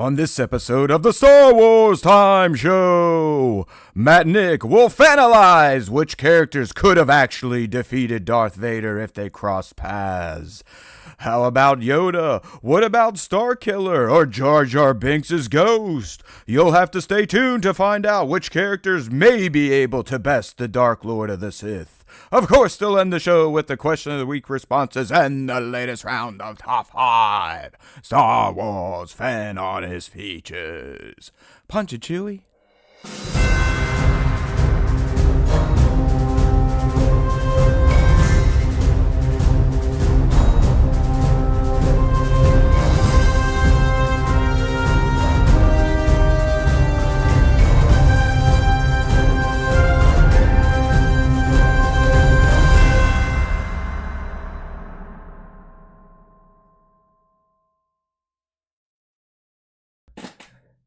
On this episode of the Star Wars Time Show, Matt and Nick will finalize which characters could have actually defeated Darth Vader if they crossed paths. How about Yoda? What about Starkiller or Jar Jar Binks' ghost? You'll have to stay tuned to find out which characters may be able to best the Dark Lord of the Sith. Of course, they'll end the show with the question of the week responses and the latest round of top 5 Star Wars fan honest features. Punch it, Chewie.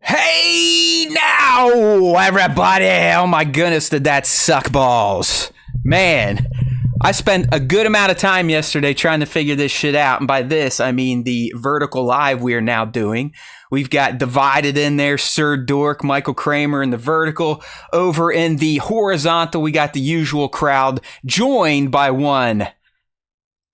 Hey now, everybody! Oh my goodness, did that suck balls. Man, I spent a good amount of time yesterday trying to figure this shit out. And by this, I mean the vertical live we are now doing. We've got divided in there, Sir Dork, Michael Kramer in the vertical. Over in the horizontal, we got the usual crowd, joined by one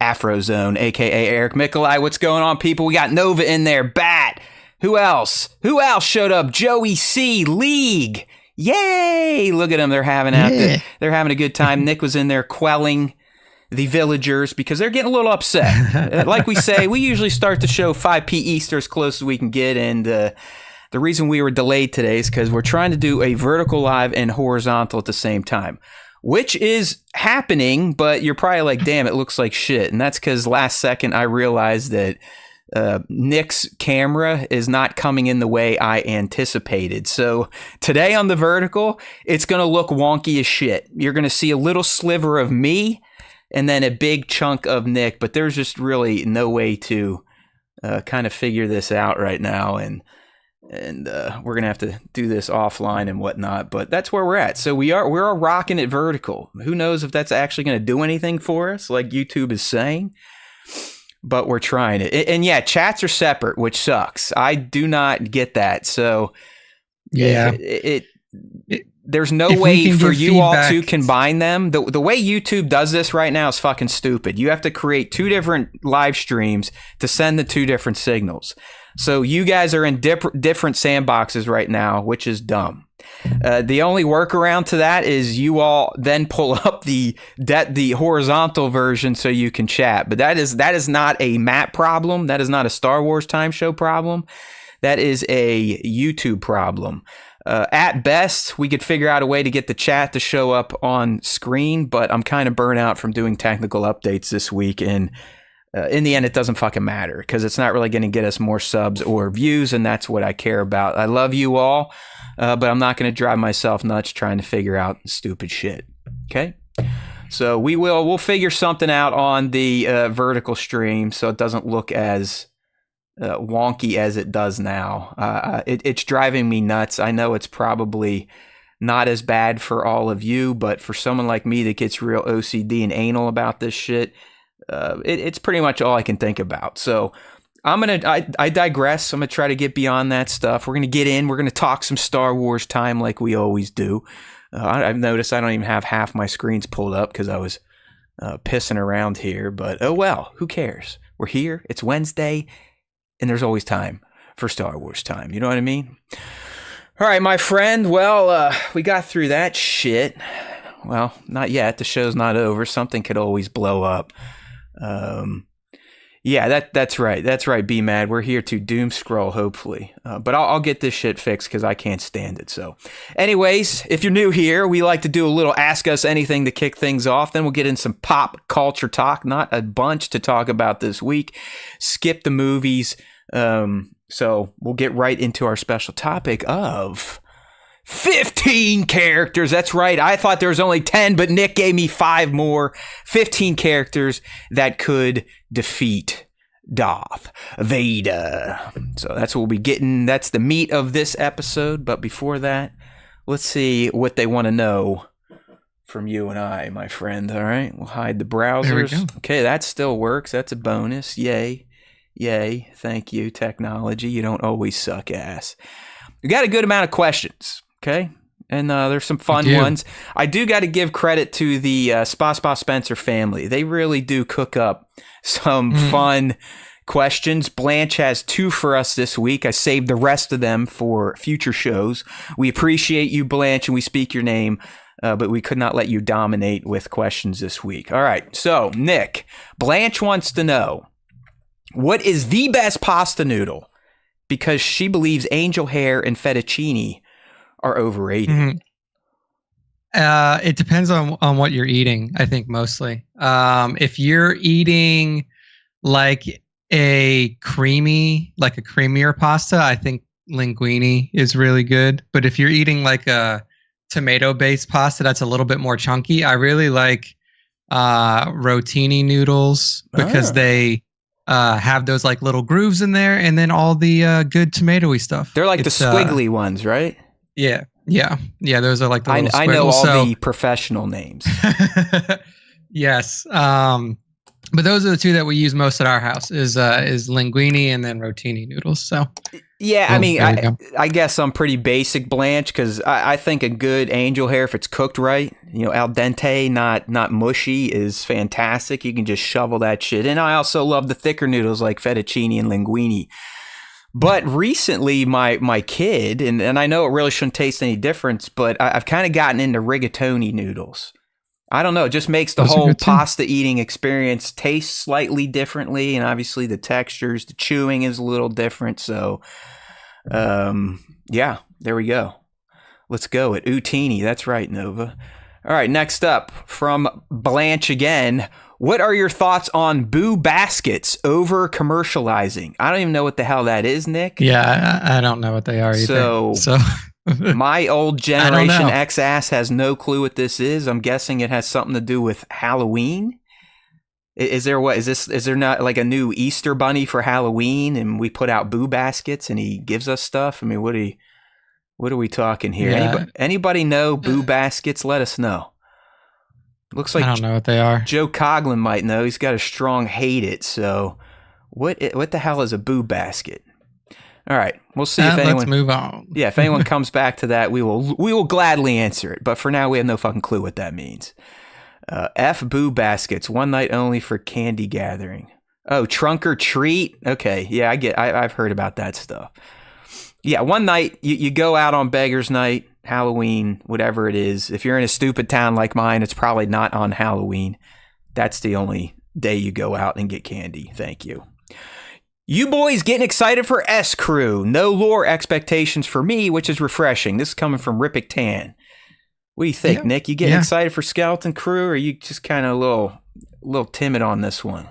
Afrozone, a.k.a. Eric Mikolai. What's going on, people? We got Nova in there, Bat. Who else? Who else showed up? Joey C. League. Yay! Look at them. They're having they're having a good time. Nick was in there quelling the villagers because they're getting a little upset. Like we say, we usually start the show 5 p. Easter as close as we can get. And the reason we were delayed today is because we're trying to do a vertical live and horizontal at the same time, which is happening. But you're probably like, damn, it looks like shit. And that's because last second I realized that Nick's camera is not coming in the way I anticipated. So today on the vertical, it's going to look wonky as shit. You're going to see a little sliver of me and then a big chunk of Nick, but there's just really no way to kind of figure this out right now. And we're going to have to do this offline and whatnot, but that's where we're at. So we're rocking it vertical. Who knows if that's actually going to do anything for us, like YouTube is saying. But we're trying it. And yeah, chats are separate, which sucks. I do not get that. So yeah, there's no way for you all to combine them. The way YouTube does this right now is fucking stupid. You have to create 2 different live streams to send the 2 different signals. So you guys are in different sandboxes right now, which is dumb. The only workaround to that is you all then pull up the horizontal version so you can chat. But that is not a Matt problem. That is not a Star Wars Time Show problem. That is a YouTube problem. At best, we could figure out a way to get the chat to show up on screen, but I'm kind of burnt out from doing technical updates this week, and in the end, it doesn't fucking matter because it's not really going to get us more subs or views, and that's what I care about. I love you all, but I'm not going to drive myself nuts trying to figure out stupid shit. Okay? So we'll figure something out on the vertical stream so it doesn't look as wonky as it does now. It's driving me nuts. I know it's probably not as bad for all of you, but for someone like me that gets real OCD and anal about this shit, it's pretty much all I can think about. So I digress. I'm gonna try to get beyond that stuff. We're gonna talk some Star Wars time like we always do. I've noticed I don't even have half my screens pulled up because I was pissing around here, but oh well, who cares? We're here. It's Wednesday, and there's always time for Star Wars time. You know what I mean? All right, my friend. Well, we got through that shit. Well, not yet. The show's not over. Something could always blow up. Yeah, that's right. That's right, B-Mad. We're here to doom scroll, hopefully. But I'll get this shit fixed because I can't stand it. So anyways, if you're new here, we like to do a little Ask Us Anything to kick things off. Then we'll get in some pop culture talk. Not a bunch to talk about this week. Skip the movies. So we'll get right into our special topic of 15 characters. That's right. I thought there was only 10, but Nick gave me 5 more. 15 characters that could defeat Darth Vader. So that's what we'll be getting. That's the meat of this episode. But before that, let's see what they want to know from you and I, my friend. All right. We'll hide the browsers. There we go. Okay. That still works. That's a bonus. Yay. Yay. Thank you, technology. You don't always suck ass. We got a good amount of questions, okay? And there's some fun ones. I do got to give credit to the Spa Spencer family. They really do cook up some fun questions. Blanche has 2 for us this week. I saved the rest of them for future shows. We appreciate you, Blanche, and we speak your name, but we could not let you dominate with questions this week. All right, so Nick, Blanche wants to know, what is the best pasta noodle? Because she believes angel hair and fettuccine are overrated. It depends on what you're eating, I think, mostly. If you're eating like a creamier pasta, I think linguine is really good. But if you're eating like a tomato-based pasta that's a little bit more chunky, I really like rotini noodles because they have those like little grooves in there, and then all the good tomatoey stuff. They're like the squiggly ones, right? Yeah. Those are like the little I know all the professional names. Yes. But those are the 2 that we use most at our house is linguine and then rotini noodles. So yeah, I mean, I guess I'm pretty basic, Blanche, because I think a good angel hair, if it's cooked right, al dente, not mushy, is fantastic. You can just shovel that shit in. I also love the thicker noodles like fettuccine and linguine. But recently, my kid, and I know it really shouldn't taste any difference, but I've kind of gotten into rigatoni noodles. I don't know, it just makes the whole pasta eating experience taste slightly differently, and obviously the textures, the chewing is a little different. So, yeah, there we go. Let's go at Utini. That's right, Nova. All right, next up from Blanche again. What are your thoughts on Boo Baskets over commercializing? I don't even know what the hell that is, Nick. Yeah, I don't know what they are either. So my old Generation X ass has no clue what this is. I'm guessing it has something to do with Halloween. Is there not like a new Easter bunny for Halloween, and we put out Boo Baskets and he gives us stuff? I mean, what are we talking here? Yeah. Anybody know Boo Baskets? Let us know. Looks like I don't know what they are. Joe Coughlin might know. He's got a strong hate it. So what the hell is a Boo Basket? All right, we'll see if anyone. Let's move on. Yeah, if anyone comes back to that, we will gladly answer it. But for now, we have no fucking clue what that means. F Boo Baskets, one night only for candy gathering. Oh, trunk or treat. Okay, yeah, I've heard about that stuff. Yeah, one night you go out on Beggars Night, Halloween, whatever it is. If you're in a stupid town like mine, it's probably not on Halloween. That's the only day you go out and get candy. Thank you. You boys getting excited for S Crew. No lore expectations for me, which is refreshing. This is coming from Rippick Tan. What do you think, Nick? You getting excited for Skeleton Crew, or are you just kind of a little timid on this one?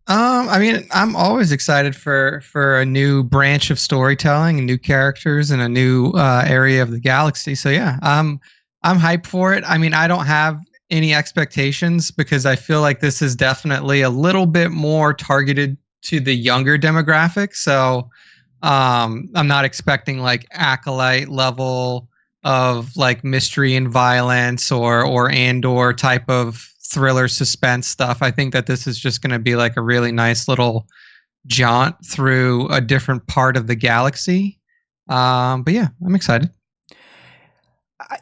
I mean, I'm always excited for a new branch of storytelling and new characters and a new area of the galaxy. So yeah, I'm hyped for it. I mean, I don't have any expectations because I feel like this is definitely a little bit more targeted to the younger demographic. So I'm not expecting like Acolyte level of like mystery and violence or Andor type of thriller suspense stuff. I think that this is just going to be like a really nice little jaunt through a different part of the galaxy. But yeah, I'm excited.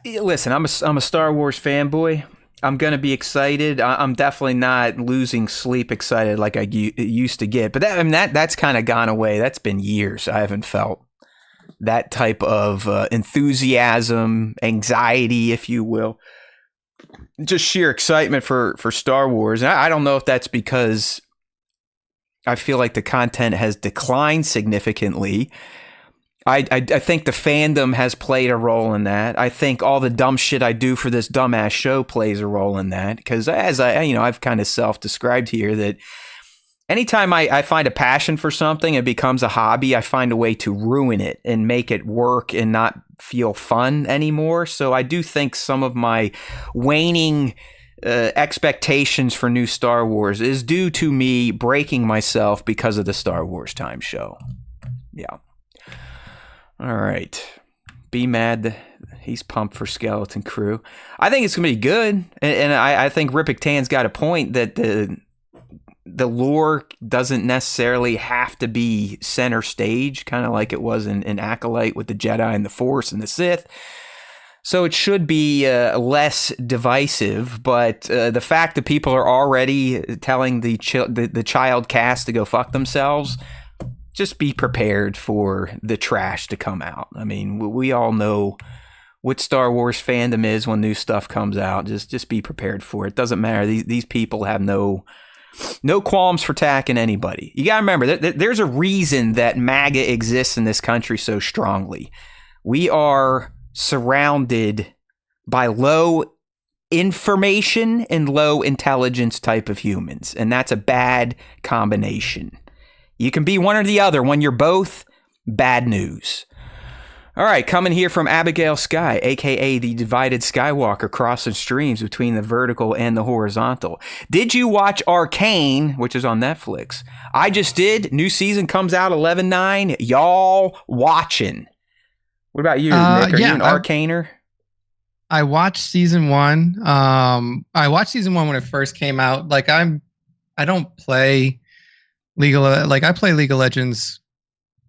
Listen, I'm a Star Wars fanboy. I'm going to be excited. I'm definitely not losing sleep excited like I used to get. But that's kind of gone away. That's been years. I haven't felt that type of enthusiasm, anxiety, if you will. Just sheer excitement for Star Wars. And I don't know if that's because I feel like the content has declined significantly. I think the fandom has played a role in that. I think all the dumb shit I do for this dumbass show plays a role in that. Because as I've kind of self-described here that anytime I find a passion for something, it becomes a hobby, I find a way to ruin it and make it work and not feel fun anymore. So I do think some of my waning expectations for new Star Wars is due to me breaking myself because of the Star Wars Time show. Yeah. All right. Be mad. He's pumped for Skeleton Crew. I think it's going to be good. And I think Rippick Tan's got a point that the lore doesn't necessarily have to be center stage, kind of like it was in Acolyte with the Jedi and the Force and the Sith. So it should be less divisive, but the fact that people are already telling the child cast to go fuck themselves, just be prepared for the trash to come out. I mean, we all know what Star Wars fandom is when new stuff comes out. Just be prepared for it. Doesn't matter. These people have no qualms for attacking anybody. You got to remember, there's a reason that MAGA exists in this country so strongly. We are surrounded by low information and low intelligence type of humans, and that's a bad combination. You can be one or the other. When you're both, bad news. All right, coming here from Abigail Sky, a.k.a. the divided Skywalker, crossing streams between the vertical and the horizontal. Did you watch Arcane, which is on Netflix? I just did. New season comes out 11/9. Y'all watching. What about you, Nick? Are you an Arcaner? I watched season 1. I watched season 1 when it first came out. Like I don't play I play League of Legends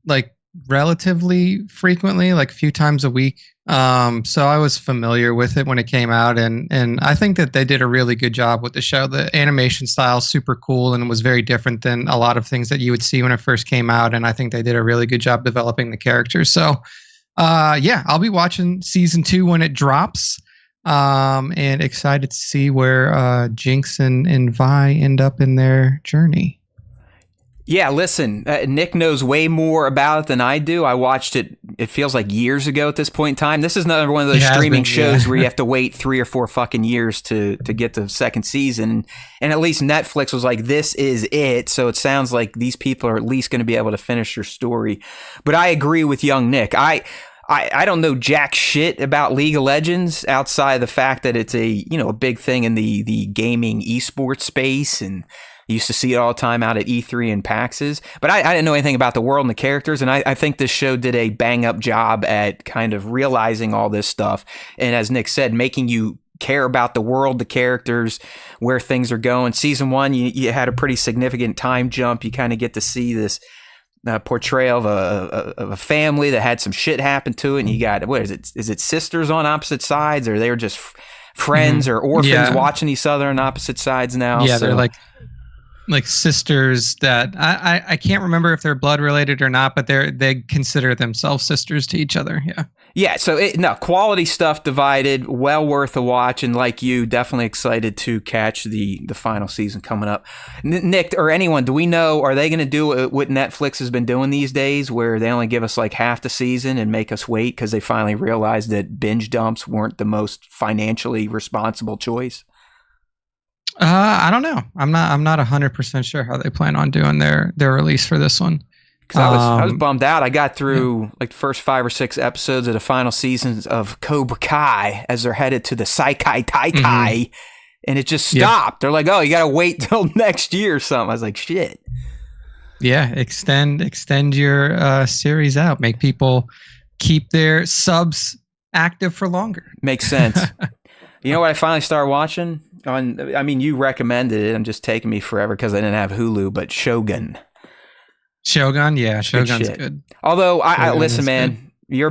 like relatively frequently, like a few times a week. So I was familiar with it when it came out, and I think that they did a really good job with the show. The animation style is super cool, and it was very different than a lot of things that you would see when it first came out. And I think they did a really good job developing the characters. So I'll be watching season 2 when it drops. And excited to see where Jinx and Vi end up in their journey. Yeah, listen, Nick knows way more about it than I do. I watched it, it feels like years ago at this point in time. This is another one of those streaming shows where you have to wait 3 or 4 fucking years to get to the second season. And at least Netflix was like, this is it. So it sounds like these people are at least going to be able to finish their story. But I agree with young Nick. I don't know jack shit about League of Legends outside the fact that it's a big thing in the gaming esports space, and I used to see it all the time out at E3 and PAXs, but I didn't know anything about the world and the characters, and I think this show did a bang-up job at kind of realizing all this stuff, and as Nick said, making you care about the world, the characters, where things are going. Season 1, you had a pretty significant time jump. You kind of get to see this portrayal of a family that had some shit happen to it, and you got, what is it? Is it sisters on opposite sides, or they're just friends or orphans watching each other on opposite sides now? Yeah, so they're like sisters that I can't remember if they're blood related or not, but they consider themselves sisters to each other. Yeah. So quality stuff. Divided, well worth a watch, and like you, definitely excited to catch the final season coming up. Nick or anyone, do we know, are they going to do what Netflix has been doing these days, where they only give us like half the season and make us wait because they finally realized that binge dumps weren't the most financially responsible choice? I don't know. I'm not 100% sure how they plan on doing their release for this one. Because I was bummed out. I got through like the first 5 or 6 episodes of the final seasons of Cobra Kai as they're headed to the Saikai Tai, and it just stopped. They're like, "Oh, you got to wait till next year or something." I was like, "Shit." Yeah, extend your series out. Make people keep their subs active for longer. Makes sense. You know what I finally started watching? You recommended it. I'm just taking me forever because I didn't have Hulu, but Shogun. Shogun's good. Although I listen, man, you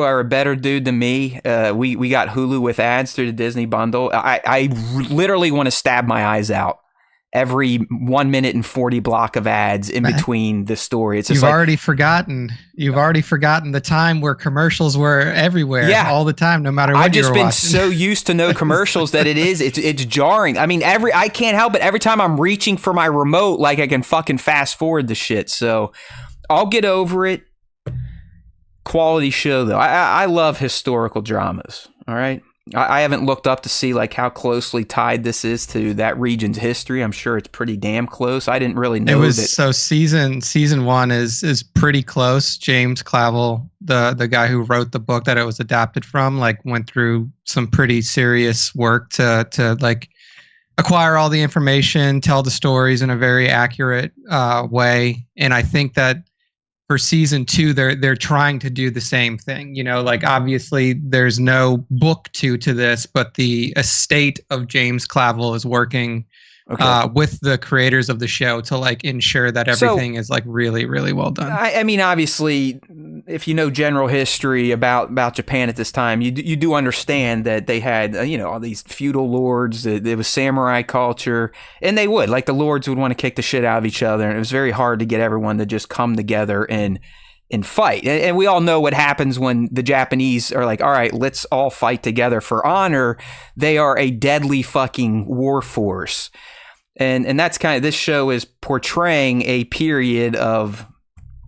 are a better dude than me. We got Hulu with ads through the Disney bundle. I literally want to stab my eyes out every 1 minute and 40 block of ads in between the story. It's just You've already forgotten the time where commercials were everywhere, all the time, no matter what I've just you were been watching. so used to no commercials that it's jarring. I mean, I can't help it. Every time I'm reaching for my remote, like I can fucking fast forward the shit. So I'll get over it. Quality show though. I love historical dramas. All right. I haven't looked up to see like how closely tied this is to that region's history. I'm sure it's pretty damn close. I didn't really know that. So season 1 is pretty close. James Clavell, the guy who wrote the book that it was adapted from, like went through some pretty serious work to like acquire all the information, tell the stories in a very accurate way. And I think that for season 2, they're trying to do the same thing. Like obviously there's no book to this, but the estate of James Clavell is working with the creators of the show to like ensure that everything is like really, really well done. I mean, obviously, if you know general history about Japan at this time, you do understand that they had all these feudal lords. It was samurai culture, and they would like the lords would want to kick the shit out of each other, and it was very hard to get everyone to just come together and fight. And we all know what happens when the Japanese are like, all right, let's all fight together for honor. They are a deadly fucking war force. And that's kind of, this show is portraying a period of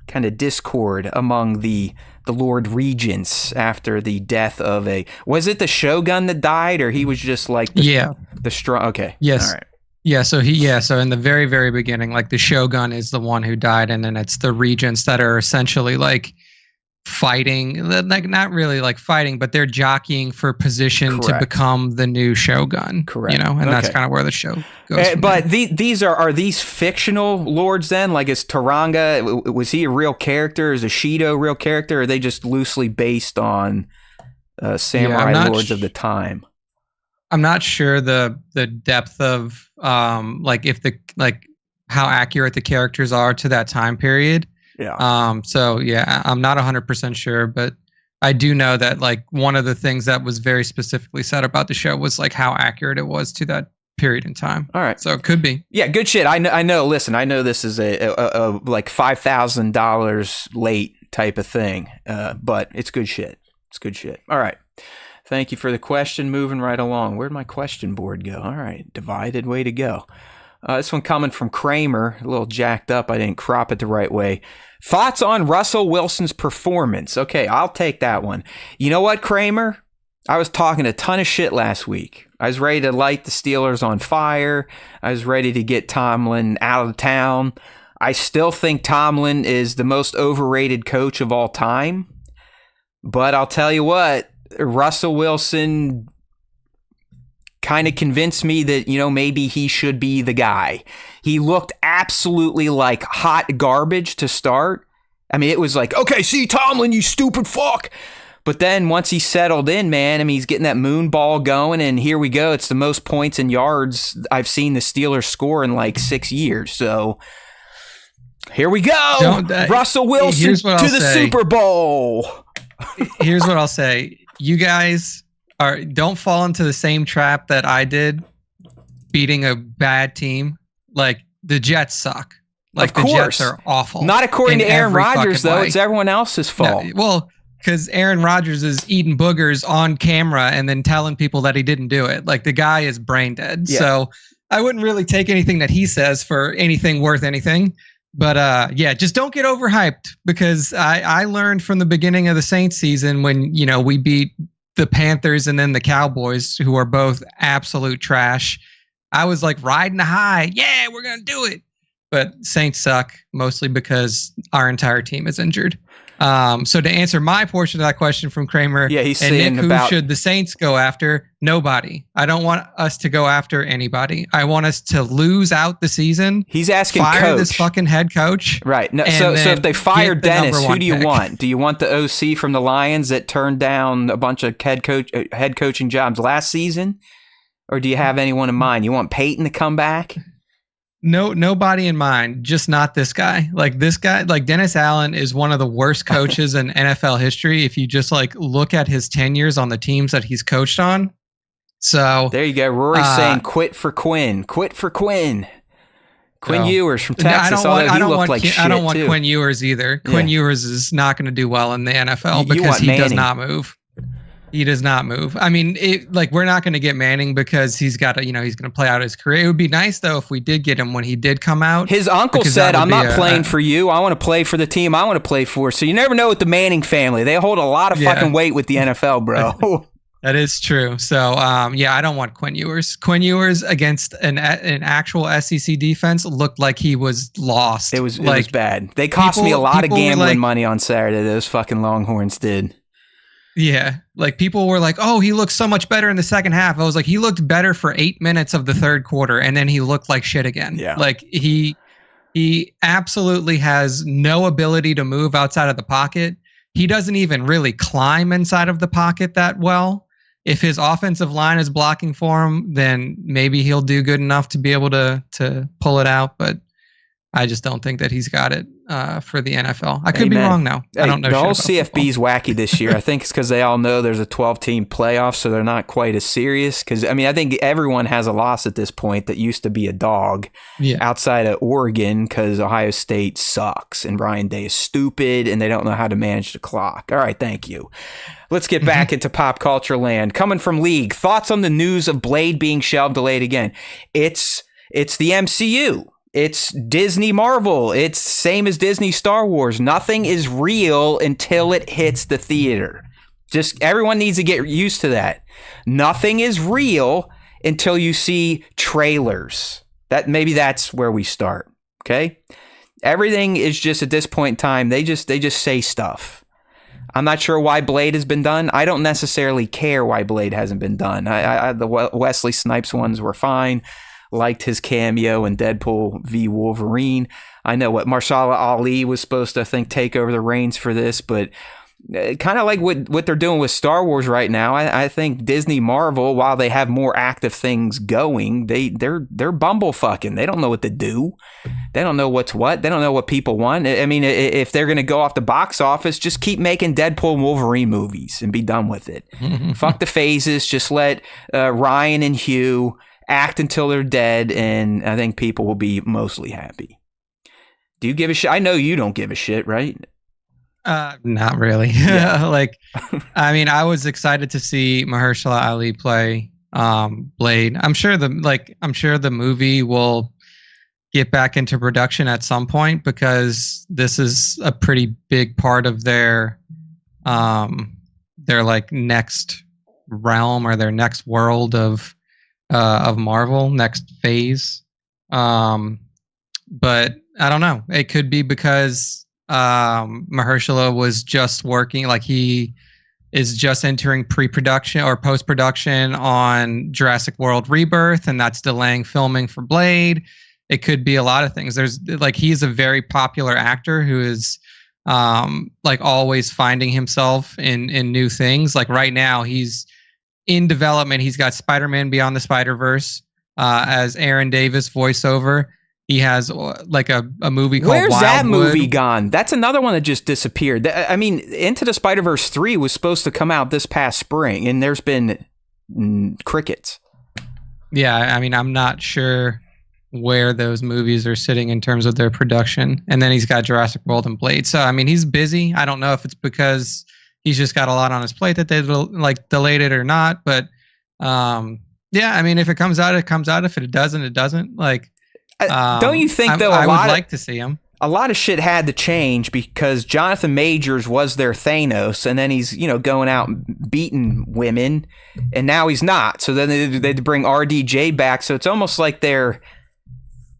kind of discord among the Lord Regents after the death of was it the Shogun that died, or he was just like the strong? Okay. Yes. All right. Yeah. So in the very, very beginning, like the Shogun is the one who died, and then it's the regents that are essentially like fighting, like not really like fighting, but they're jockeying for position to become the new Shogun. Correct. And that's kind of where the show goes. But these are these fictional lords then? Like, is Taranga, was he a real character? Is Ishido a real character? Or are they just loosely based on samurai lords of the time? I'm not sure the depth of like if the like how accurate the characters are to that time period. Yeah. So yeah, I'm not 100% sure, but I do know that like one of the things that was very specifically said about the show was like how accurate it was to that period in time. All right. So it could be. Yeah, good shit. I know. Listen, I know this is a like $5,000 late type of thing, but it's good shit. It's good shit. All right. Thank you for the question. Moving right along. Where'd my question board go? All right. Divided. Way to go. This one coming from Kramer, a little jacked up. I didn't crop it the right way. Thoughts on Russell Wilson's performance? Okay, I'll take that one. You know what, Kramer? I was talking a ton of shit last week. I was ready to light the Steelers on fire. I was ready to get Tomlin out of town. I still think Tomlin is the most overrated coach of all time. But I'll tell you what, Russell Wilson kind of convinced me that, maybe he should be the guy. He looked absolutely like hot garbage to start. I mean, it was like, okay, see, Tomlin, you stupid fuck. But then once he settled in, man, I mean, he's getting that moon ball going, and here we go. It's the most points and yards I've seen the Steelers score in like 6 years. So here we go. Russell Wilson to the Super Bowl. Here's what I'll say. You guys don't fall into the same trap that I did beating a bad team. Like, the Jets suck. Like, the Jets are awful. Not according to Aaron Rodgers, though. It's everyone else's fault. No, well, because Aaron Rodgers is eating boogers on camera and then telling people that he didn't do it. Like, the guy is brain dead. Yeah. So I wouldn't really take anything that he says for anything worth anything. But yeah, just don't get overhyped, because I learned from the beginning of the Saints season when, we beat the Panthers and then the Cowboys, who are both absolute trash. I was like riding the high. Yeah, we're going to do it. But Saints suck, mostly because our entire team is injured. So to answer my portion of that question from Kramer, he's saying Nick, who should the Saints go after? Nobody. I don't want us to go after anybody. I want us to lose out the season. He's asking fire coach. This fucking head coach. Right. No, so if they fire Dennis, who do you want? Do you want the OC from the Lions that turned down a bunch of head coaching jobs last season? Or do you have anyone in mind? You want Peyton to come back? No, nobody in mind. Just not this guy. Like, this guy, like Dennis Allen is one of the worst coaches in NFL history. If you just like look at his tenures on the teams that he's coached on. So there you go. Rory's saying quit for Quinn. Quit for Quinn. Quinn Ewers from Texas. I don't want Quinn Ewers either. Yeah. Quinn Ewers is not going to do well in the NFL because he does not move. He does not move. I mean, we're not going to get Manning because he's got to, he's going to play out his career. It would be nice, though, if we did get him when he did come out. His uncle said, I'm not playing for you. I want to play for the team I want to play for. So you never know with the Manning family. They hold a lot of fucking weight with the NFL, bro. That is true. So, I don't want Quinn Ewers. Quinn Ewers against an actual SEC defense looked like he was lost. It was bad. They cost me a lot of gambling money on Saturday. Those fucking Longhorns did. Yeah, like people were like, "Oh, he looks so much better in the second half." I was like, "He looked better for 8 minutes of the third quarter, and then he looked like shit again." Yeah, like he absolutely has no ability to move outside of the pocket. He doesn't even really climb inside of the pocket that well. if his offensive line is blocking for him, then maybe he'll do good enough to be able to pull it out. But I just don't think that he's got it for the NFL. I could be wrong now. I don't know. The whole CFB's wacky this year. I think it's because they all know there's a 12-team playoff, so they're not quite as serious. Because, I mean, I think everyone has a loss at this point that used to be a dog outside of Oregon because Ohio State sucks and Ryan Day is stupid and they don't know how to manage the clock. All right, thank you. Let's get back into pop culture land. Coming from League, thoughts on the news of Blade being shelved, delayed again? It's the MCU. It's Disney Marvel. It's same as Disney Star Wars. Nothing is real until it hits the theater. Just everyone needs to get used to that. Nothing is real until you see trailers. Maybe that's where we start. Okay? Everything is just at this point in time, they just say stuff. I'm not sure why Blade has been done. I don't necessarily care why Blade hasn't been done. The Wesley Snipes ones were fine. Liked his cameo in Deadpool v. Wolverine. I know what Marshala Ali was supposed to, I think, take over the reins for this, but kind of like what they're doing with Star Wars right now. I think Disney Marvel, while they have more active things going, they're bumblefucking. They don't know what to do. They don't know what's what. They don't know what people want. I mean, if they're going to go off the box office, just keep making Deadpool and Wolverine movies and be done with it. Fuck the phases. Just let Ryan and Hugh act until they're dead, and I think people will be mostly happy. Do you give a shit? I know you don't give a shit, right? Not really. Yeah. Like, I mean, I was excited to see Mahershala Ali play Blade. I'm sure the movie will get back into production at some point because this is a pretty big part of their like next realm or their next world of Marvel, next phase. But I don't know. It could be because Mahershala was just working, like he is just entering pre-production or post-production on Jurassic World Rebirth, and that's delaying filming for Blade. It could be a lot of things. There's like, he's a very popular actor who is like always finding himself in new things. Like right now he's in development. He's got Spider-Man Beyond the Spider-Verse as Aaron Davis voiceover. He has like a movie called Where's Wildwood. that movie gone? That's another one that just disappeared. I mean, Into the Spider-Verse 3 was supposed to come out this past spring, and there's been crickets. Yeah, I mean, I'm not sure where those movies are sitting in terms of their production. And then he's got Jurassic World and Blade. So, I mean, he's busy. I don't know if it's because he's just got a lot on his plate that they like delayed it or not. But yeah, I mean, if it comes out, it comes out. If it doesn't, it doesn't. Like, don't you think though? I would like to see him. A lot of shit had to change because Jonathan Majors was their Thanos, and then he's going out and beating women, and now he's not. So then they had to bring RDJ back. So it's almost like they're,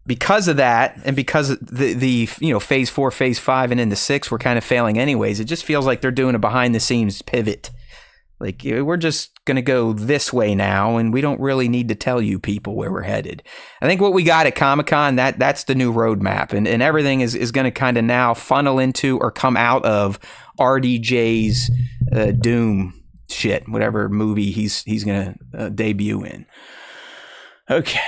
because of that, and because the phase 4, phase 5, and into 6 were kind of failing anyways. It just feels like they're doing a behind the scenes pivot. Like, we're just going to go this way now, and we don't really need to tell you people where we're headed. I think what we got at Comic-Con, that's the new roadmap, and everything is going to kind of now funnel into or come out of RDJ's Doom shit, whatever movie he's going to debut in. Okay.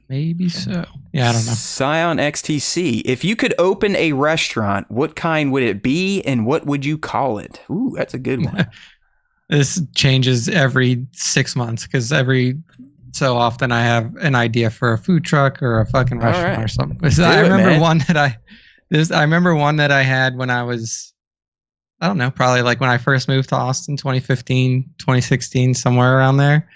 Maybe so. Yeah, I don't know. Scion XTC. If you could open a restaurant, what kind would it be, and what would you call it? Ooh, that's a good one. This changes every 6 months because every so often I have an idea for a food truck or a fucking restaurant or something. I remember one that I had when I was, I don't know, probably like when I first moved to Austin, 2015, 2016, somewhere around there.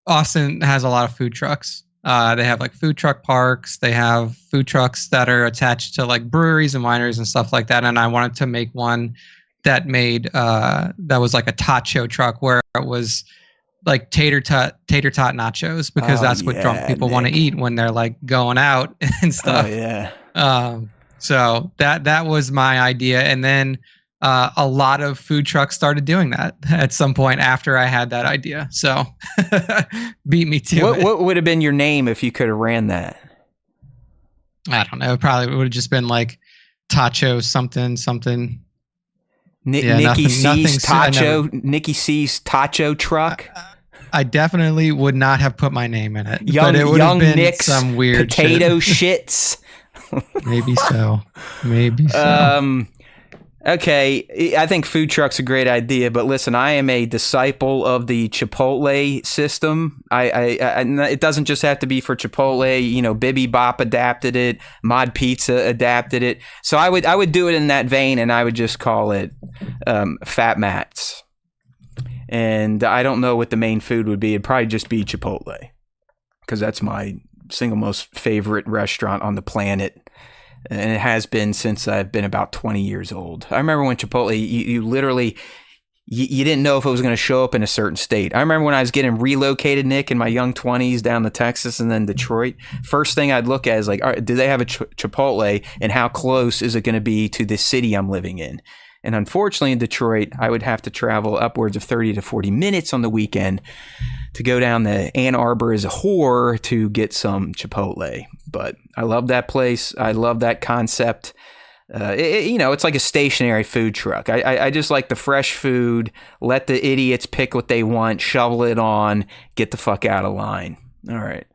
Austin has a lot of food trucks. They have like food truck parks. They have food trucks that are attached to like breweries and wineries and stuff like that. And I wanted to make one that made that was like a tacho truck where it was like tater tot nachos, because that's what drunk people want to eat when they're like going out and stuff. Oh yeah. So that was my idea, and then a lot of food trucks started doing that at some point after I had that idea. So beat me to it. What would have been your name if you could have ran that? I don't know. It probably would have just been like tacho something. Nikki C's tacho truck. I definitely would not have put my name in it. Young, but it would young have been Nick's some weird potato shit. shits. Maybe so. Maybe so. Okay, I think food truck's a great idea, but listen, I am a disciple of the Chipotle system. It doesn't just have to be for Chipotle. You know, Bibi Bop adapted it, Mod Pizza adapted it. So I would do it in that vein, and I would just call it Fat Mats. And I don't know what the main food would be. It'd probably just be Chipotle, because that's my single most favorite restaurant on the planet. And it has been since I've been about 20 years old. I remember when Chipotle, you literally, you didn't know if it was going to show up in a certain state. I remember when I was getting relocated, Nick, in my young 20s down to Texas and then Detroit. First thing I'd look at is like, all right, do they have a Chipotle, and how close is it going to be to the city I'm living in? And unfortunately in Detroit, I would have to travel upwards of 30 to 40 minutes on the weekend to go down to Ann Arbor as a whore to get some Chipotle. But I love that place. I love that concept. It's like a stationary food truck. I just like the fresh food, let the idiots pick what they want, shovel it on, get the fuck out of line. All right.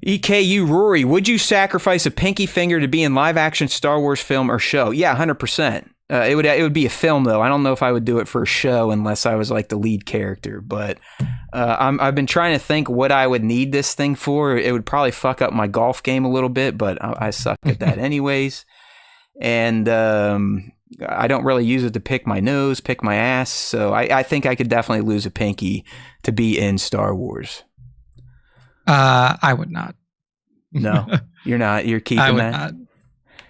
EKU Rory, would you sacrifice a pinky finger to be in live action Star Wars film or show? Yeah, 100%. It would be a film though. I don't know if I would do it for a show unless I was like the lead character. But I've been trying to think what I would need this thing for. It would probably fuck up my golf game a little bit, but I suck at that anyways. And I don't really use it to pick my nose, pick my ass. So I think I could definitely lose a pinky to be in Star Wars. I would not. No, you're not. You're keeping I would that. Not.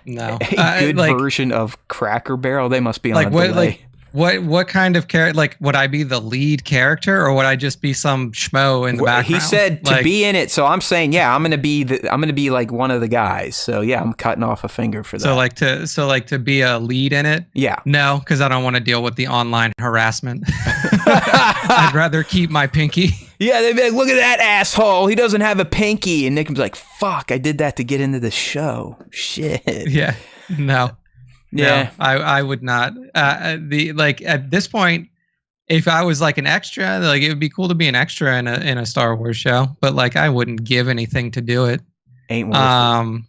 No. A good version of Cracker Barrel. They must be on like a what delay. what kind of character? Like, would I be the lead character, or would I just be some schmo in the background? He said to be in it, so I'm saying I'm gonna be like one of the guys. So yeah, I'm cutting off a finger for that. So to be a lead in it. Yeah. No, because I don't want to deal with the online harassment. I'd rather keep my pinky. Yeah, they'd be like, look at that asshole. He doesn't have a pinky. And Nick was like, fuck, I did that to get into the show. Shit. Yeah. No. Yeah. No, I would not. At this point, if I was like an extra, like it would be cool to be an extra in a Star Wars show, but like I wouldn't give anything to do it. Ain't worth it.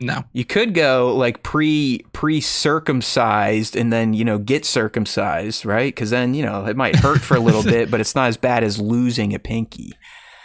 No. You could go like pre-circumcised and then, get circumcised, right? Because then, it might hurt for a little bit, but it's not as bad as losing a pinky.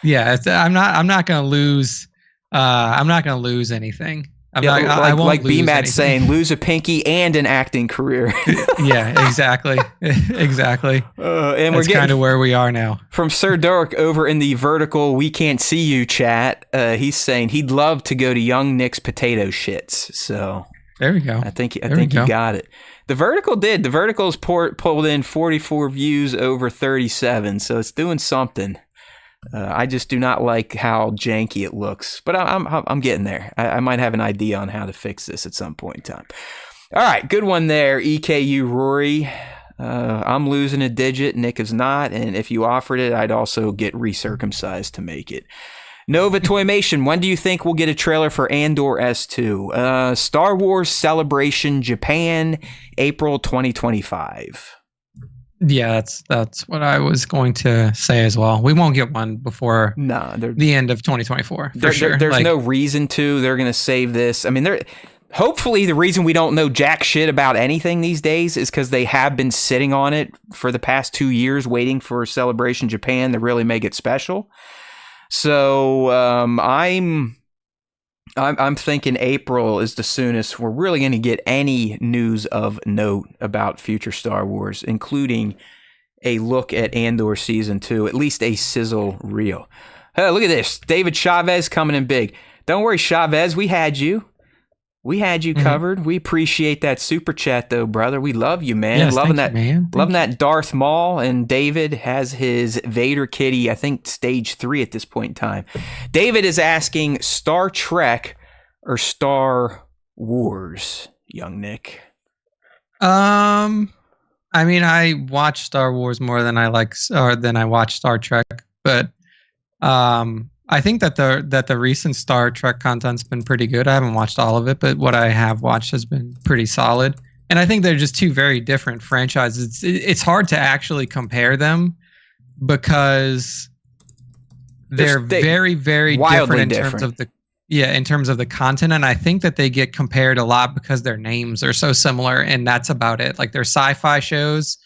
Yeah, I'm not going to lose. I'm not going to lose anything. I won't lose BMAT saying lose a pinky and an acting career. Yeah, exactly. Exactly. And that's kind of where we are now. From Sir Dirk over in the vertical We Can't See You chat, he's saying he'd love to go to Young Nick's potato shits. So there we go. I think you got it. The vertical did. The vertical's pulled in 44 views over 37, so it's doing something. I just do not like how janky it looks, but I'm getting there. I might have an idea on how to fix this at some point in time. All right, good one there, EKU Rory. I'm losing a digit, Nick is not, and if you offered it, I'd also get recircumcised to make it. Nova Toymation, when do you think we'll get a trailer for Andor S2? Star Wars Celebration Japan, April 2025. Yeah, that's what I was going to say as well. We won't get one before the end of 2024. There's no reason to. They're going to save this. I mean, hopefully the reason we don't know jack shit about anything these days is because they have been sitting on it for the past 2 years waiting for Celebration Japan to really make it special. So I'm thinking April is the soonest we're really going to get any news of note about future Star Wars, including a look at Andor Season 2, at least a sizzle reel. Hey, look at this. David Chavez coming in big. Don't worry, Chavez, we had you. We had you covered. We appreciate that super chat, though, brother. We love you, man. Yes, loving that Darth Maul. And David has his Vader kitty, I think, stage 3 at this point in time. David is asking Star Trek or Star Wars, young Nick. I mean, I watch Star Wars more than I watch Star Trek, but I think that the recent Star Trek content's been pretty good. I haven't watched all of it, but what I have watched has been pretty solid. And I think they're just two very different franchises. It's hard to actually compare them because they're very, very different in terms of the content. And I think that they get compared a lot because their names are so similar, and that's about it. Like, they're sci-fi shows,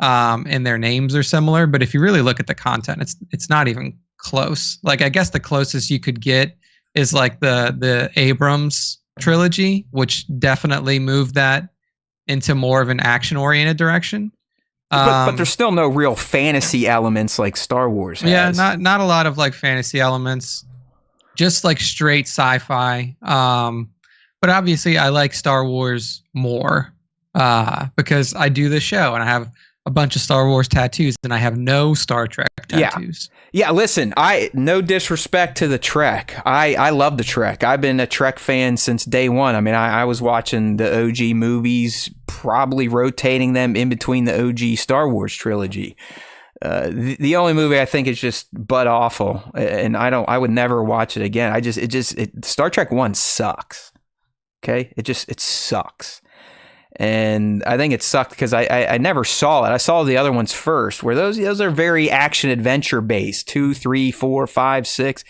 and their names are similar. But if you really look at the content, it's not even close. Like, I guess the closest you could get is like the Abrams trilogy, which definitely moved that into more of an action-oriented direction. But there's still no real fantasy elements like Star Wars has. Yeah, not a lot of like fantasy elements, just like straight sci-fi. But obviously, I like Star Wars more because I do this show and I have a bunch of Star Wars tattoos, and I have no Star Trek tattoos. Yeah, listen, no disrespect to the Trek. I love the Trek. I've been a Trek fan since day one. I mean, I was watching the OG movies, probably rotating them in between the OG Star Wars trilogy. The only movie I think is just butt awful, and I would never watch it again. Star Trek 1 sucks. Okay? It sucks. And I think it sucked because I never saw it. I saw the other ones first, where those are very action adventure based. 2, 3, 4, 5, 6,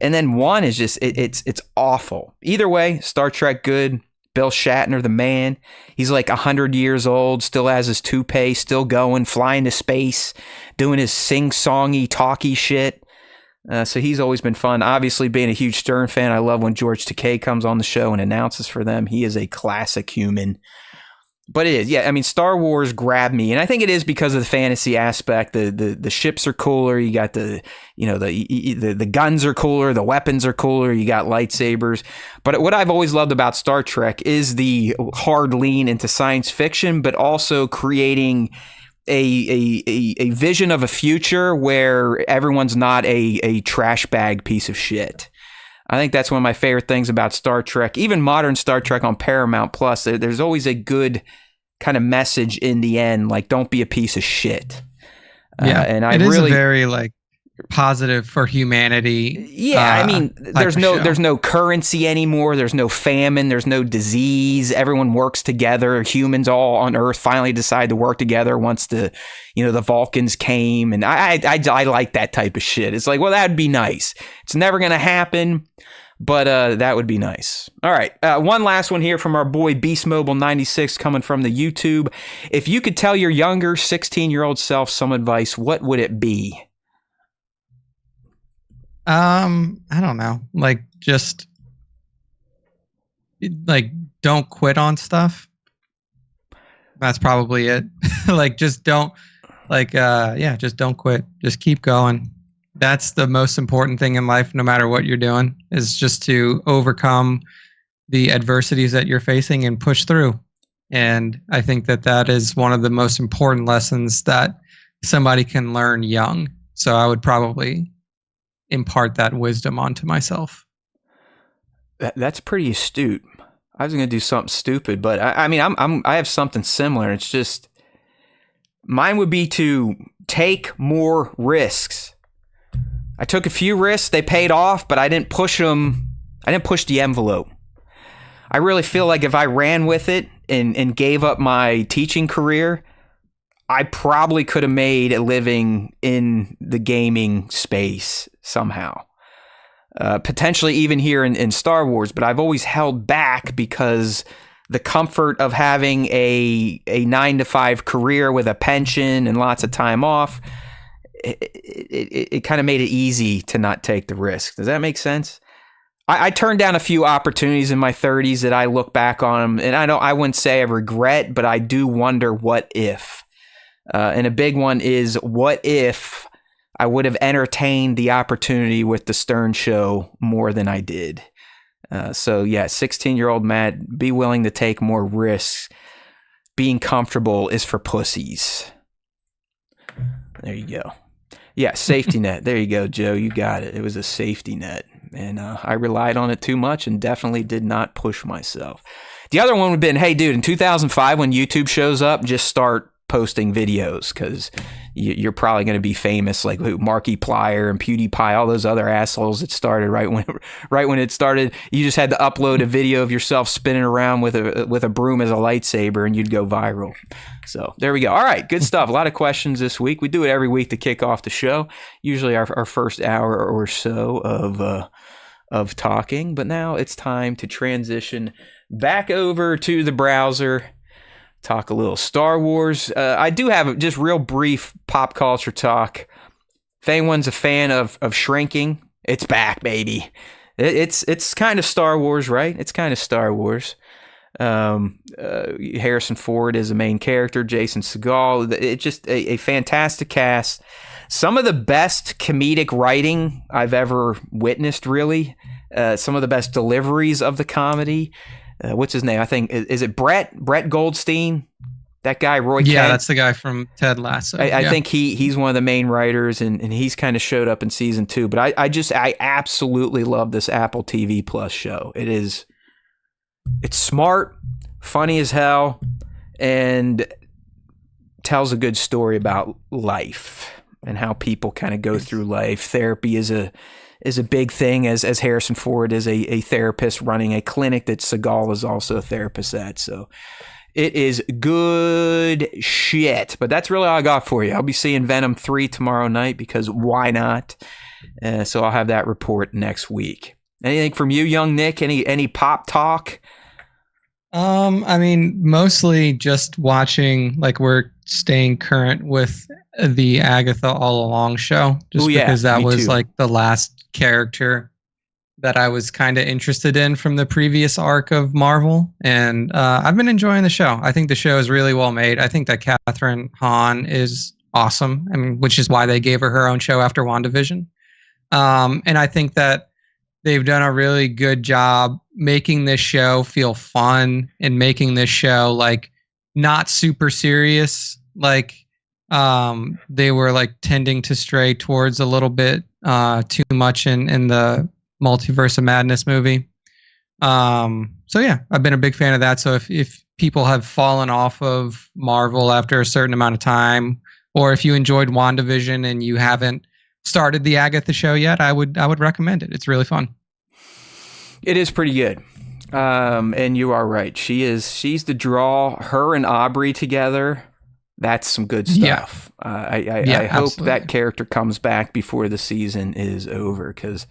and then 1 is just it's awful. Either way, Star Trek good. Bill Shatner, the man. He's like 100 years old, still has his toupee, still going, flying to space, doing his sing-songy, talky shit. So he's always been fun. Obviously, being a huge Stern fan, I love when George Takei comes on the show and announces for them. He is a classic human. But it is, yeah. I mean, Star Wars grabbed me, and I think it is because of the fantasy aspect. The ships are cooler. You got the guns are cooler. The weapons are cooler. You got lightsabers. But what I've always loved about Star Trek is the hard lean into science fiction, but also creating a vision of a future where everyone's not a trash bag piece of shit. I think that's one of my favorite things about Star Trek. Even modern Star Trek on Paramount Plus, there's always a good kind of message in the end, like don't be a piece of shit. Yeah, and it is a very like positive for humanity. Yeah, I mean, there's no currency anymore. There's no famine. There's no disease. Everyone works together. Humans all on Earth finally decide to work together once the Vulcans came. And I like that type of shit. It's like, well, that'd be nice. It's never gonna happen, but that would be nice. All right, one last one here from our boy Beast Mobile 96 coming from the YouTube. If you could tell your younger 16-year-old self some advice, what would it be? I don't know. Like, just like don't quit on stuff. That's probably it. Like, just don't just don't quit. Just keep going. That's the most important thing in life, no matter what you're doing, is just to overcome the adversities that you're facing and push through. And I think that is one of the most important lessons that somebody can learn young. So I would probably impart that wisdom onto myself. That's pretty astute. I was going to do something stupid, but I mean, I have something similar. It's just, mine would be to take more risks. I took a few risks. They paid off, but I didn't push them. I didn't push the envelope. I really feel like if I ran with it and gave up my teaching career, I probably could have made a living in the gaming space somehow. Potentially even here in Star Wars, but I've always held back because the comfort of having a 9-to-5 career with a pension and lots of time off, it kind of made it easy to not take the risk. Does that make sense? I turned down a few opportunities in my 30s that I look back on them, and I wouldn't say I regret, but I do wonder what if. And a big one is, what if I would have entertained the opportunity with the Stern Show more than I did? So yeah, 16-year-old Matt, be willing to take more risks. Being comfortable is for pussies. There you go. Yeah, safety net. There you go, Joe. You got it. It was a safety net. And I relied on it too much and definitely did not push myself. The other one would have been, hey, dude, in 2005, when YouTube shows up, just start posting videos, because you're probably going to be famous like Markiplier and PewDiePie, all those other assholes that started right when it started. You just had to upload a video of yourself spinning around with a broom as a lightsaber, and you'd go viral. So there we go. All right, good stuff. A lot of questions this week. We do it every week to kick off the show. Usually our first hour or so of talking, but now it's time to transition back over to the browser. Talk a little Star Wars. I do have just real brief pop culture talk. If anyone's a fan of Shrinking, it's back, baby. It's kind of Star Wars, right? It's kind of Star Wars. Harrison Ford is the main character. Jason Segel. It's just a fantastic cast. Some of the best comedic writing I've ever witnessed, really. Some of the best deliveries of the comedy. What's his name? I think is it Brett Goldstein? That guy, Roy Kent? Yeah, that's the guy from Ted Lasso. I think he's one of the main writers, and he's kind of showed up in season 2. But I absolutely love this Apple TV Plus show. It's smart, funny as hell, and tells a good story about life and how people kind of go through life. Therapy is a big thing, as Harrison Ford is a therapist running a clinic that Seagal is also a therapist at. So it is good shit. But that's really all I got for you. I'll be seeing Venom 3 tomorrow night because why not? So I'll have that report next week. Anything from you, young Nick? Any pop talk? I mean, mostly just watching, like, we're staying current with the Agatha All Along show, just because that was too. Like the last character that I was kind of interested in from the previous arc of Marvel, and I've been enjoying the show. I think the show is really well made. I think that Catherine Hahn is awesome, I mean, which is why they gave her own show after WandaVision. And I think that they've done a really good job making this show feel fun and making this show like not super serious, like they were like tending to stray towards a little bit too much in the Multiverse of Madness movie. So yeah, I've been a big fan of that. So if people have fallen off of Marvel after a certain amount of time, or if you enjoyed WandaVision and you haven't started the Agatha show yet, I would recommend it. It's really fun. It is pretty good. And you are right. She's the draw. Her and Aubrey together, that's some good stuff. Yeah. I hope that character comes back before the season is over, because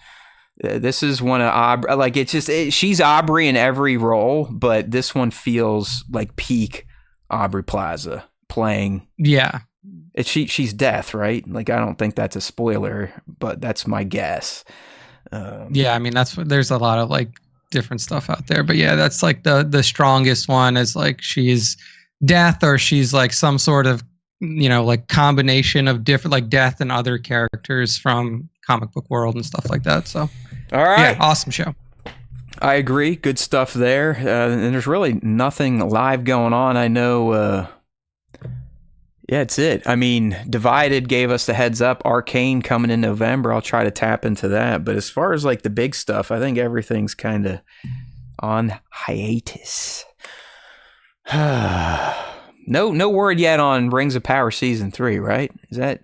this is one of Aubrey. Like, she's Aubrey in every role, but this one feels like peak Aubrey Plaza playing. Yeah. She's Death, right? Like, I don't think that's a spoiler, but that's my guess. Yeah, I mean, there's a lot of like different stuff out there, but yeah, that's like the strongest one is like she's Death, or she's like some sort of, like combination of different, like Death and other characters from comic book world and stuff like that. So, all right, yeah, awesome show. I agree. Good stuff there. And there's really nothing live going on. I know. Yeah, it's it. I mean, Divided gave us the heads up. Arcane coming in November. I'll try to tap into that. But as far as like the big stuff, I think everything's kind of on hiatus. No word yet on Rings of Power Season 3, right? Is that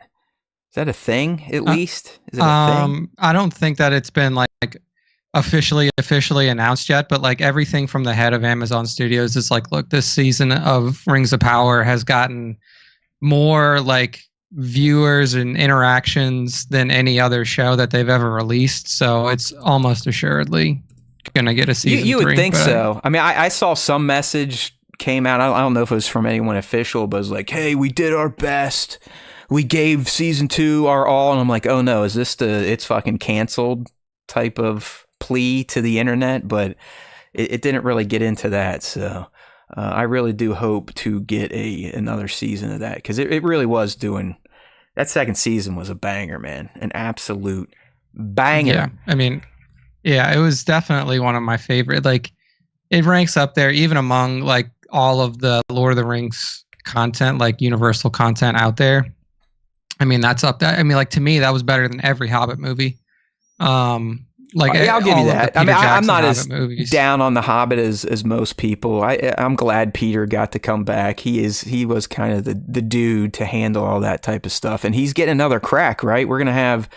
a thing at least? Is it a thing? I don't think that it's been like officially announced yet, but like everything from the head of Amazon Studios is like, look, this season of Rings of Power has gotten more like viewers and interactions than any other show that they've ever released. So it's almost assuredly going to get a season 3. You would think so. I mean, I saw some message came out. I don't know if it was from anyone official, but it was like, hey, we did our best. We gave season 2 our all. And I'm like, oh no, is this it's fucking canceled type of plea to the internet? But it didn't really get into that. So I really do hope to get another season of that, because it really was doing. That second season was a banger, man, an absolute banger. Yeah, I mean, yeah, it was definitely one of my favorite. Like, it ranks up there even among like all of the Lord of the Rings content, like Universal content out there. I mean, that's up there. I mean, like, to me, that was better than every Hobbit movie. Like Yeah, I'll give you all of the that. Peter I'm Jackson not Hobbit as movies. down on the Hobbit as most people. I'm glad Peter got to come back. He was kind of the dude to handle all that type of stuff, and he's getting another crack. Right, we're gonna have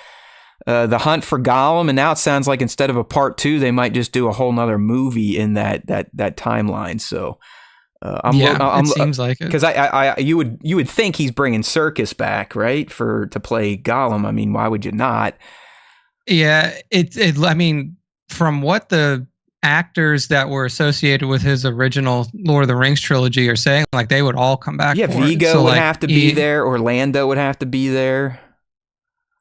the Hunt for Gollum, and now it sounds like instead of a part 2, they might just do a whole nother movie in that timeline. So. It seems like it. Because you would think he's bringing Serkis back, right, to play Gollum. I mean, why would you not? Yeah, I mean, from what the actors that were associated with his original Lord of the Rings trilogy are saying, like they would all come back. Yeah, for Vigo it. So, would like, have to be there. Orlando would have to be there.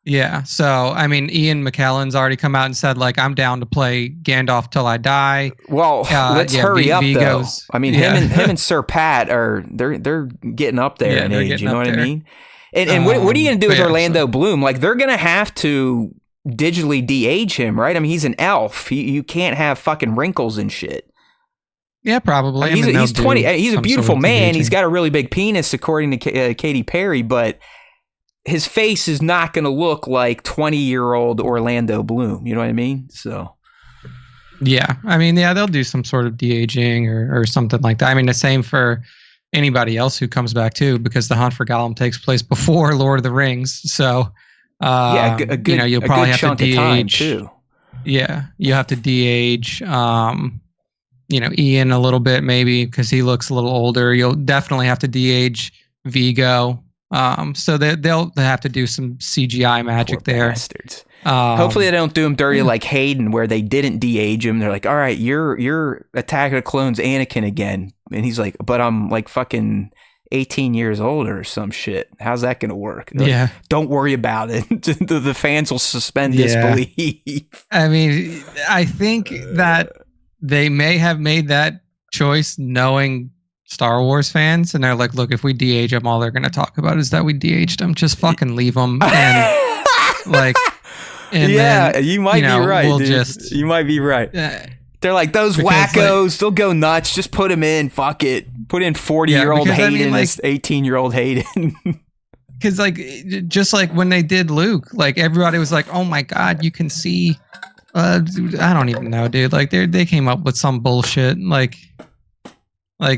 Yeah, so I mean, Ian McKellen's already come out and said like I'm down to play Gandalf till I die. Well, let's hurry up Vigo's, though. I mean, him and Sir Pat they're getting up there in age. You know what I mean? And what are you gonna do with Orlando Bloom? Like they're gonna have to digitally de-age him, right? I mean, he's an elf. You can't have fucking wrinkles and shit. Yeah, probably. I mean, he's 20. He's a beautiful man. He's got a really big penis, according to Katy Perry, but his face is not going to look like 20-year-old Orlando Bloom. You know what I mean? So, yeah. I mean, yeah, they'll do some sort of de-aging or something like that. I mean, the same for anybody else who comes back too, because the Hunt for Gollum takes place before Lord of the Rings. So, you'll probably have to de-age too. Yeah, you have to de-age. Ian a little bit maybe because he looks a little older. You'll definitely have to de-age Vigo. So they'll have to do some CGI magic there. Bastards. Hopefully they don't do him dirty like Hayden, where they didn't de-age him. They're like, all right, you're Attack of the Clones Anakin again, and he's like, but I'm like fucking 18 years older or some shit. How's that gonna work? Like, don't worry about it. The fans will suspend disbelief. I mean, I think that they may have made that choice knowing Star Wars fans, and they're like, look, if we de-age them, all they're going to talk about is that we de-aged them. Just fucking leave them. And then, you might be right. We'll dude. You might be right. They're like, those wackos, they'll go nuts. Just put them in. Fuck it. Put in 40-year-old Hayden as 18-year-old Hayden. Because just like when they did Luke, like everybody was like, oh my God, you can see. I don't even know, dude. Like they came up with some bullshit. Like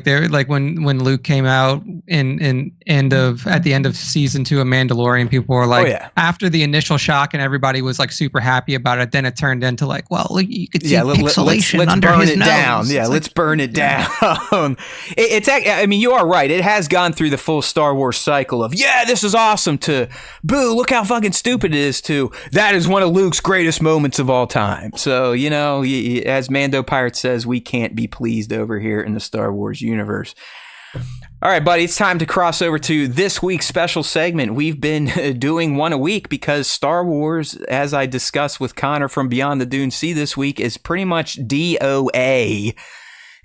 they're like when Luke came out at the end of season 2 of Mandalorian, people were like, after the initial shock and everybody was like super happy about it, then it turned into like, well, you could see pixelation let's under burn his it nose. down. Yeah, let's burn it down. I mean, you are right. It has gone through the full Star Wars cycle of this is awesome to boo, look how fucking stupid it is to that is one of Luke's greatest moments of all time. So as Mando Pirate says, we can't be pleased over here in the Star Wars universe. All right, buddy, it's time to cross over to this week's special segment. We've been doing one a week because Star Wars, as I discussed with Connor from Beyond the Dune Sea this week, is pretty much DOA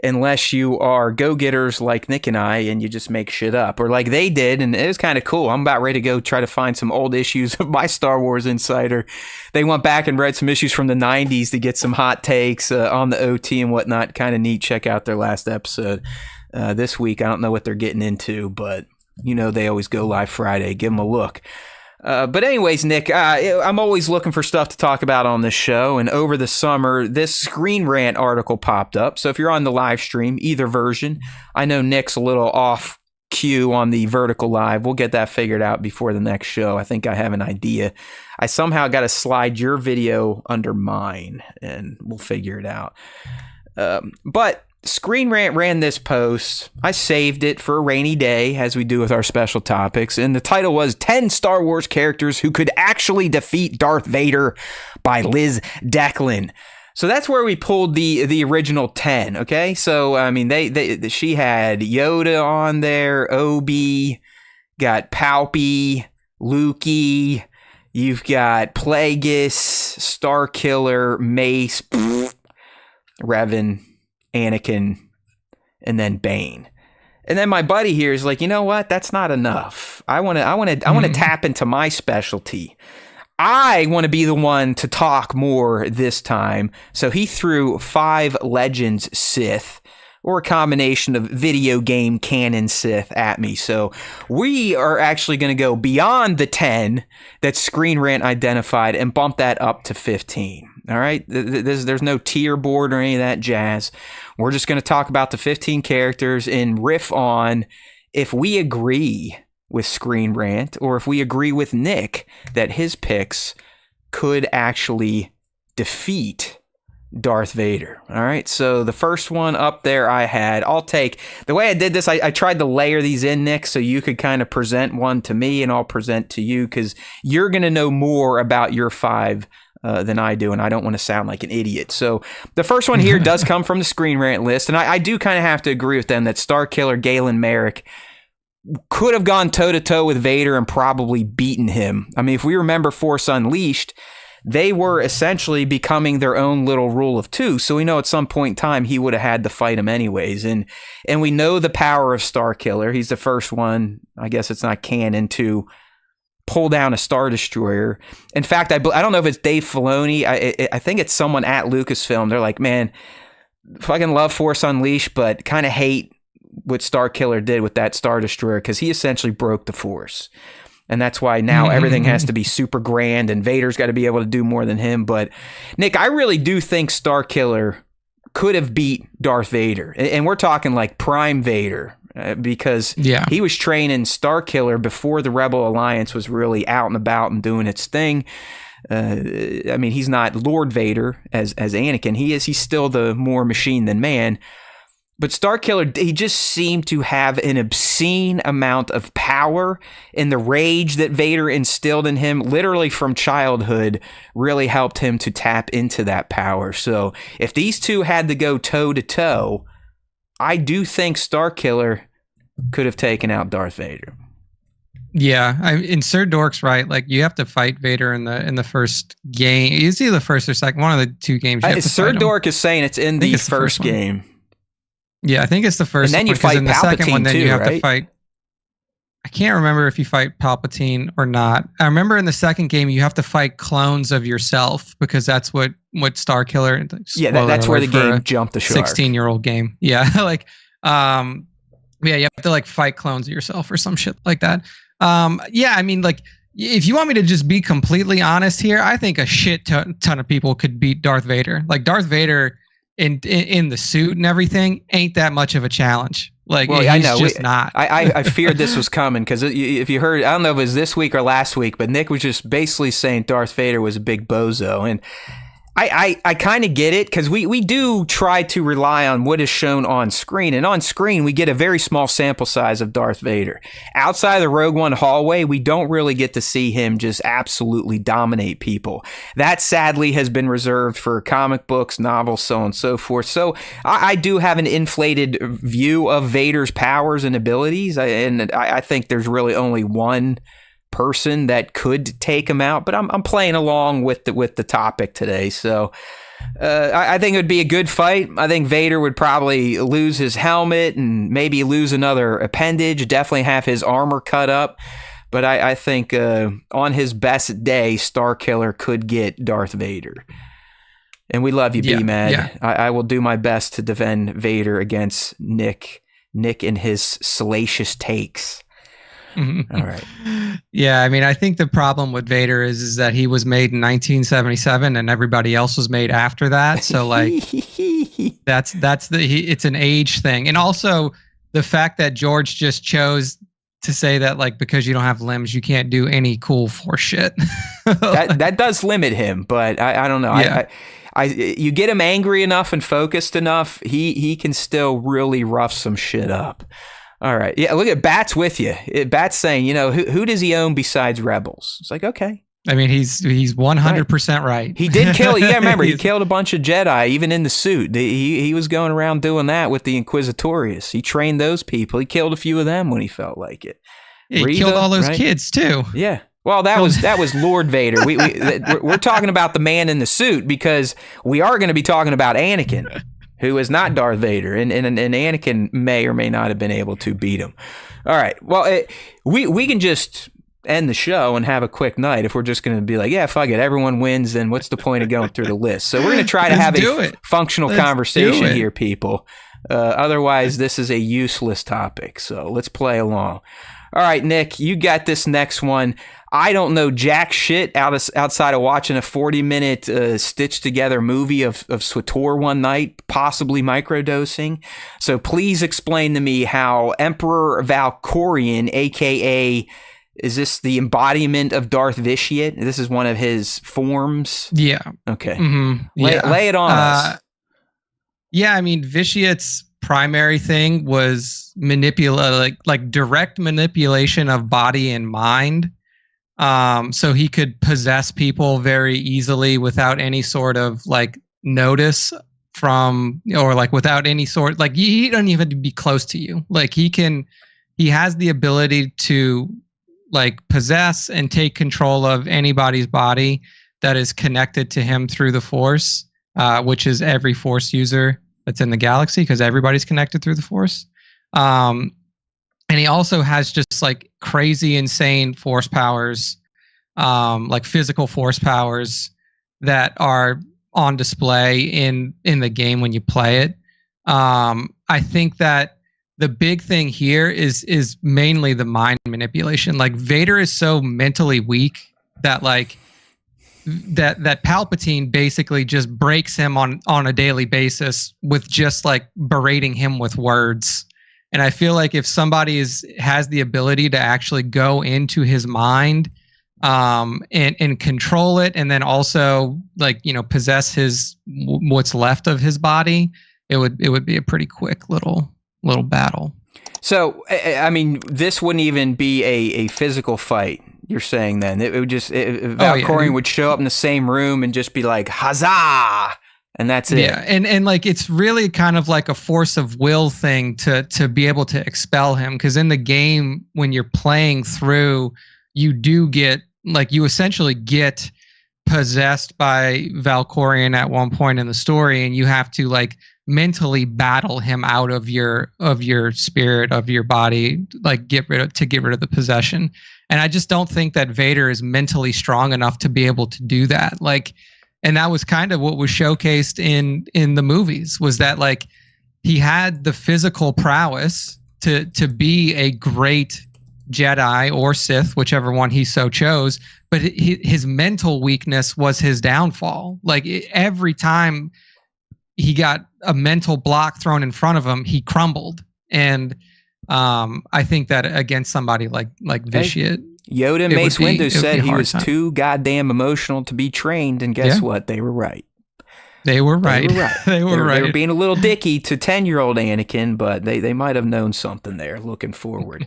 unless you are go-getters like Nick and I and you just make shit up, or like they did, and it was kind of cool. I'm about ready to go try to find some old issues of my Star Wars Insider. They went back and read some issues from the 90s to get some hot takes on the OT and whatnot. Kind of neat. Check out their last episode. This week, I don't know what they're getting into, but they always go live Friday. Give them a look. But anyways, Nick, I'm always looking for stuff to talk about on this show. And over the summer, this Screen Rant article popped up. So if you're on the live stream, either version, I know Nick's a little off cue on the vertical live. We'll get that figured out before the next show. I think I have an idea. I somehow got to slide your video under mine, and we'll figure it out. But Screen Rant ran this post. I saved it for a rainy day, as we do with our special topics, and the title was 10 Star Wars characters who could actually defeat Darth Vader by Liz Declan. So that's where we pulled the original 10, okay? So, I mean, she had Yoda on there, Obi, got Palpy, Lukey, you've got Plagueis, Starkiller, Mace, Revan, Anakin, and then Bane. And then my buddy here is like, you know what? That's not enough. I want to tap into my specialty. I want to be the one to talk more this time. So he threw 5 Legends Sith, or a combination of video game canon Sith, at me. So we are actually going to go beyond the 10 that Screen Rant identified and bump that up to 15. All right, there's no tier board or any of that jazz. We're just going to talk about the 15 characters and riff on if we agree with Screen Rant or if we agree with Nick that his picks could actually defeat Darth Vader. All right, so the first one up there I'll take, the way I did this, I tried to layer these in, Nick, so you could kind of present one to me and I'll present to you because you're going to know more about your 5 than I do, and I don't want to sound like an idiot. So the first one here does come from the Screen Rant list, and I do kind of have to agree with them that Starkiller Galen Merrick could have gone toe-to-toe with Vader and probably beaten him. I mean, if we remember Force Unleashed, they were essentially becoming their own little rule of 2. So we know at some point in time he would have had to fight him anyways. And we know the power of Starkiller. He's the first one, I guess it's not canon, to pull down a Star Destroyer. In fact, I don't know if it's Dave Filoni. I think it's someone at Lucasfilm. They're like, man, fucking love Force Unleashed, but kind of hate what Starkiller did with that Star Destroyer because he essentially broke the Force. And that's why now everything has to be super grand and Vader's got to be able to do more than him. But Nick, I really do think Starkiller could have beat Darth Vader. And we're talking like Prime Vader because he was training Starkiller before the Rebel Alliance was really out and about and doing its thing. I mean, he's not Lord Vader as Anakin. He's still the more machine than man. But Starkiller, he just seemed to have an obscene amount of power, and the rage that Vader instilled in him, literally from childhood, really helped him to tap into that power. So if these two had to go toe-to-toe, I do think Starkiller could have taken out Darth Vader. Yeah, and Sir Dork's right. Like, you have to fight Vader in the first game. It's either the first or second, one of the 2 games. Sir Dork is saying it's in the first game. Yeah, I think it's the first. And then you fight in the Palpatine second one, then too, you have right? to fight. I can't remember if you fight Palpatine or not. I remember in the second game you have to fight clones of yourself because that's what Starkiller. Yeah, that's where the game jumped the shark. 16-year-old game. Yeah, like, yeah, you have to like fight clones of yourself or some shit like that. Yeah, I mean, like, if you want me to just be completely honest here, I think a shit ton of people could beat Darth Vader. Like, Darth Vader in the suit and everything ain't that much of a challenge. Like, well, I know just not. I feared this was coming because if you heard, I don't know if it was this week or last week, but Nick was just basically saying Darth Vader was a big bozo, and I kind of get it because we do try to rely on what is shown on screen. And on screen, we get a very small sample size of Darth Vader. Outside the Rogue One hallway, we don't really get to see him just absolutely dominate people. That sadly has been reserved for comic books, novels, so on and so forth. So I do have an inflated view of Vader's powers and abilities. And I think there's really only one person that could take him out, but I'm playing along with the topic today. So I think it would be a good fight. I think Vader would probably lose his helmet and maybe lose another appendage, definitely have his armor cut up. But I think on his best day, Starkiller could get Darth Vader. And we love you, B-Mad. Yeah. I will do my best to defend Vader against Nick and his salacious takes. All right. Yeah, I mean, I think the problem with Vader is that he was made in 1977 and everybody else was made after that. So like it's an age thing. And also the fact that George just chose to say that, like, because you don't have limbs, you can't do any cool Force shit. that does limit him, but I don't know. Yeah. You get him angry enough and focused enough, he can still really rough some shit up. All right. Yeah, look at Bat's with you. Bat's saying, who does he own besides Rebels? It's like, okay. I mean, he's 100% right. He did kill. Yeah, remember, he killed a bunch of Jedi, even in the suit. He was going around doing that with the Inquisitorius. He trained those people. He killed a few of them when he felt like it. He killed all those kids too. Yeah. Well, that was Lord Vader. We're talking about the man in the suit because we are going to be talking about Anakin, who is not Darth Vader, and Anakin may or may not have been able to beat him. All right. Well, we can just end the show and have a quick night if we're just going to be like, yeah, fuck it, everyone wins, then what's the point of going through the list? So we're going to try to have a functional conversation here, people. Otherwise, this is a useless topic. So let's play along. All right, Nick, you got this next one. I don't know jack shit outside of watching a 40-minute stitched together movie of SWTOR one night, possibly microdosing. So please explain to me how Emperor Valkorion, aka, is this the embodiment of Darth Vitiate? This is one of his forms? Yeah. Okay. Mm-hmm. Lay it on us. Yeah, I mean, Vitiate's primary thing was like direct manipulation of body and mind. So he could possess people very easily without any sort of like notice from, or like without any sort, like he doesn't even have to be close to you. Like he has the ability to like possess and take control of anybody's body that is connected to him through the Force, which is every Force user that's in the galaxy, because everybody's connected through the Force. And he also has just like crazy, insane Force powers, like physical Force powers that are on display in the game when you play it. I think that the big thing here is mainly the mind manipulation. Like Vader is so mentally weak that like that Palpatine basically just breaks him on a daily basis with just like berating him with words. And I feel like if somebody has the ability to actually go into his mind, and control it, and then also like, you know, possess what's left of his body, it would be a pretty quick little battle. So, I mean, this wouldn't even be a physical fight. You're saying then it would just Valkorion would show up in the same room and just be like, "Huzzah!" And that's it. Yeah, and like it's really kind of like a force of will thing to be able to expel him, because in the game when you're playing through, you do get like, you essentially get possessed by Valkorion at one point in the story, and you have to like mentally battle him out of your spirit, of your body, like get rid of the possession. And I just don't think that Vader is mentally strong enough to be able to do that. Like, and that was kind of what was showcased in the movies, was that like he had the physical prowess to be a great Jedi or Sith, whichever one he so chose, but his mental weakness was his downfall. Like every time he got a mental block thrown in front of him, he crumbled. And I think that against somebody like Vitiate, Yoda and Mace Windu said he was too goddamn emotional to be trained, and guess what? They were right. They were right. They were right. They were being a little dicky to 10-year-old Anakin, but they might have known something there looking forward.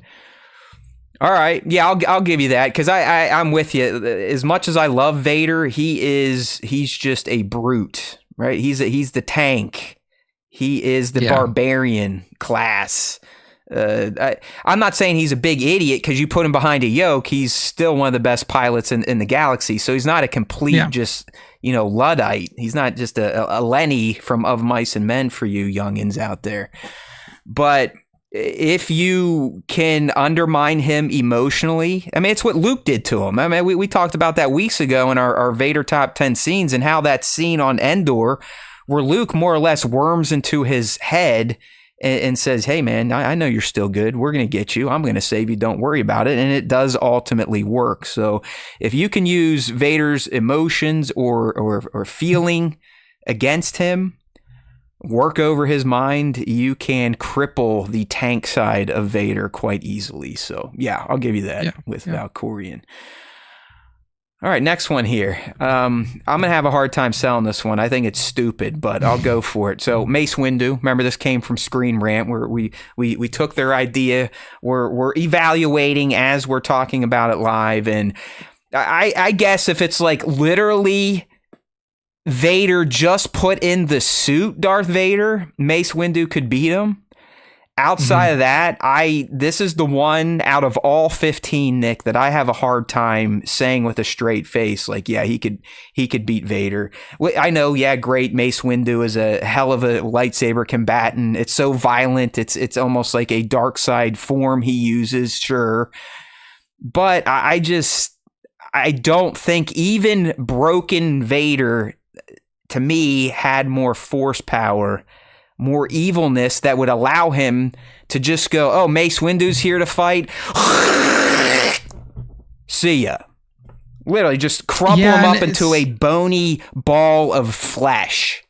All right. Yeah, I'll give you that, because I'm with you. As much as I love Vader, he's just a brute, right? He's the tank. He is the barbarian class. I'm not saying he's a big idiot because you put him behind a yoke. He's still one of the best pilots in the galaxy. So he's not a complete just, Luddite. He's not just a Lenny from Of Mice and Men for you youngins out there. But if you can undermine him emotionally, I mean, it's what Luke did to him. I mean, we talked about that weeks ago in our Vader top 10 scenes, and how that scene on Endor where Luke more or less worms into his head and says, hey, man, I know you're still good. We're going to get you. I'm going to save you. Don't worry about it. And it does ultimately work. So if you can use Vader's emotions or feeling against him, work over his mind, you can cripple the tank side of Vader quite easily. So, yeah, I'll give you that with Valkorion. All right, next one here. I'm going to have a hard time selling this one. I think it's stupid, but I'll go for it. So Mace Windu, remember this came from Screen Rant, where we took their idea. We're evaluating as we're talking about it live. And I guess if it's like literally Vader just put in the suit Darth Vader, Mace Windu could beat him. Outside of that, this is the one out of all 15, Nick, that I have a hard time saying with a straight face, like, yeah, he could beat Vader. I know, yeah, great, Mace Windu is a hell of a lightsaber combatant. It's so violent, it's almost like a dark side form he uses, sure. But I don't think even broken Vader, to me, had more force power, more evilness that would allow him to just go, oh, Mace Windu's here to fight. See ya. Literally just crumple him up into a bony ball of flesh.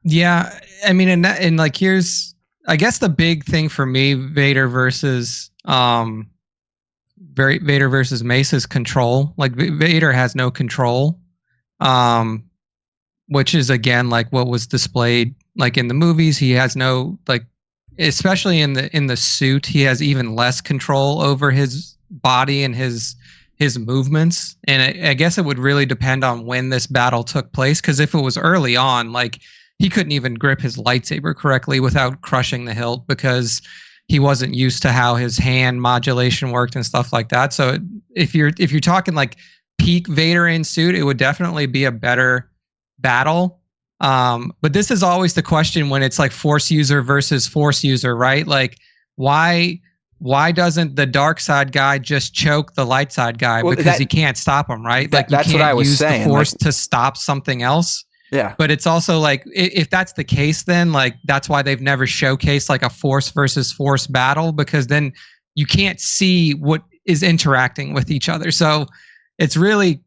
Yeah, I mean, and like here's, I guess the big thing for me, Vader versus Mace is control. Like Vader has no control, which is again like what was displayed like in the movies. He has no, like, especially in the suit, he has even less control over his body and his movements. And I guess it would really depend on when this battle took place, because if it was early on, like, he couldn't even grip his lightsaber correctly without crushing the hilt, because he wasn't used to how his hand modulation worked and stuff like that. So if you're talking like peak Vader in suit, it would definitely be a better battle. But this is always the question when it's like Force user versus Force user, right? Like, why doesn't the dark side guy just choke the light side guy? Well, because he can't stop him, right? Like, that's you can't what I was use saying. The Force to stop something else. Yeah. But it's also like, if that's the case, then like, that's why they've never showcased like a Force versus Force battle, because then you can't see what is interacting with each other. So it's really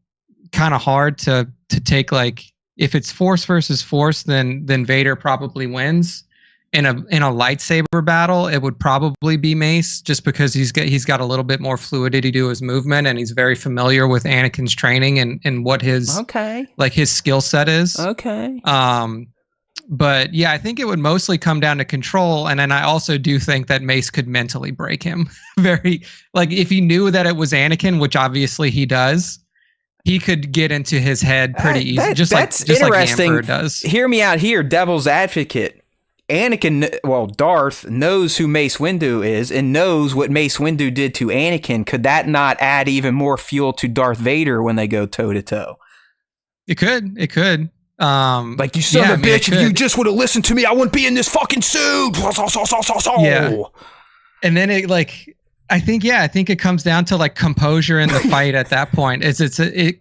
kind of hard to take, like, if it's Force versus Force, then Vader probably wins. In a lightsaber battle, it would probably be Mace, just because he's got a little bit more fluidity to his movement, and he's very familiar with Anakin's training and what his like his skill set is. Okay. But yeah, I think it would mostly come down to control, and then I also do think that Mace could mentally break him. Very, like, if he knew that it was Anakin, which obviously he does, he could get into his head pretty easy. That's interesting. Like the Emperor does. Hear me out here, devil's advocate. Darth knows who Mace Windu is and knows what Mace Windu did to Anakin. Could that not add even more fuel to Darth Vader when they go toe to toe? It could. Like, you son of a bitch, if you just would have listened to me, I wouldn't be in this fucking suit. Yeah. And then I think it comes down to like composure in the fight at that point.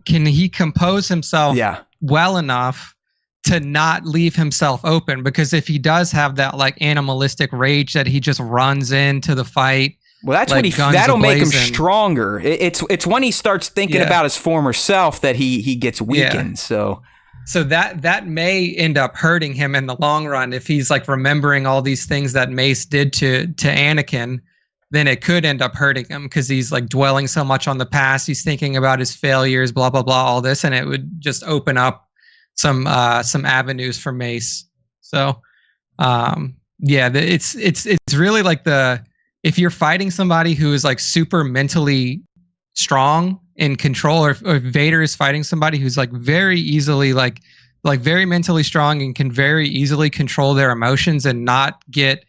Can he compose himself well enough to not leave himself open? Because if he does have that like animalistic rage that he just runs into the fight, well, that's like that'll make him stronger. It's when he starts thinking about his former self that he gets weakened. So that may end up hurting him in the long run if he's like remembering all these things that Mace did to Anakin. Then it could end up hurting him because he's like dwelling so much on the past. He's thinking about his failures, blah blah blah, all this, and it would just open up some avenues for Mace. So it's really like if you're fighting somebody who is like super mentally strong in control, or Vader is fighting somebody who's like very easily like very mentally strong and can very easily control their emotions and not get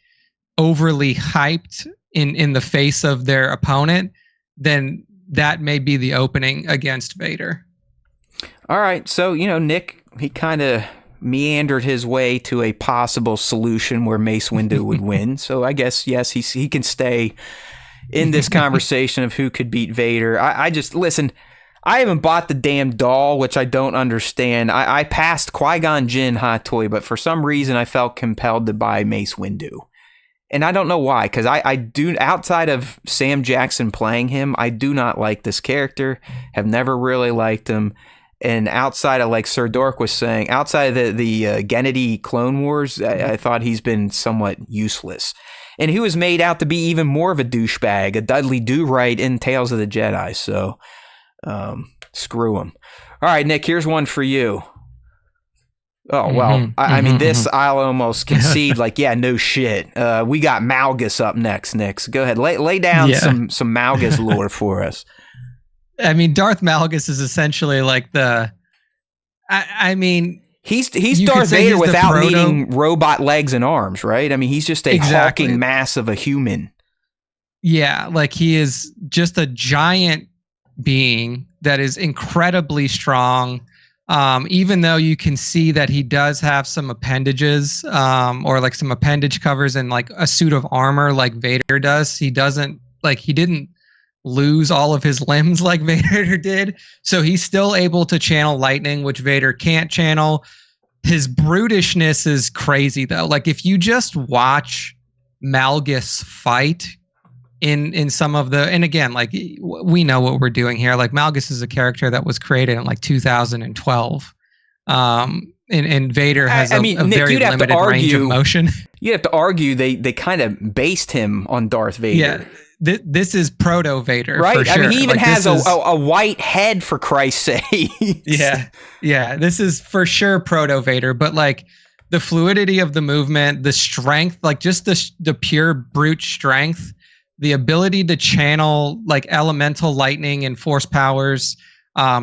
overly hyped in the face of their opponent, then that may be the opening against Vader. All right, so Nick, he kind of meandered his way to a possible solution where Mace Windu would win. So I guess, yes, he can stay in this conversation of who could beat Vader. I just, listen, I haven't bought the damn doll, which I don't understand. I passed Qui-Gon Jinn Hot Toy, but for some reason I felt compelled to buy Mace Windu. And I don't know why, because I do, outside of Sam Jackson playing him, I do not like this character, have never really liked him. And outside of, like Sir Dork was saying, outside of the Gennady Clone Wars, I thought he's been somewhat useless. And he was made out to be even more of a douchebag, a Dudley Do-Right in Tales of the Jedi. So, screw him. All right, Nick, here's one for you. Oh, well, I mean, this I'll almost concede, like, yeah, no shit. We got Malgus up next, Nick. So go ahead, lay down some Malgus lore for us. I mean, Darth Malgus is essentially like I mean, he's Darth Vader without needing robot legs and arms, right? I mean, he's just a hulking mass of a human. Yeah, like he is just a giant being that is incredibly strong. Even though you can see that he does have some appendages, or like some appendage covers and like a suit of armor like Vader does, he didn't lose all of his limbs like Vader did. So he's still able to channel lightning, which Vader can't channel. his brutishness is crazy though. Like if you just watch Malgus fight in some of the, and again, like we know what we're doing here. Like Malgus is a character that was created in like 2012. And Vader has a Nick, very limited range of motion. You have to argue they kind of based him on Darth Vader. Yeah. This is proto Vader, right? For sure. I mean, he even like, has a white head, for Christ's sake. Yeah. This is for sure proto Vader, but like the fluidity of the movement, the strength, like just the pure brute strength, the ability to channel like elemental lightning and force powers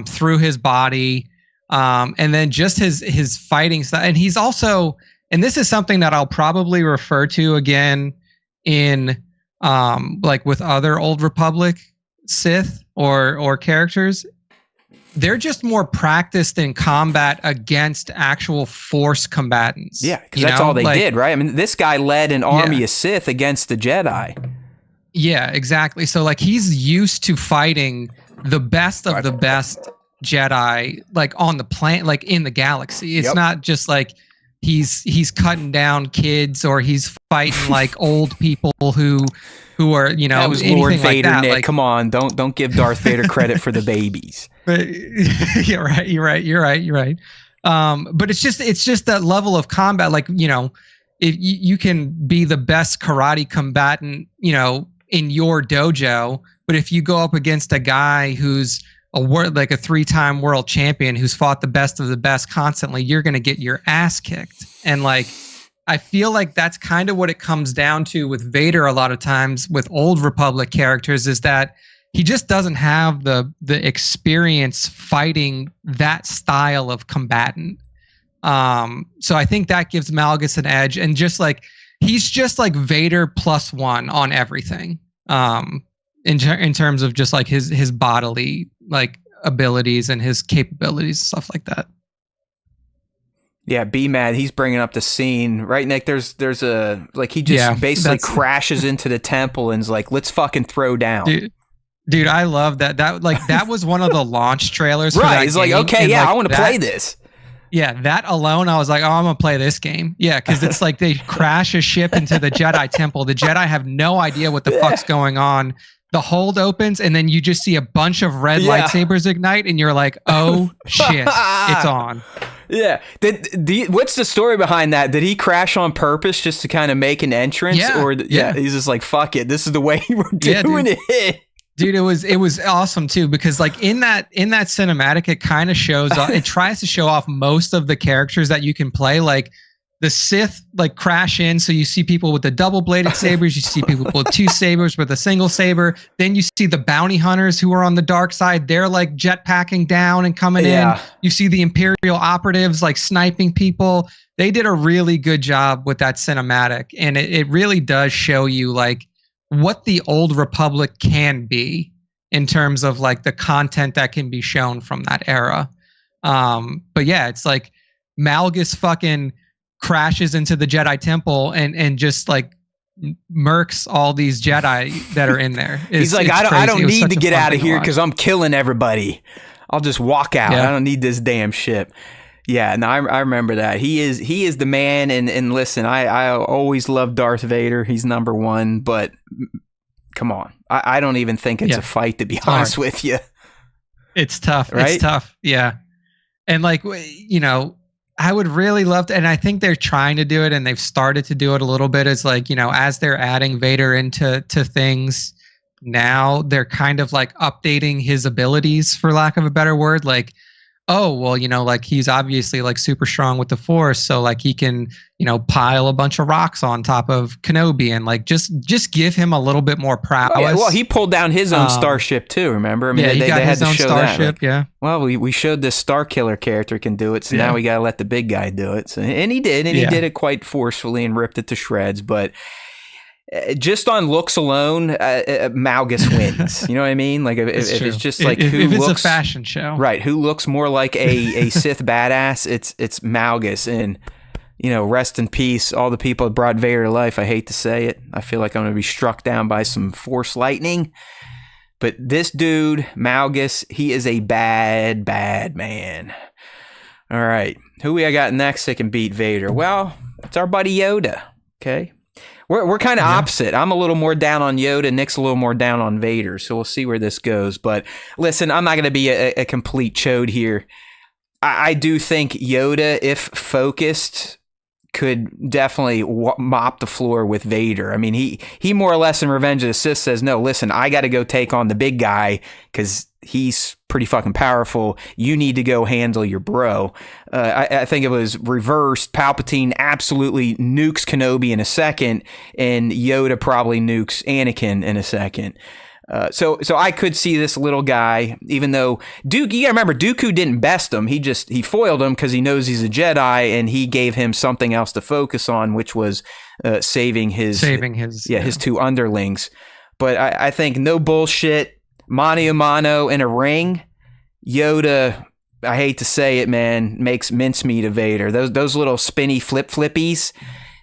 through his body, and then just his fighting style. And he's also, and this is something that I'll probably refer to again in like with other Old Republic Sith or characters, they're just more practiced in combat against actual Force combatants. Yeah, because that's all they did, right? I mean, this guy led an army of Sith against the Jedi. Yeah, exactly. So like he's used to fighting the best of the best Jedi, like on the planet, like in the galaxy. It's not just like he's cutting down kids or he's fighting like old people who are, you know, that was Lord Vader, like that. Nick. Like, come on, don't give Darth Vader credit for the babies. But you're right. But it's just that level of combat. Like, you know, if you can be the best karate combatant, you know, in your dojo, but if you go up against a guy who's like a 3-time world champion who's fought the best of the best constantly, you're going to get your ass kicked. And like, I feel like that's kind of what it comes down to with Vader a lot of times with Old Republic characters, is that he just doesn't have the experience fighting that style of combatant. So I think that gives Malgus an edge, and just like he's just like Vader +1 on everything. In terms of just like his bodily like abilities and his capabilities and stuff like that. Yeah, B-Mad, he's bringing up the scene, right, Nick? There's a, like, he just basically crashes into the temple and is like, let's fucking throw down. Dude, I love that. That was one of the launch trailers. Right, for that he's game. like, okay, and yeah, like I want to play this. Yeah, that alone, I was like, oh, I'm going to play this game. Yeah, because it's like they crash a ship into the Jedi temple. The Jedi have no idea what the fuck's going on. The hold opens, and then you just see a bunch of red lightsabers ignite, and you're like, oh, shit, it's on. Yeah. What's the story behind that? Did he crash on purpose just to kind of make an entrance? Yeah, or he's just like, fuck it, this is the way we're doing it. Dude, it was awesome too, because like in that cinematic, it kind of shows off, it tries to show off most of the characters that you can play. Like the Sith like crash in, so you see people with the double-bladed sabers, you see people with 2 sabers with a single saber. Then you see the bounty hunters who are on the dark side. They're like jetpacking down and coming in. You see the Imperial operatives like sniping people. They did a really good job with that cinematic, and it really does show you like what the Old Republic can be in terms of like the content that can be shown from that era. But yeah, it's like Malgus fucking crashes into the Jedi temple and just like murks all these Jedi that are in there. He's like, I don't need to get out of here because I'm killing everybody. I'll just walk out. I don't need this damn ship. Yeah, no, I remember that. He is the man. And listen, I always loved Darth Vader. He's number 1. But come on, I don't even think it's a fight, to be honest with you. It's tough. Right? It's tough. Yeah, and like, you know, I would really love to, and I think they're trying to do it, and they've started to do it a little bit. It's like, you know, as they're adding Vader into things now, they're kind of like updating his abilities, for lack of a better word. Like, oh, well, you know, like he's obviously like super strong with the Force, so like he can, you know, pile a bunch of rocks on top of Kenobi and like just give him a little bit more prowess. Oh, yeah. Well, he pulled down his own starship too. Remember? I mean, he got his own starship. Like, yeah. Well, we showed this Star Killer character can do it, so now we got to let the big guy do it. So, and he did, and he did it quite forcefully and ripped it to shreds. But just on looks alone, Malgus wins. You know what I mean? Like if it's just like if who it's looks a fashion show, right? Who looks more like a Sith badass? It's Malgus, and you know, rest in peace, all the people that brought Vader to life. I hate to say it. I feel like I'm going to be struck down by some Force lightning. But this dude, Malgus, he is a bad man. All right. Who we got next that can beat Vader? Well, it's our buddy Yoda. Okay. We're kind of opposite. I'm a little more down on Yoda. Nick's a little more down on Vader. So we'll see where this goes. But listen, I'm not going to be a complete chode here. I do think Yoda, if focused, could definitely mop the floor with Vader. I mean, he more or less in Revenge of the Sith says, no, listen, I got to go take on the big guy because he's pretty fucking powerful. You need to go handle your bro. I think it was reversed. Palpatine absolutely nukes Kenobi in a second, and Yoda probably nukes Anakin in a second. So I could see this little guy, even though you gotta remember, Dooku didn't best him. He foiled him because he knows he's a Jedi, and he gave him something else to focus on, which was saving his two underlings. But I think no bullshit, mano a mano in a ring, Yoda, I hate to say it, man, makes mincemeat of Vader. Those little spinny flippies.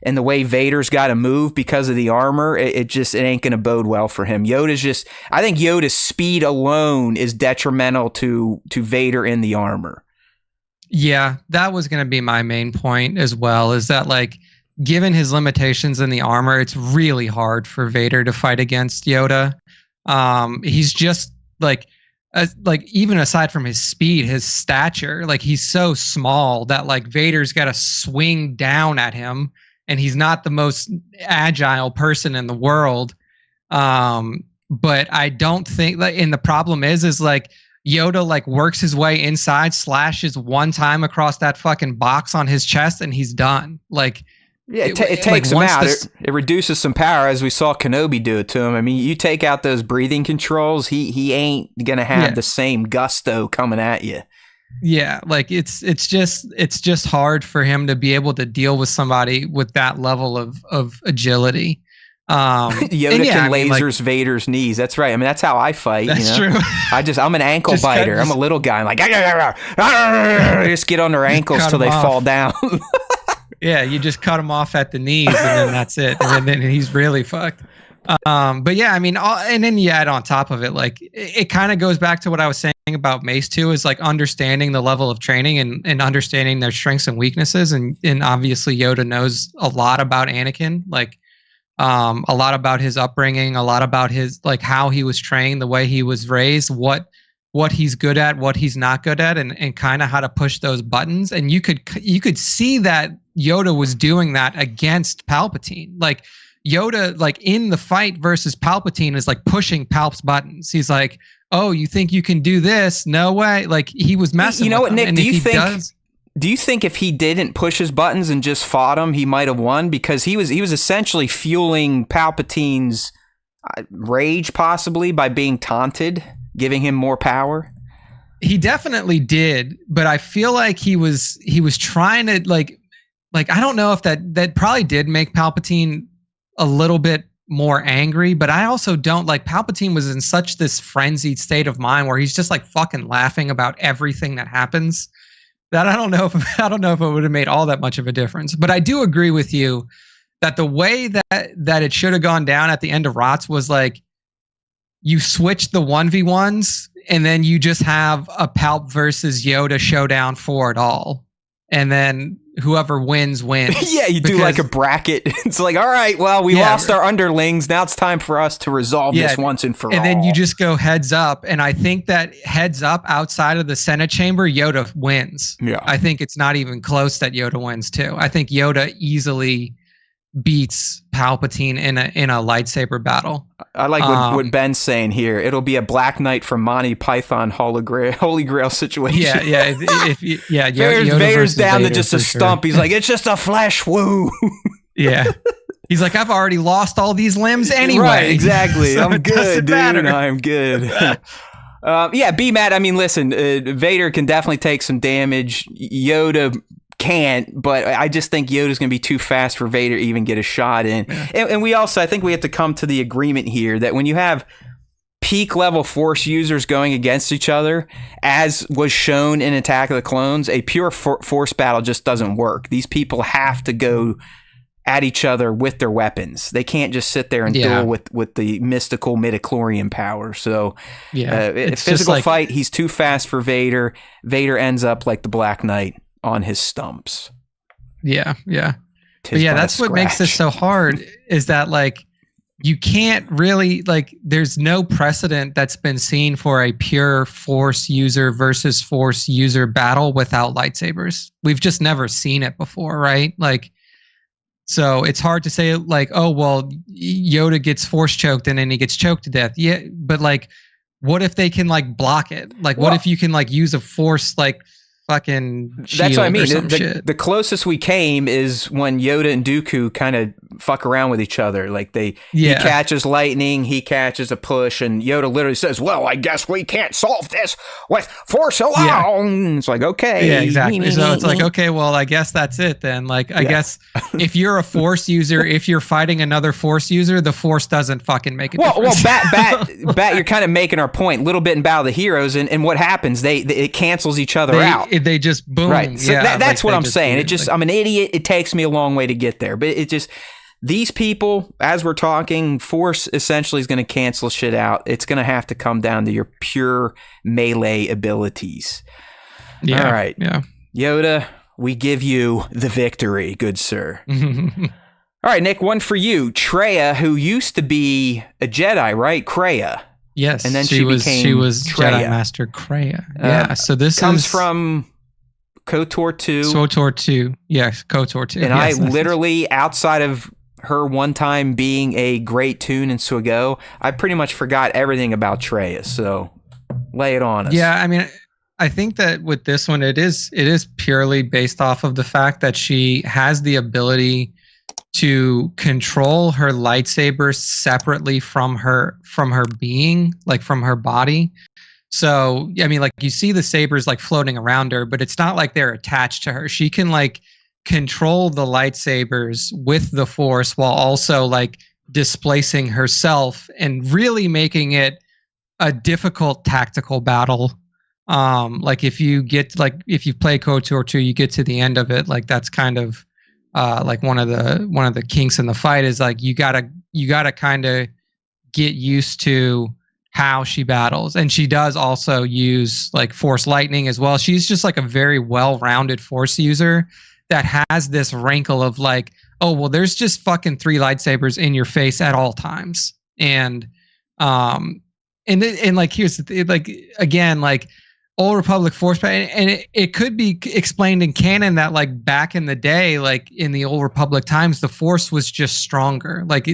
And the way Vader's got to move because of the armor, it ain't going to bode well for him. I think Yoda's speed alone is detrimental to Vader in the armor. Yeah, that was going to be my main point as well, is that, like, given his limitations in the armor, it's really hard for Vader to fight against Yoda. He's just like even aside from his speed, his stature, like, he's so small that, like, Vader's got to swing down at him. And he's not the most agile person in the world. But I don't think, and the problem is like, Yoda, like, works his way inside, slashes one time across that fucking box on his chest, and he's done. Like, yeah, it takes him out. It reduces some power, as we saw Kenobi do it to him. I mean, you take out those breathing controls, he ain't gonna have the same gusto coming at you. Yeah, like, it's just hard for him to be able to deal with somebody with that level of agility. Yoda can lasers Vader's knees. That's right. I mean, that's how I fight. That's true. I'm an ankle biter. I'm a little guy. I'm like, just get on their ankles till they fall down. Yeah, you just cut him off at the knees, and then that's it. And then he's really fucked. But yeah, I mean, and then you add on top of it, like, it kind of goes back to what I was saying about Mace too, is like understanding the level of training and understanding their strengths and weaknesses. And obviously Yoda knows a lot about Anakin, like, a lot about his upbringing, a lot about his, like, how he was trained, the way he was raised, what he's good at, what he's not good at, and kind of how to push those buttons. And you could see that Yoda was doing that against Palpatine. Like, Yoda, like, in the fight versus Palpatine, is like pushing Palp's buttons. He's like, oh, you think you can do this? No way. Like, he was messing with him. You know what, Nick, do you think if he didn't push his buttons and just fought him, he might have won? Because he was essentially fueling Palpatine's rage, possibly, by being taunted, giving him more power. He definitely did, but I feel like he was trying to, like, I don't know if that probably did make Palpatine a little bit more angry, but I also don't, like, Palpatine was in such this frenzied state of mind where he's just, like, fucking laughing about everything that happens, that I don't know if it would have made all that much of a difference. But I do agree with you that the way that it should have gone down at the end of ROTS was, like, you switch the 1v1s and then you just have a Palp versus Yoda showdown for it all. And then whoever wins. Yeah, you do like a bracket. It's like, all right, well, we lost our underlings. Now it's time for us to resolve this once and for all. And then you just go heads up. And I think that heads up outside of the Senate chamber, Yoda wins. Yeah. I think it's not even close that Yoda wins too. I think Yoda easily beats Palpatine in a lightsaber battle. I like what Ben's saying here. It'll be a Black Knight from Monty Python Holy Grail situation. Yeah. Vader's down to just a stump. He's like, it's just a flesh. Woo. Yeah. He's like, I've already lost all these limbs anyway. Right, exactly. So I'm good, dude. I'm good. B-Matt, I mean, listen, Vader can definitely take some damage. Yoda can't, but I just think Yoda's going to be too fast for Vader to even get a shot in. Yeah. And we also, I think we have to come to the agreement here that when you have peak level Force users going against each other, as was shown in Attack of the Clones, a pure Force battle just doesn't work. These people have to go at each other with their weapons. They can't just sit there and duel with the mystical midichlorian power. So physical fight, he's too fast for Vader. Vader ends up like the Black Knight. on his stumps. Yeah. Tis But yeah, but a that's what makes this scratch. so hard is that like you can't really like there's no precedent that's been seen for a pure force user versus force user battle without lightsabers. We've just never seen it before, right? Like so it's hard to say like, oh well, Yoda gets force choked and then he gets choked to death. Yeah, but like what if they can like block it? Like what Well- if you can like use a force like fucking shield That's what I or mean. some shit? The closest we came is when Yoda and Dooku kind of fuck around with each other. Like he catches lightning, he catches a push, and Yoda literally says, "Well, I guess we can't solve this with force alone." It's like, okay, yeah, exactly. So it's like, okay, well, I guess that's it then. Like, I guess if you're a force user, if you're fighting another force user, the force doesn't fucking make a difference. Well, Bat, you're kind of making our point a little bit in Battle of the Heroes, and what happens? It cancels each other out. They just boom. Right. So yeah, that's like what I'm saying. I'm an idiot. It takes me a long way to get there, but it just. These people, as we're talking, force essentially is going to cancel shit out. It's going to have to come down to your pure melee abilities. Yeah. All right. Yeah. Yoda, we give you the victory, good sir. All right, Nick, one for you. Traya, who used to be a Jedi, right? Kreia. Yes. And then she was Traya. Jedi Master Kreia. Yeah. So this comes from KOTOR 2. KOTOR 2. Yes, KOTOR 2. And yes, I literally, outside of her one time being a great tune in Swago, I pretty much forgot everything about Traya. So lay it on us. Yeah, I mean, I think that with this one, it is purely based off of the fact that she has the ability to control her lightsaber separately from her being, like from her body. So, I mean, like you see the sabers like floating around her, but it's not like they're attached to her. She can like control the lightsabers with the force while also like displacing herself and really making it a difficult tactical battle. Like if you play KOTOR 2, you get to the end of it, like that's kind of like one of the kinks in the fight is like you gotta kind of get used to how she battles. And she does also use like force lightning as well. She's just like a very well-rounded force user that has this rankle of like, oh well, there's just fucking 3 lightsabers in your face at all times. And like here's the thing, like again, like Old Republic force, and it could be explained in canon that like back in the day, like in the Old Republic times, the force was just stronger. Like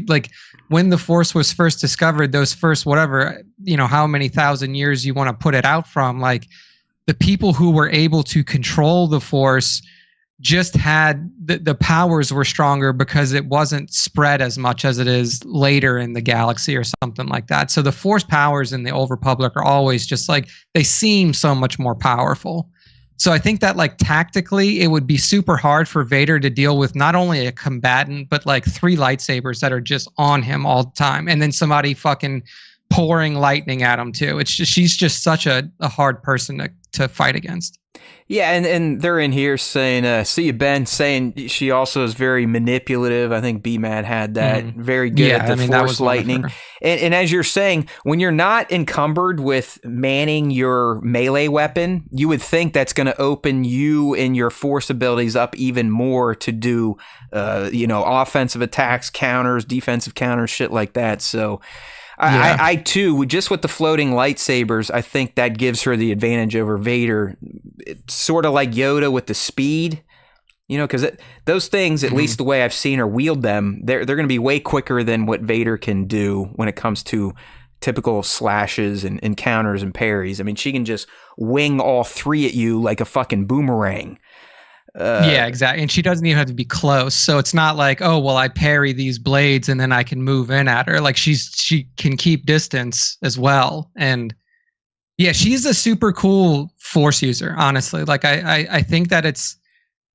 when the force was first discovered, those first whatever, how many thousand years you want to put it out from, like the people who were able to control the force just had the powers were stronger because it wasn't spread as much as it is later in the galaxy or something like that. So the force powers in the Old Republic are always just like, they seem so much more powerful. So I think that like tactically it would be super hard for Vader to deal with not only a combatant, but like 3 lightsabers that are just on him all the time. And then somebody fucking pouring lightning at him too. It's just, she's just such a hard person to fight against. Yeah, and they're in here saying, see you, Ben, saying she also is very manipulative. I think B-Mad had that. Very good at the force lightning. And as you're saying, when you're not encumbered with manning your melee weapon, you would think that's going to open you and your force abilities up even more to do, offensive attacks, counters, defensive counters, shit like that. So I too, just with the floating lightsabers, I think that gives her the advantage over Vader. It's sort of like Yoda with the speed, because those things, at least the way I've seen her wield them, they're going to be way quicker than what Vader can do when it comes to typical slashes and counters and parries. I mean, she can just wing all 3 at you like a fucking boomerang. Yeah, exactly. And she doesn't even have to be close. So it's not like, oh, well, I parry these blades and then I can move in at her. Like she can keep distance as well. And yeah, she's a super cool force user, honestly. Like I think that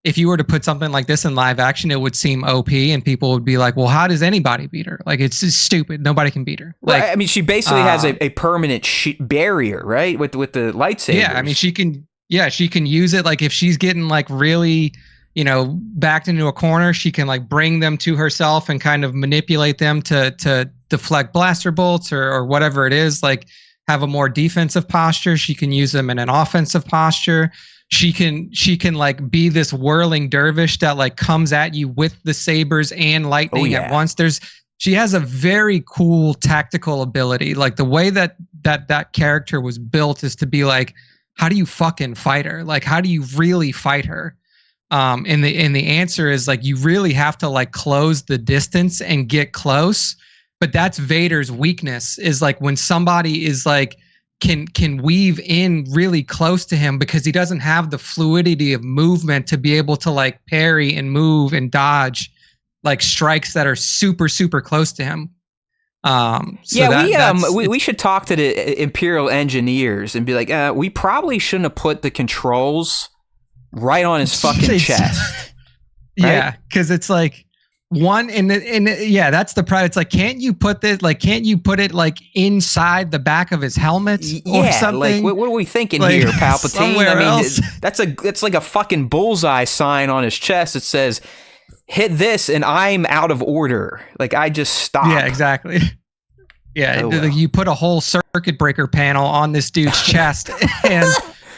if you were to put something like this in live action, it would seem OP and people would be like, well, how does anybody beat her? Like, it's just stupid. Nobody can beat her. Like, I mean, she basically has a permanent barrier, right? With the lightsaber. Yeah, I mean, she can use it. Like if she's getting like really, backed into a corner, she can like bring them to herself and kind of manipulate them to deflect blaster bolts or whatever it is, like have a more defensive posture. She can use them in an offensive posture. she can like be this whirling dervish that like comes at you with the sabers and lightning at once. She has a very cool tactical ability. Like the way that character was built is to be like, how do you fucking fight her? Like, how do you really fight her? And the answer is like, you really have to like close the distance and get close. But that's Vader's weakness, is like when somebody is like, can weave in really close to him, because he doesn't have the fluidity of movement to be able to like parry and move and dodge like strikes that are super, super close to him. We should talk to the Imperial engineers and be like, we probably shouldn't have put the controls right on his fucking chest. Right? Yeah, because it's like that's the problem. It's like, can't you put it like inside the back of his helmet or something? Like what are we thinking here, Palpatine? I mean, that's like a fucking bullseye sign on his chest. It says, hit this and I'm out of order. Like, I just stop. Yeah, exactly. Yeah, you put a whole circuit breaker panel on this dude's chest, and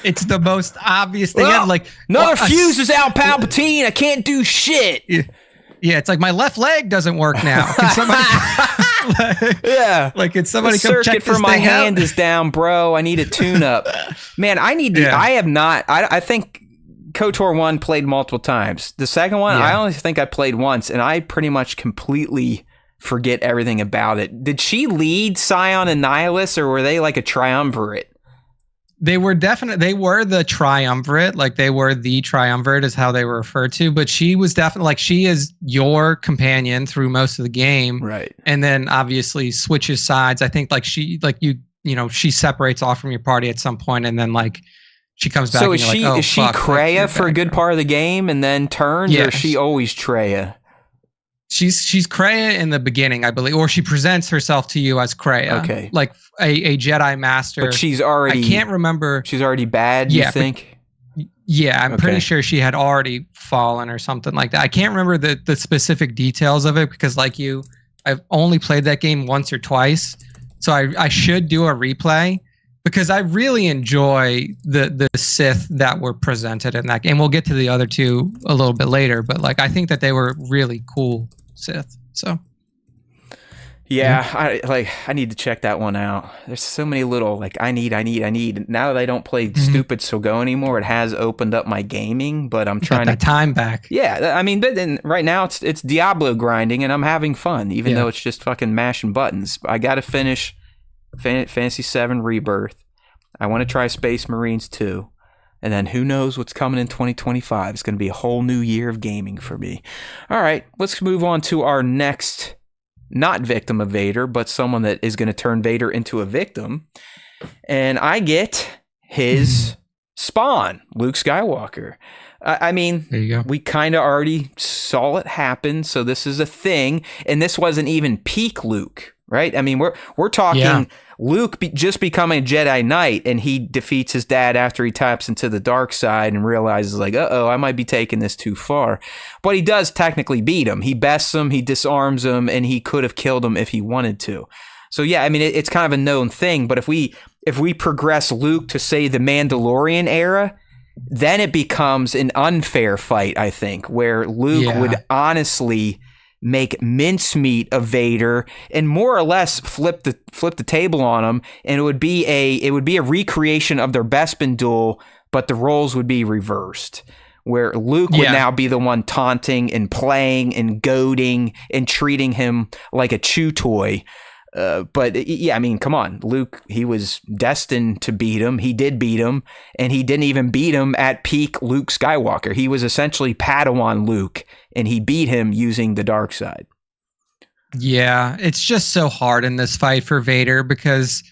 it's the most obvious thing ever. Like, another fuse is out, Palpatine. I can't do shit. Yeah, it's like my left leg doesn't work now. Can somebody? Can somebody come check this for my thing hand out? is down, bro. I need a tune-up. Man, I need to. I have not. I think KOTOR 1 played multiple times. The second one, I only think I played once, and I pretty much completely forget everything about it. Did she lead Scion and Nihilus, or were they like a triumvirate? They were the triumvirate. Like, they were the triumvirate is how they were referred to. But she was definitely like, she is your companion through most of the game. Right. And then obviously switches sides. I think like she separates off from your party at some point, and then like she comes back. So is she Kreia for a good part of the game and then turns, or is she always Kreia? She's Kreia in the beginning, I believe, or she presents herself to you as Kreia. Okay. Like a Jedi Master. But she's already... I can't remember. She's already bad, you think? I'm pretty sure she had already fallen or something like that. I can't remember the specific details of it, because like I've only played that game once or twice. So I should do a replay, because I really enjoy the Sith that were presented in that game. We'll get to the other two a little bit later, but like I think that they were really cool Sith. So I need to check that one out. There's so many little like I need. Now that I don't play stupid Sogo anymore, it has opened up my gaming, but I'm trying to time back. Yeah, I mean, but then right now it's Diablo grinding and I'm having fun, even though it's just fucking mashing buttons. I got to finish Fantasy VII Rebirth. I want to try Space Marines 2. And then who knows what's coming in 2025. It's going to be a whole new year of gaming for me. All right, let's move on to our next, not victim of Vader, but someone that is going to turn Vader into a victim. And I get his spawn, Luke Skywalker. I mean, there you go. We kind of already saw it happen, so this is a thing. And this wasn't even peak Luke, right? I mean, we're talking Luke just becoming a Jedi Knight, and he defeats his dad after he taps into the dark side and realizes like, I might be taking this too far. But he does technically beat him. He bests him, he disarms him, and he could have killed him if he wanted to. So yeah, I mean, it's kind of a known thing. But if we progress Luke to, say, the Mandalorian era, then it becomes an unfair fight, I think, where Luke would honestly make mincemeat of Vader and more or less flip the table on him, and it would be a recreation of their Bespin duel, but the roles would be reversed, where Luke would now be the one taunting and playing and goading and treating him like a chew toy. But yeah, I mean, come on, Luke, he was destined to beat him. He did beat him, and he didn't even beat him at peak Luke Skywalker. He was essentially Padawan Luke, and he beat him using the dark side. Yeah, it's just so hard in this fight for Vader, because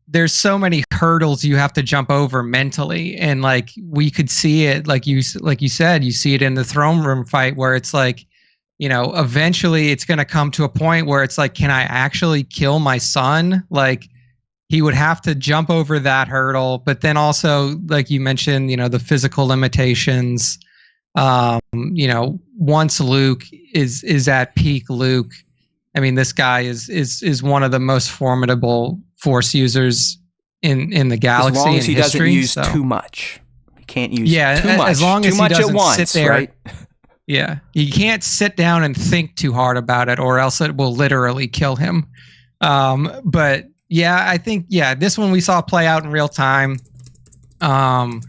there's so many hurdles you have to jump over mentally. And like, we could see it, like you said, you see it in the throne room fight, where it's like, you know, eventually it's going to come to a point where it's like, can I actually kill my son? Like, he would have to jump over that hurdle. But then also, like you mentioned, you know, the physical limitations. You know, once Luke is at peak Luke, I mean, this guy is one of the most formidable Force users in the galaxy. As long as he history, doesn't use too much. can't use Yeah, too much. as long as too much he doesn't at once, sit there. right? Yeah, he can't sit down and think too hard about it, or else it will literally kill him. But yeah, I think this one we saw play out in real time. And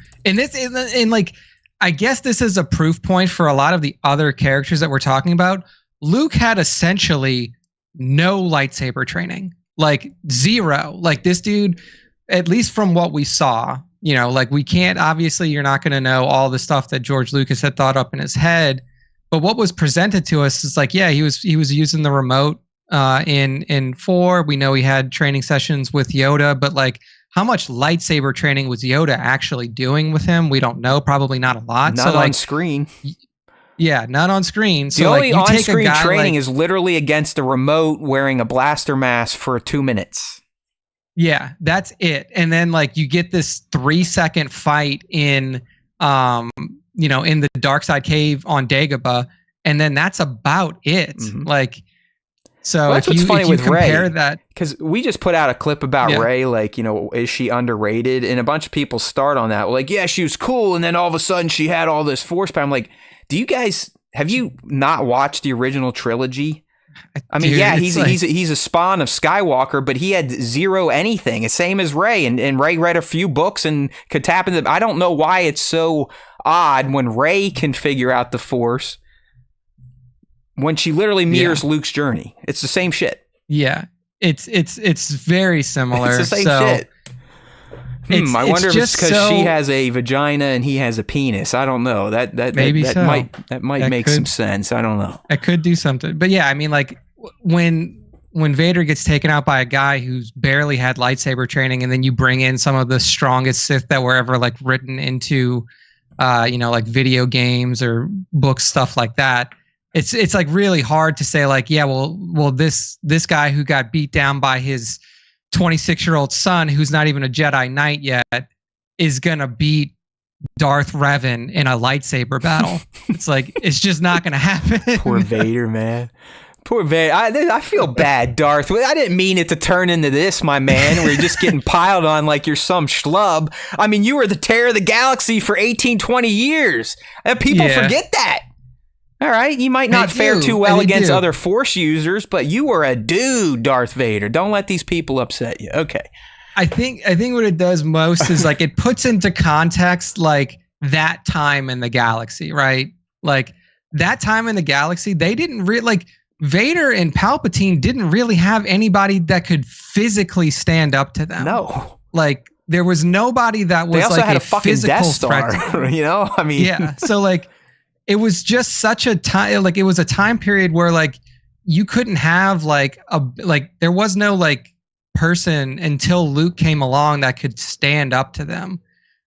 like, I guess this is a proof point for a lot of the other characters that we're talking about. Luke had essentially no lightsaber training, like zero. Like this dude, at least from what we saw, like we can't, obviously you're not going to know all the stuff that George Lucas had thought up in his head, but what was presented to us is like, he was using the remote in 4. We know he had training sessions with Yoda, but like how much lightsaber training was Yoda actually doing with him? We don't know. Probably not a lot. Not on screen. Yeah, not on screen. So the only like, on-screen training is literally against a remote wearing a blaster mask for 2 minutes. Yeah, that's it. And then like you get this 3-second fight in in the dark side cave on Dagobah, and then that's about it. Mm-hmm. Like, so that's what's funny with compare Rey, that, because we just put out a clip about Rey, like, is she underrated? And a bunch of people start on that. Like, yeah, she was cool, and then all of a sudden she had all this force power. I'm like, have you not watched the original trilogy? I mean, dude, he's a spawn of Skywalker, but he had zero anything. It's same as Rey, and Rey read a few books and could tap into. I don't know why it's so odd when Rey can figure out the Force when she literally mirrors Luke's journey. It's the same shit. Yeah, it's very similar. It's the same shit. I wonder if it's because she has a vagina and he has a penis. I don't know. That might make some sense. I don't know. It could do something. But yeah, I mean, like when Vader gets taken out by a guy who's barely had lightsaber training, and then you bring in some of the strongest Sith that were ever like written into, like video games or books, stuff like that. It's like really hard to say like, well, this guy who got beat down by his 26-year-old son, who's not even a Jedi Knight yet, is gonna beat Darth Revan in a lightsaber battle. It's like, it's just not gonna happen. Poor Vader, man. Poor Vader. I feel bad, Darth. I didn't mean it to turn into this, my man. We're just getting piled on like you're some schlub. I mean, you were the terror of the galaxy for 18, 20 years. People forget that. All right, you might not fare too well against other Force users, but you were a dude, Darth Vader. Don't let these people upset you. Okay. I think what it does most is like it puts into context like that time in the galaxy, right? Like that time in the galaxy, they didn't like Vader and Palpatine didn't really have anybody that could physically stand up to them. No. Like there was nobody that was they also like had a fucking Death Star, I mean, yeah. So like it was just such a time, like it was a time period where like you couldn't have there was no like person until Luke came along that could stand up to them.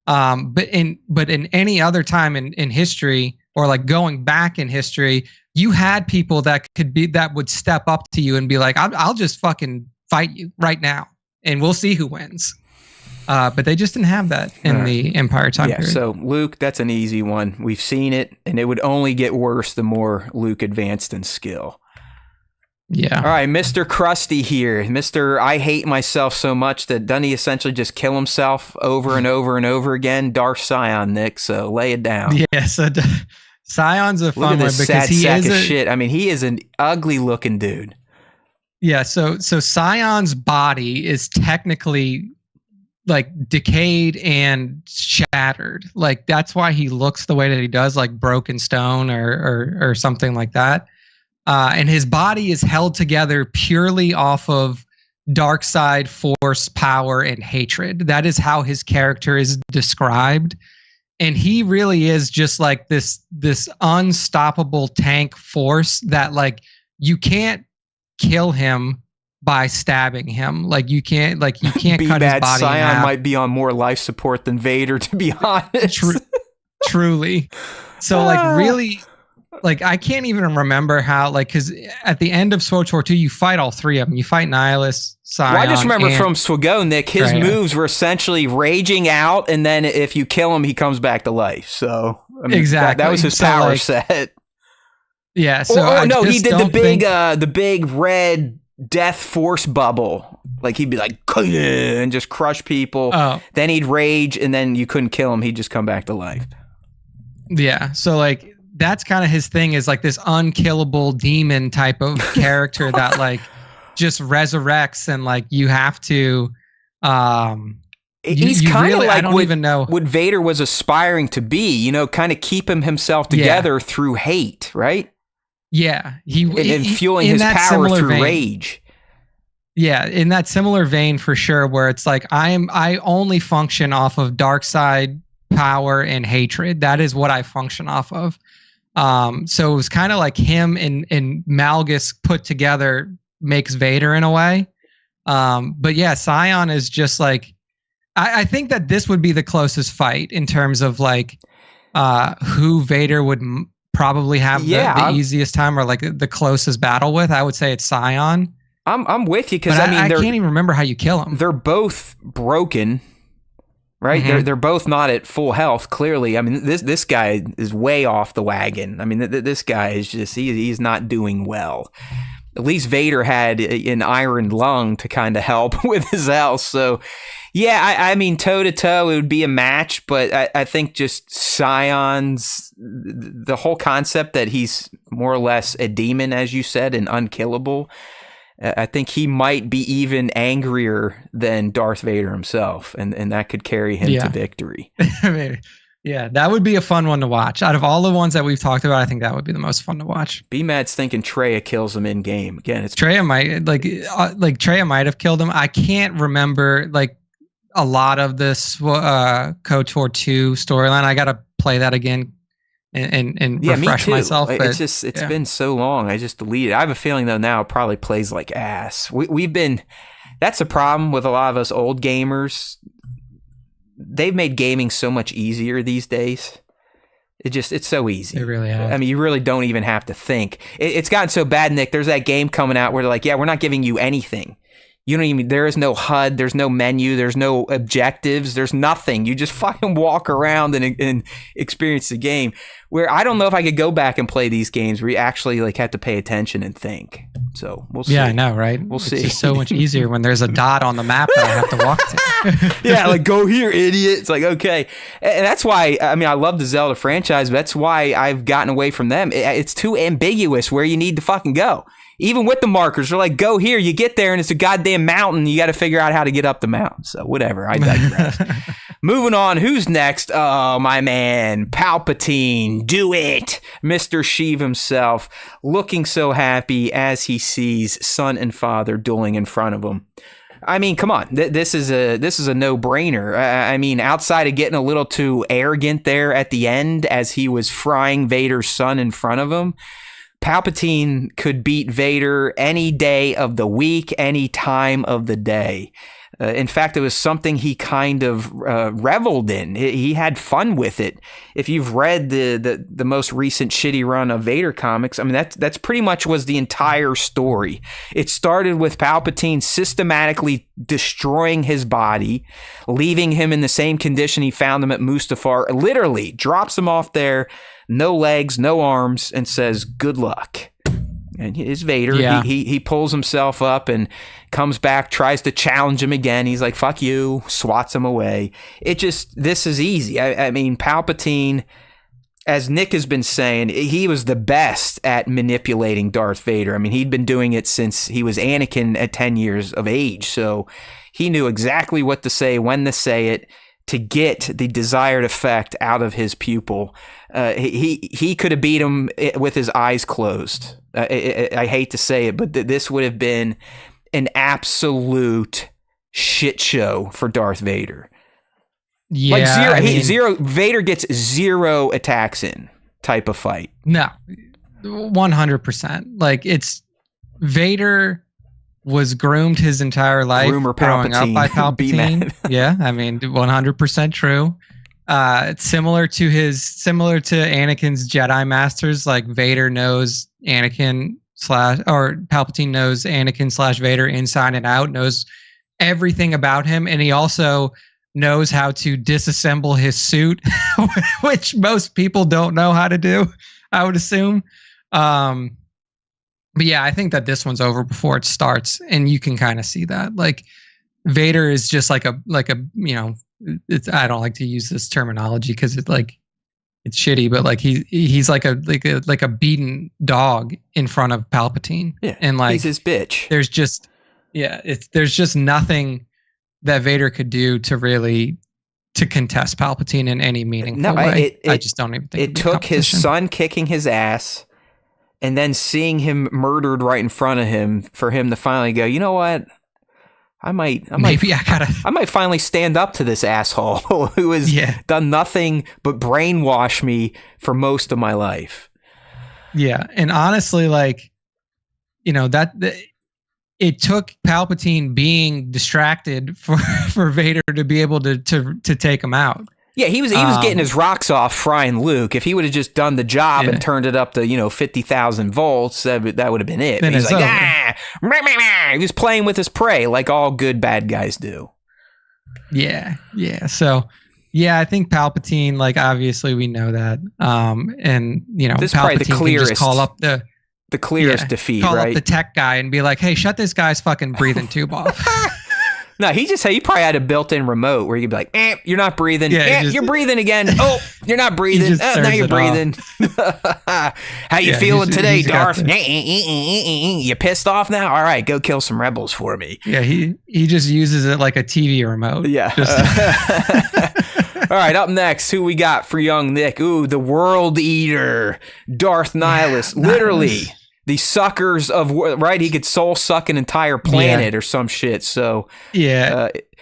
But in any other time in history, or like going back in history, you had people that would step up to you and be like, I'll just fucking fight you right now and we'll see who wins. But they just didn't have that in the Empire time period. So Luke, that's an easy one. We've seen it, and it would only get worse the more Luke advanced in skill. Yeah. All right, Mr. Krusty here. Mr. I hate myself so much that doesn't he essentially just kill himself over and over and over again? Darth Sion, Nick, so lay it down. Yeah, so Sion's a fun one because sad sack of shit. I mean, he is an ugly looking dude. Yeah, so Sion's body is technically like decayed and shattered. Like that's why he looks the way that he does, like broken stone or something like that. And his body is held together purely off of dark side force, power, and hatred. That is how his character is described. And he really is just like this unstoppable tank force that like you can't kill him by stabbing him. Like you can't cut his body in half. Sion might be on more life support than Vader, to be honest. Truly. So like really, like I can't even remember how, like, because at the end of SWTOR 2, you fight all three of them. You fight Nihilus, Sion. Well, I just remember from SWGO, Nick, his moves were essentially raging out, and then if you kill him, he comes back to life. So I mean, exactly, that was his power set. Yeah. So he did the big red death force bubble. Like he'd be like, and just crush people. Oh. Then he'd rage, and then you couldn't kill him. He'd just come back to life. Yeah. So like that's kind of his thing, is like this unkillable demon type of character that like just resurrects, and like you have to he's kind of really, like I don't even know what Vader was aspiring to be, you know, kind of keep himself together through hate, right? Yeah. And fueling his power through rage. Yeah, in that similar vein for sure, where it's like I only function off of dark side power and hatred. That is what I function off of. So it was kind of like him and Malgus put together makes Vader in a way. But yeah, Scion is just like, I think that this would be the closest fight in terms of like who Vader would probably have the easiest time, or like the closest battle with. I would say it's Scion. I'm with you, because I mean, I can't even remember how you kill him. They're both broken, right? Mm-hmm. They're both not at full health. Clearly, I mean, this guy is way off the wagon. I mean, this guy is just he's not doing well. At least Vader had an iron lung to kind of help with his health. So, yeah, I mean, toe to toe, it would be a match. But I think just Scion's, the whole concept that he's more or less a demon, as you said, and unkillable. I think he might be even angrier than Darth Vader himself, and that could carry him to victory. Yeah, that would be a fun one to watch. Out of all the ones that we've talked about, I think that would be the most fun to watch. B-Mad's thinking Traya kills him in game. Again, it's Traya might Traya might have killed him. I can't remember like a lot of this KOTOR 2 storyline. I got to play that again and refresh myself. But, it's been so long. I just deleted it. I have a feeling though now it probably plays like ass. We've been, that's a problem with a lot of us old gamers. They've made gaming so much easier these days. It's so easy. It really has. I mean, you really don't even have to think. It's gotten so bad, Nick. There's that game coming out where they're like, yeah, we're not giving you anything. You don't even, there is no HUD, there's no menu, there's no objectives, there's nothing. You just fucking walk around and experience the game. Where I don't know if I could go back and play these games where you actually like have to pay attention and think. So we'll see. Yeah, I know, right? We'll see. It's just so much easier when there's a dot on the map that I have to walk to. Yeah, like go here, idiot. It's like, okay. And that's why, I mean, I love the Zelda franchise, but that's why I've gotten away from them. It's too ambiguous where you need to fucking go. Even with the markers, they're like, go here. You get there, and it's a goddamn mountain. You got to figure out how to get up the mountain. So whatever. I digress. Moving on. Who's next? Oh, my man. Palpatine. Do it. Mr. Sheev himself. Looking so happy as he sees son and father dueling in front of him. I mean, come on. This is a no-brainer. I mean, outside of getting a little too arrogant there at the end as he was frying Vader's son in front of him, Palpatine could beat Vader any day of the week, any time of the day. In fact, it was something he kind of reveled in. He had fun with it. If you've read the most recent shitty run of Vader comics, I mean, that's pretty much was the entire story. It started with Palpatine systematically destroying his body, leaving him in the same condition he found him at Mustafar, literally drops him off there, no legs, no arms, and says, good luck. And it's Vader. Yeah. He pulls himself up and comes back, tries to challenge him again. He's like, fuck you, swats him away. This is easy. I mean, Palpatine, as Nick has been saying, he was the best at manipulating Darth Vader. I mean, he'd been doing it since he was Anakin at 10 years of age. So he knew exactly what to say, when to say it, to get the desired effect out of his pupil. He could have beat him with his eyes closed. I hate to say it, but this would have been an absolute shit show for Darth Vader. Yeah, like zero. Vader gets 0 attacks in type of fight. No, 100%. Like it's Vader was groomed his entire life growing up by Palpatine. Yeah, I mean 100% true. It's similar to Anakin's Jedi Masters. Like Vader knows Palpatine knows Anakin / Vader inside and out, knows everything about him, and he also knows how to disassemble his suit, which most people don't know how to do, I would assume. But yeah, I think that this one's over before it starts, and you can kind of see that. Like Vader is just like a it's, I don't like to use this terminology because it's shitty, but like he's like a beaten dog in front of Palpatine. Yeah, and like he's his bitch. There's just nothing that Vader could do to contest Palpatine in any meaningful way. I just don't even think it took his son kicking his ass and then seeing him murdered right in front of him for him to finally go, you know what? I might finally stand up to this asshole who has done nothing but brainwash me for most of my life. Yeah. And honestly, like, it took Palpatine being distracted for Vader to be able to take him out. Yeah, he was getting his rocks off frying Luke. If he would have just done the job and turned it up to 50,000 volts, that would have been it. But he's like, he was playing with his prey like all good bad guys do. Yeah. So, yeah, I think Palpatine. Like, obviously, we know that. And this Palpatine is probably the clearest. Can just call up the clearest defeat, call right? Call up the tech guy and be like, "Hey, shut this guy's fucking breathing tube off." No, he probably had a built-in remote where you'd be like, you're not breathing. You're breathing again. Oh, you're not breathing. Now you're breathing. How you feeling today, Darth? You pissed off now? All right, go kill some rebels for me. Yeah, he just uses it like a TV remote. Yeah. All right, up next, who we got for young Nick? Ooh, the World Eater, Darth Nihilus. Literally. The suckers of, right? He could soul suck an entire planet or some shit. So,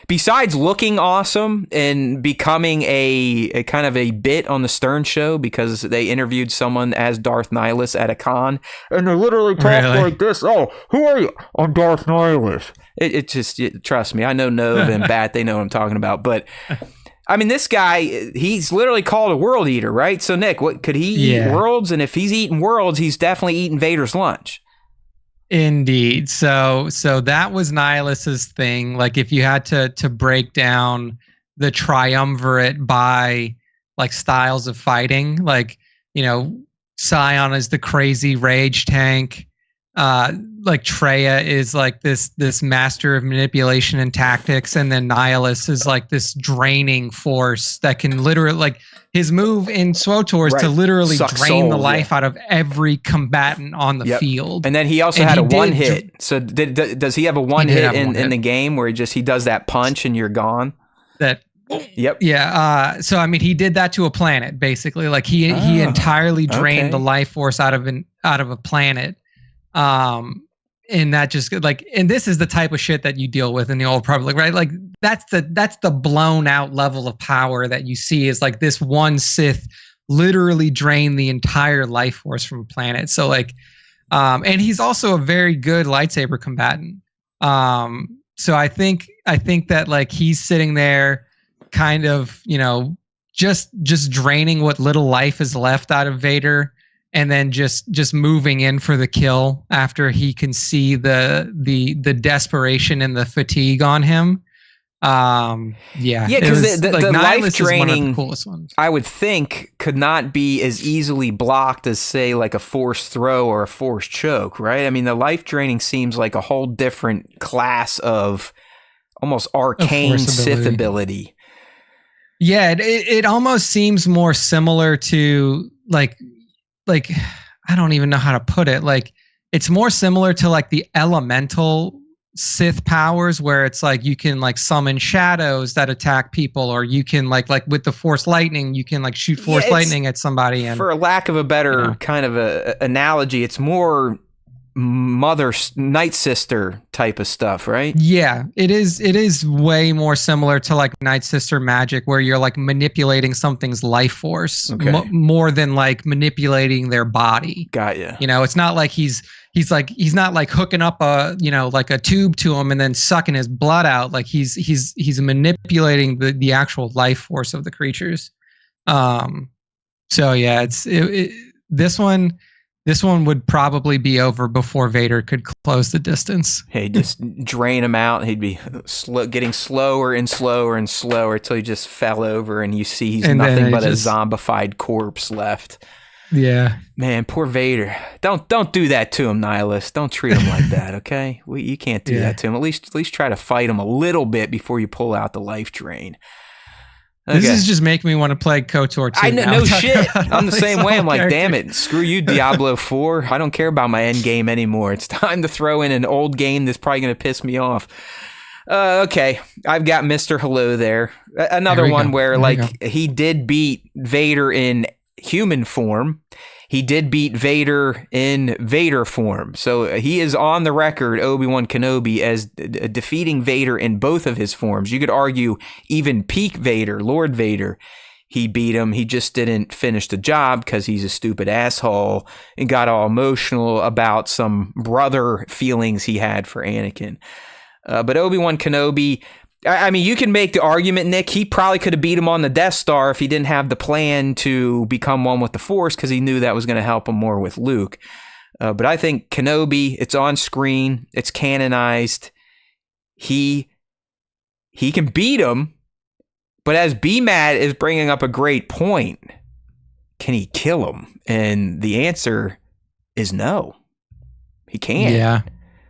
besides looking awesome and becoming a kind of a bit on the Stern Show because they interviewed someone as Darth Nihilus at a con, and they literally talk like this. Oh, who are you? I'm Darth Nihilus. It just, trust me, I know Nova and Bat, they know what I'm talking about. But I mean, this guy, he's literally called a world eater, right? So, Nick, what could he eat worlds? And if he's eating worlds, he's definitely eating Vader's lunch. Indeed. So that was Nihilus's thing. Like, if you had to break down the triumvirate by like styles of fighting, like, Scion is the crazy rage tank. Like Traya is like this master of manipulation and tactics, and then Nihilus is like this draining force that can literally, like, his move in SWTOR is to literally drain the life out of every combatant on the field. And then he also had a one hit. So does he have a one hit in the game where he does that punch and you're gone? Yeah. So I mean, he did that to a planet basically. Like he entirely drained the life force out of a planet. And that just like, and this is the type of shit that you deal with in the Old Republic, right? Like that's the blown out level of power that you see is like this one Sith literally drained the entire life force from a planet. So like, and he's also a very good lightsaber combatant. So I think that like he's sitting there kind of, just draining what little life is left out of Vader. And then just moving in for the kill after he can see the desperation and the fatigue on him. Because the life draining, I would think, could not be as easily blocked as, say, like a forced throw or a forced choke, right? I mean, the life draining seems like a whole different class of almost arcane Sith ability. Yeah, it almost seems more similar to like I don't even know how to put it. Like it's more similar to like the elemental Sith powers where it's like you can like summon shadows that attack people, or you can like with the Force lightning, you can like shoot Force lightning at somebody. And for a lack of a better kind of a analogy, it's more mother night sister type of stuff, right? Yeah, it is way more similar to like Night Sister magic where you're like manipulating something's life force more than like manipulating their body. Got you. It's not like he's not like hooking up a like a tube to him and then sucking his blood out. Like he's manipulating the actual life force of the creatures. So yeah, this one would probably be over before Vader could close the distance. Hey, just drain him out. He'd be getting slower and slower and slower until he just fell over, and you see he's nothing but a zombified corpse left. Yeah. Man, poor Vader. Don't do that to him, Nihilist. Don't treat him like that, okay? You can't do that to him. At least try to fight him a little bit before you pull out the life drain. Okay. This is just making me want to play KOTOR 2. I know, no shit. I'm the same way. I'm like, characters. damn it. Screw you, Diablo 4. I don't care about my end game anymore. It's time to throw in an old game that's probably going to piss me off. Okay. I've got Mr. Hello there. Another one where, like, he did beat Vader in human form. He did beat Vader in Vader form. So he is on the record, Obi-Wan Kenobi, as defeating Vader in both of his forms. You could argue even peak Vader, Lord Vader, he beat him. He just didn't finish the job because he's a stupid asshole and got all emotional about some brother feelings he had for Anakin. But Obi-Wan Kenobi, I mean, you can make the argument, Nick, he probably could have beat him on the Death Star if he didn't have the plan to become one with the Force, because he knew that was going to help him more with Luke. But I think Kenobi, it's on screen, it's canonized. He can beat him, but as B-Mad is bringing up a great point, can he kill him? And the answer is no. He can't. Yeah.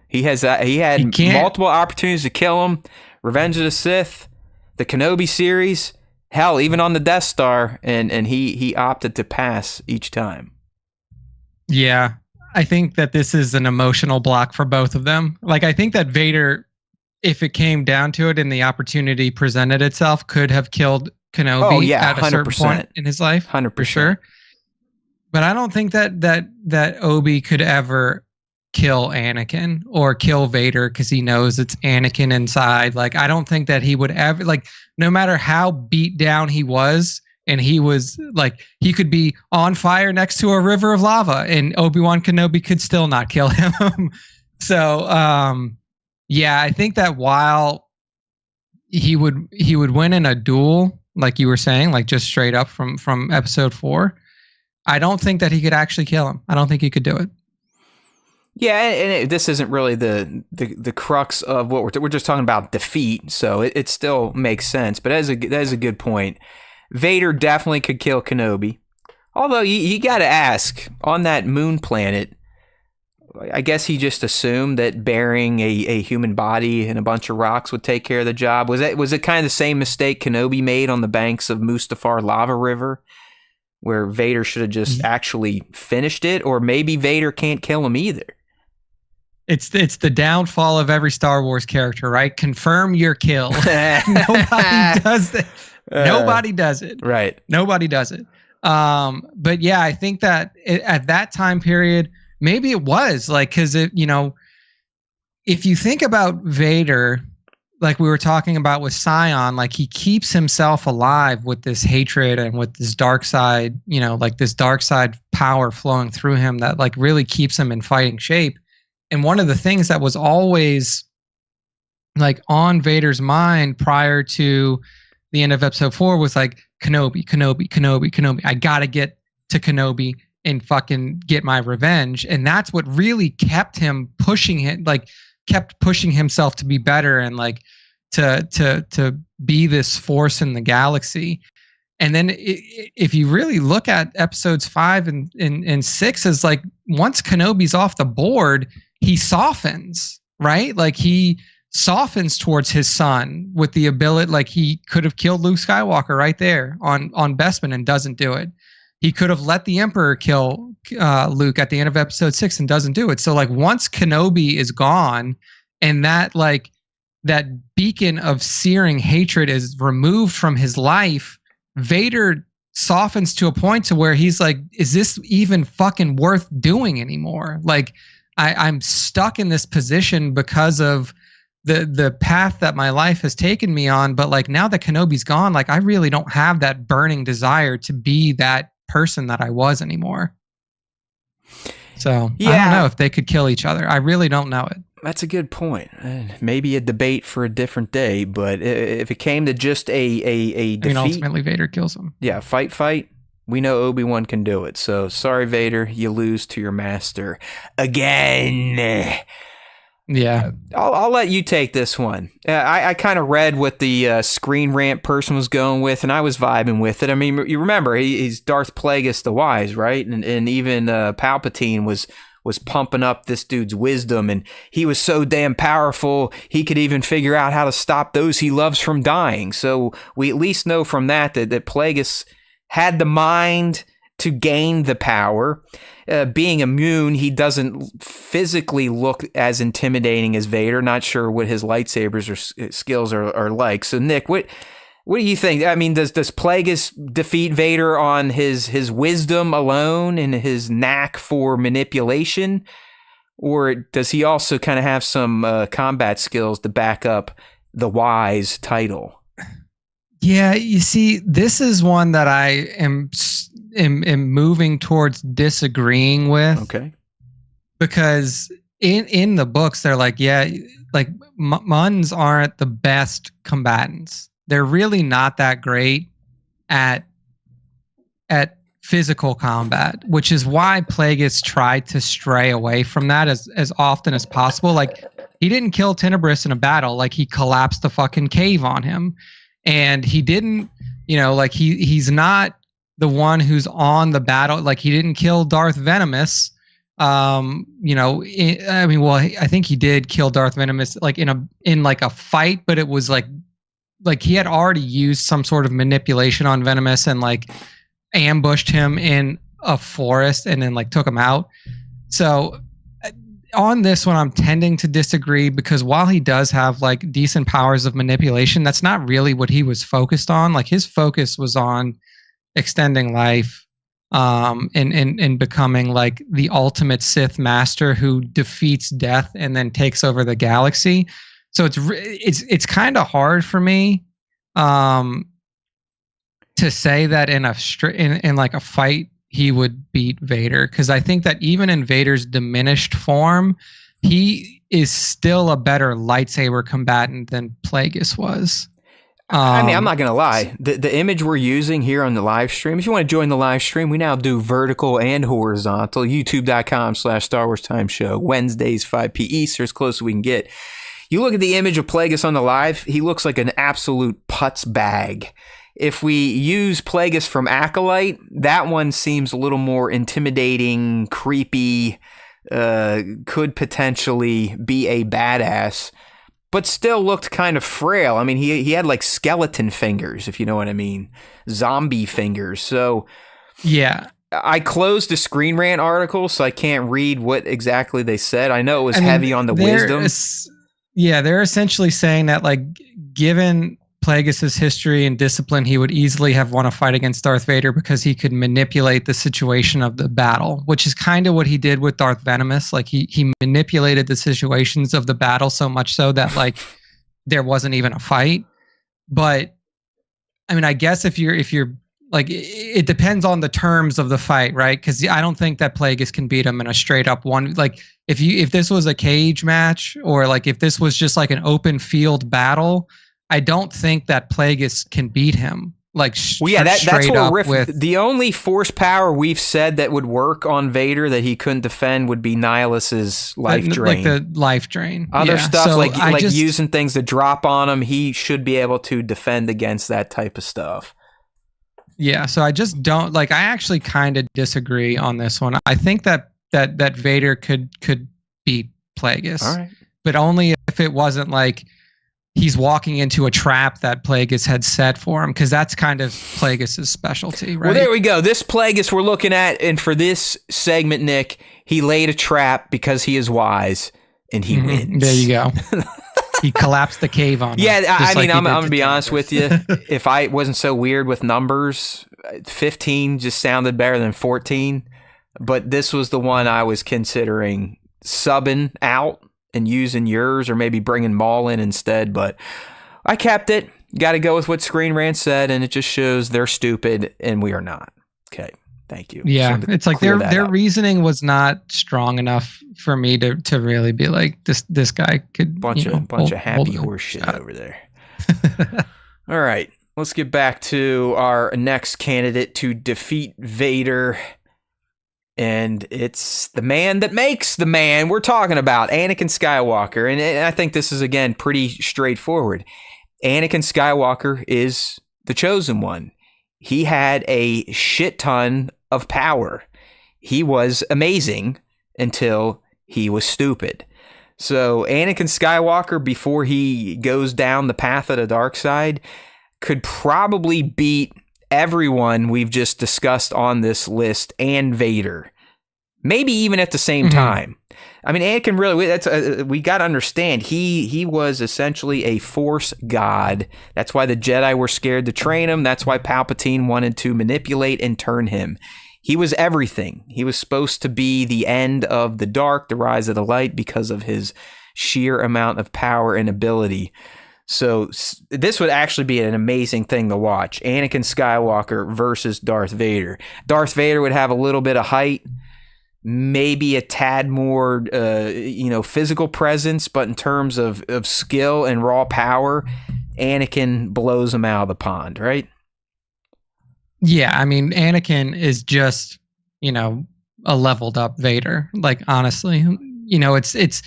He had multiple opportunities to kill him. Revenge of the Sith, the Kenobi series, hell, even on the Death Star, and he opted to pass each time. Yeah, I think that this is an emotional block for both of them. Like, I think that Vader, if it came down to it and the opportunity presented itself, could have killed Kenobi at a 100%. certain point in his life. 100%. For sure. But I don't think that Obi could ever kill Anakin or kill Vader because he knows it's Anakin inside. Like, I don't think that he would ever, like, no matter how beat down he was, and he was like, he could be on fire next to a river of lava and Obi-Wan Kenobi could still not kill him. So, yeah, I think that while he would win in a duel, like you were saying, like just straight up from episode 4, I don't think that he could actually kill him. I don't think he could do it. Yeah, and this isn't really the crux of what we're just talking about defeat, so it still makes sense. But that is a good point. Vader definitely could kill Kenobi. Although you got to ask, on that moon planet, I guess he just assumed that burying a human body in a bunch of rocks would take care of the job. Was it kind of the same mistake Kenobi made on the banks of Mustafar Lava River, where Vader should have just actually finished it? Or maybe Vader can't kill him either. It's the downfall of every Star Wars character, right? Confirm your kill. Nobody does that. Nobody does it. Right. Nobody does it. But yeah, I think that at that time period, maybe it was like, because if you think about Vader, like we were talking about with Sion, like he keeps himself alive with this hatred and with this dark side, like this dark side power flowing through him that like really keeps him in fighting shape. And one of the things that was always like on Vader's mind prior to the end of episode 4 was like, Kenobi. I gotta get to Kenobi and fucking get my revenge. And that's what really kept him pushing it, like kept pushing himself to be better and like to be this force in the galaxy. And then if you really look at episodes 5 and 6 as like, once Kenobi's off the board, he softens, right? Like he softens towards his son with the ability, like he could have killed Luke Skywalker right there on Bespin and doesn't do it. He could have let the Emperor kill Luke at the end of episode 6 and doesn't do it. So like once Kenobi is gone and that like that beacon of searing hatred is removed from his life, Vader softens to a point to where he's like, is this even fucking worth doing anymore? Like I'm stuck in this position because of the path that my life has taken me on. But like now that Kenobi's gone, like I really don't have that burning desire to be that person that I was anymore. So yeah. I don't know if they could kill each other. I really don't know it. That's a good point. Maybe a debate for a different day, but if it came to just a defeat, ultimately Vader kills him. Yeah, fight. We know Obi-Wan can do it. So sorry, Vader, you lose to your master again. Yeah. I'll let you take this one. I kind of read what the Screen Rant person was going with, and I was vibing with it. I mean, you remember he's Darth Plagueis the Wise, right? And even Palpatine was pumping up this dude's wisdom, and he was so damn powerful he could even figure out how to stop those he loves from dying. So we at least know from that Plagueis had the mind to gain the power. Being immune, he doesn't physically look as intimidating as Vader. Not sure what his lightsabers or skills are like. So, Nick, what do you think? I mean, does Plagueis defeat Vader on his wisdom alone and his knack for manipulation? Or does he also kind of have some combat skills to back up the Wise title? Yeah, you see, this is one that I am moving towards disagreeing with. Okay. Because in the books, they're like, yeah, like Muns aren't the best combatants. They're really not that great at physical combat, which is why Plagueis tried to stray away from that as often as possible. Like, he didn't kill Tenebris in a battle. Like, he collapsed the fucking cave on him. And he didn't, like he's not the one who's on the battle. Like, he didn't kill Darth Venomous. I think he did kill Darth Venomous like in a fight, but it was like he had already used some sort of manipulation on Venomous and like ambushed him in a forest and then like took him out. So on this one, I'm tending to disagree because while he does have like decent powers of manipulation, that's not really what he was focused on. Like, his focus was on extending life, and becoming like the ultimate Sith master who defeats death and then takes over the galaxy. So it's kind of hard for me, to say that in like a fight he would beat Vader, because I think that even in Vader's diminished form, he is still a better lightsaber combatant than Plagueis was. I mean, I'm not going to lie. The image we're using here on the live stream, if you want to join the live stream, we now do vertical and horizontal. YouTube.com/Star Wars Time Show. Wednesdays, 5 p. Eastern, as close as we can get. You look at the image of Plagueis on the live, he looks like an absolute putz bag. If we use Plagueis from Acolyte, that one seems a little more intimidating, creepy, could potentially be a badass, but still looked kind of frail. I mean, he had like skeleton fingers, if you know what I mean, zombie fingers. So yeah, I closed the Screen Rant article, so I can't read what exactly they said. I know it was heavy on the wisdom. They're essentially saying that, like, given Plagueis' history and discipline, he would easily have won a fight against Darth Vader because he could manipulate the situation of the battle, which is kind of what he did with Darth Venomous. Like, he manipulated the situations of the battle so much so that like there wasn't even a fight. But I mean, I guess if you're like, it depends on the terms of the fight, right? Because I don't think that Plagueis can beat him in a straight up one. Like, if this was a cage match, or like if this was just like an open field battle, I don't think that Plagueis can beat him. Like, that's what with the only force power we've said that would work on Vader that he couldn't defend would be Nihilus's life drain. Like the life drain. Other stuff, so like using things to drop on him, he should be able to defend against that type of stuff. Yeah, so I just don't like. I actually kind of disagree on this one. I think that Vader could beat Plagueis, all right, but only if it wasn't like he's walking into a trap that Plagueis had set for him, because that's kind of Plagueis' specialty, right? Well, there we go. This Plagueis we're looking at, and for this segment, Nick, he laid a trap because he is wise, and he wins. There you go. He collapsed the cave on him. Yeah, I mean, I'm going to be honest with you. If I wasn't so weird with numbers, 15 just sounded better than 14. But this was the one I was considering subbing out and using yours, or maybe bringing Maul in instead. But I kept it. Got to go with what Screen Rant said, and it just shows they're stupid and we are not. Okay. Thank you. Yeah, it's like their reasoning was not strong enough for me to really be like, this guy could bunch of happy horse shit over there. All right, let's get back to our next candidate to defeat Vader. And it's the man that makes the man we're talking about, Anakin Skywalker. And I think this is, again, pretty straightforward. Anakin Skywalker is the chosen one. He had a shit ton of power. He was amazing until he was stupid. So Anakin Skywalker, before he goes down the path of the dark side, could probably beat everyone we've just discussed on this list and Vader, maybe even at the same time. I mean, Anakin really, we got to understand, he was essentially a Force god. That's why the Jedi were scared to train him. That's why Palpatine wanted to manipulate and turn him. He was everything. He was supposed to be the end of the dark, the rise of the light, because of his sheer amount of power and ability. So this would actually be an amazing thing to watch. Anakin Skywalker versus Darth Vader. Darth Vader would have a little bit of height, maybe a tad more, physical presence, but in terms of skill and raw power, Anakin blows him out of the pond, right? Yeah, I mean, Anakin is just, a leveled up Vader. Like, honestly, it's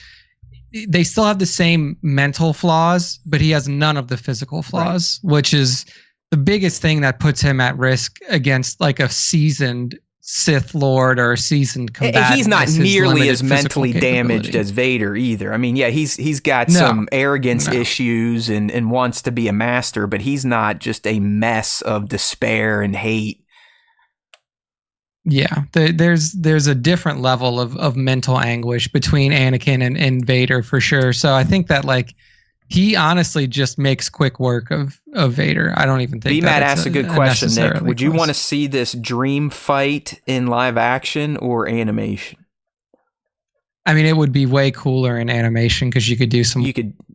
they still have the same mental flaws, but he has none of the physical flaws, which is the biggest thing that puts him at risk against like a seasoned Sith Lord or a seasoned combatant. He's not nearly as mentally damaged as Vader either. I mean, yeah, he's got some arrogance issues and wants to be a master, but he's not just a mess of despair and hate. Yeah, there's a different level of mental anguish between Anakin and Vader for sure. So I think that like he honestly just makes quick work of Vader. I don't even think BMAT asked a good question, Nick. Would you want to see this dream fight in live action or animation? I mean, it would be way cooler in animation because you could do some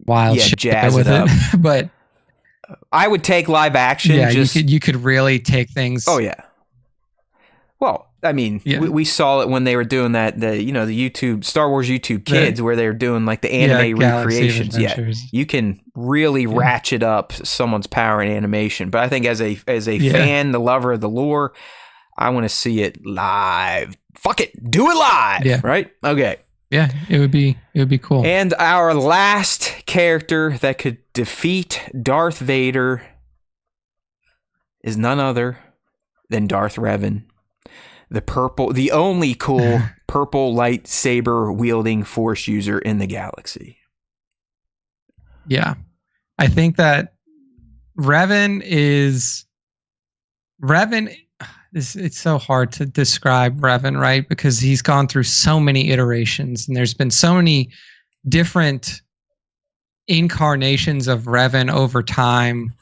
wild shit jazz with it up. But I would take live action. Yeah, you could really take things. Oh yeah. Well, I mean, we saw it when they were doing that, the YouTube, Star Wars YouTube Kids, where they were doing like the anime recreations. Yeah, you can really ratchet up someone's power in animation. But I think as a fan, the lover of the lore, I want to see it live. Fuck it, do it live. Yeah. Right? Okay. Yeah, it would be cool. And our last character that could defeat Darth Vader is none other than Darth Revan. The only cool purple lightsaber wielding Force user in the galaxy. Yeah. I think that Revan, it's so hard to describe Revan, right? Because he's gone through so many iterations and there's been so many different incarnations of Revan over time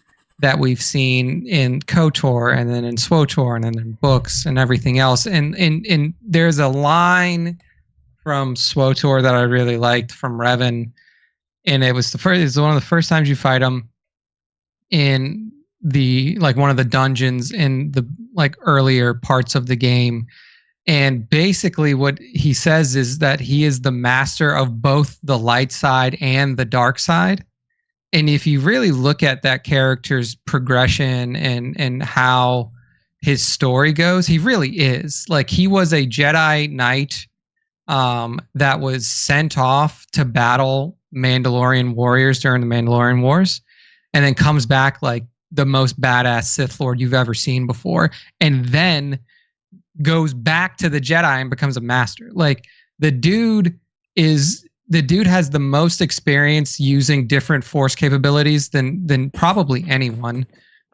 that we've seen in KOTOR and then in SWTOR and then in books and everything else. And there's a line from SWTOR that I really liked from Revan. And it was one of the first times you fight him in one of the dungeons in the like earlier parts of the game. And basically what he says is that he is the master of both the light side and the dark side. And if you really look at that character's progression and how his story goes, he really is. Like, he was a Jedi Knight that was sent off to battle Mandalorian warriors during the Mandalorian Wars, and then comes back like the most badass Sith Lord you've ever seen before, and then goes back to the Jedi and becomes a master. Like, the dude has the most experience using different Force capabilities than probably anyone.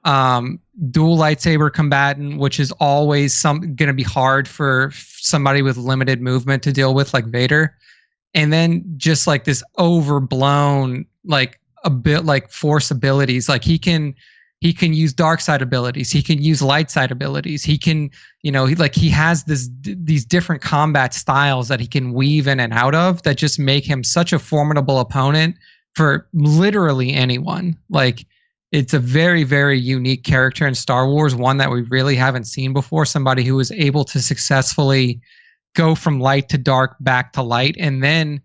Dual lightsaber combatant, which is always going to be hard for somebody with limited movement to deal with, like Vader. And then just like this overblown, like a bit like Force abilities. Like he can use dark side abilities. He can use light side abilities. He can, he has these different combat styles that he can weave in and out of that just make him such a formidable opponent for literally anyone. Like, it's a very, very unique character in Star Wars, one that we really haven't seen before. Somebody who was able to successfully go from light to dark back to light and then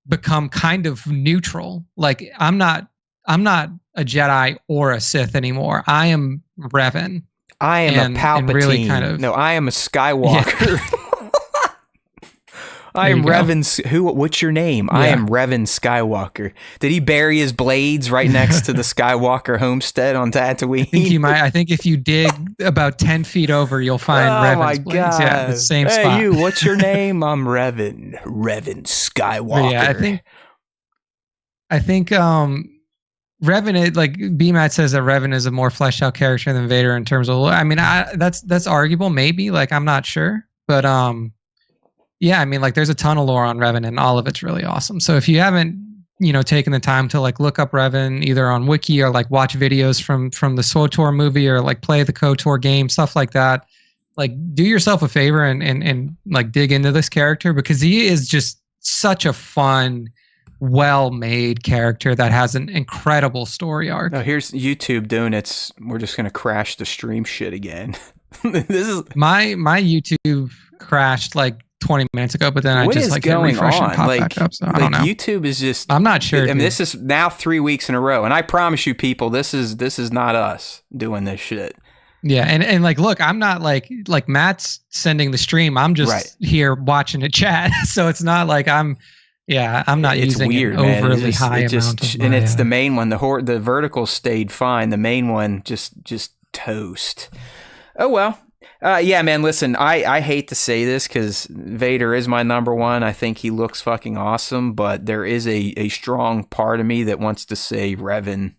become kind of neutral. Like, I'm not a Jedi or a Sith anymore. I am Revan. I am a Palpatine. Really I am a Skywalker. I am Revan. What's your name? Yeah. I am Revan Skywalker. Did he bury his blades right next to the Skywalker homestead on Tatooine? I think he might. I think if you dig about 10 feet over, you'll find Revan's blades. Yeah, the same spot. Hey, you. What's your name? I'm Revan. Revan Skywalker. But yeah, I think Revan, like BMAT says that Revan is a more fleshed out character than Vader in terms of. I mean, that's arguable, maybe. Like, I'm not sure, but yeah, I mean, like, there's a ton of lore on Revan, and all of it's really awesome. So if you haven't, taken the time to like look up Revan either on Wiki or like watch videos from the SWTOR movie or like play the KOTOR game, stuff like that, like do yourself a favor and like dig into this character, because he is just such a fun, well-made character that has an incredible story arc. Oh, here's YouTube doing its. We're just gonna crash the stream shit again. This is my YouTube crashed like 20 minutes ago, but then I just like hit refresh and pop back up. So I don't know. YouTube is just. I'm not sure. I mean, this is now 3 weeks in a row, and I promise you, people, this is not us doing this shit. Yeah, and like, look, I'm not like Matt's sending the stream. I'm just here watching it chat, so it's not like I'm. Yeah, I'm not using weird, an overly high amount of and it's the main one. The vertical stayed fine. The main one just toast. Oh well. Yeah, man. Listen, I hate to say this because Vader is my number one. I think he looks fucking awesome, but there is a strong part of me that wants to say Revan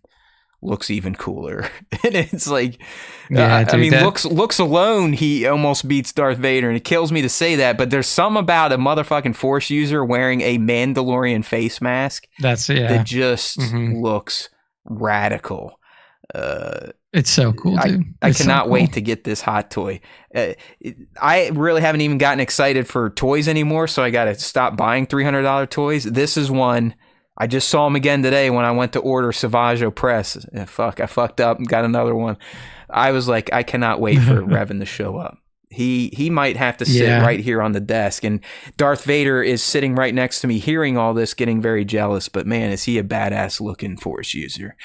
looks even cooler. And it's like, yeah, dude, I mean, looks alone, he almost beats Darth Vader, and it kills me to say that, but there's some about a motherfucking Force user wearing a Mandalorian face mask that just looks radical. It's so cool, dude. I cannot wait to get this hot toy. I really haven't even gotten excited for toys anymore, so I got to stop buying $300 toys. This is one. I just saw him again today when I went to order Savage Opress. I fucked up and got another one. I was like, I cannot wait for Revan to show up. He might have to sit right here on the desk, and Darth Vader is sitting right next to me, hearing all this, getting very jealous. But man, is he a badass looking Force user?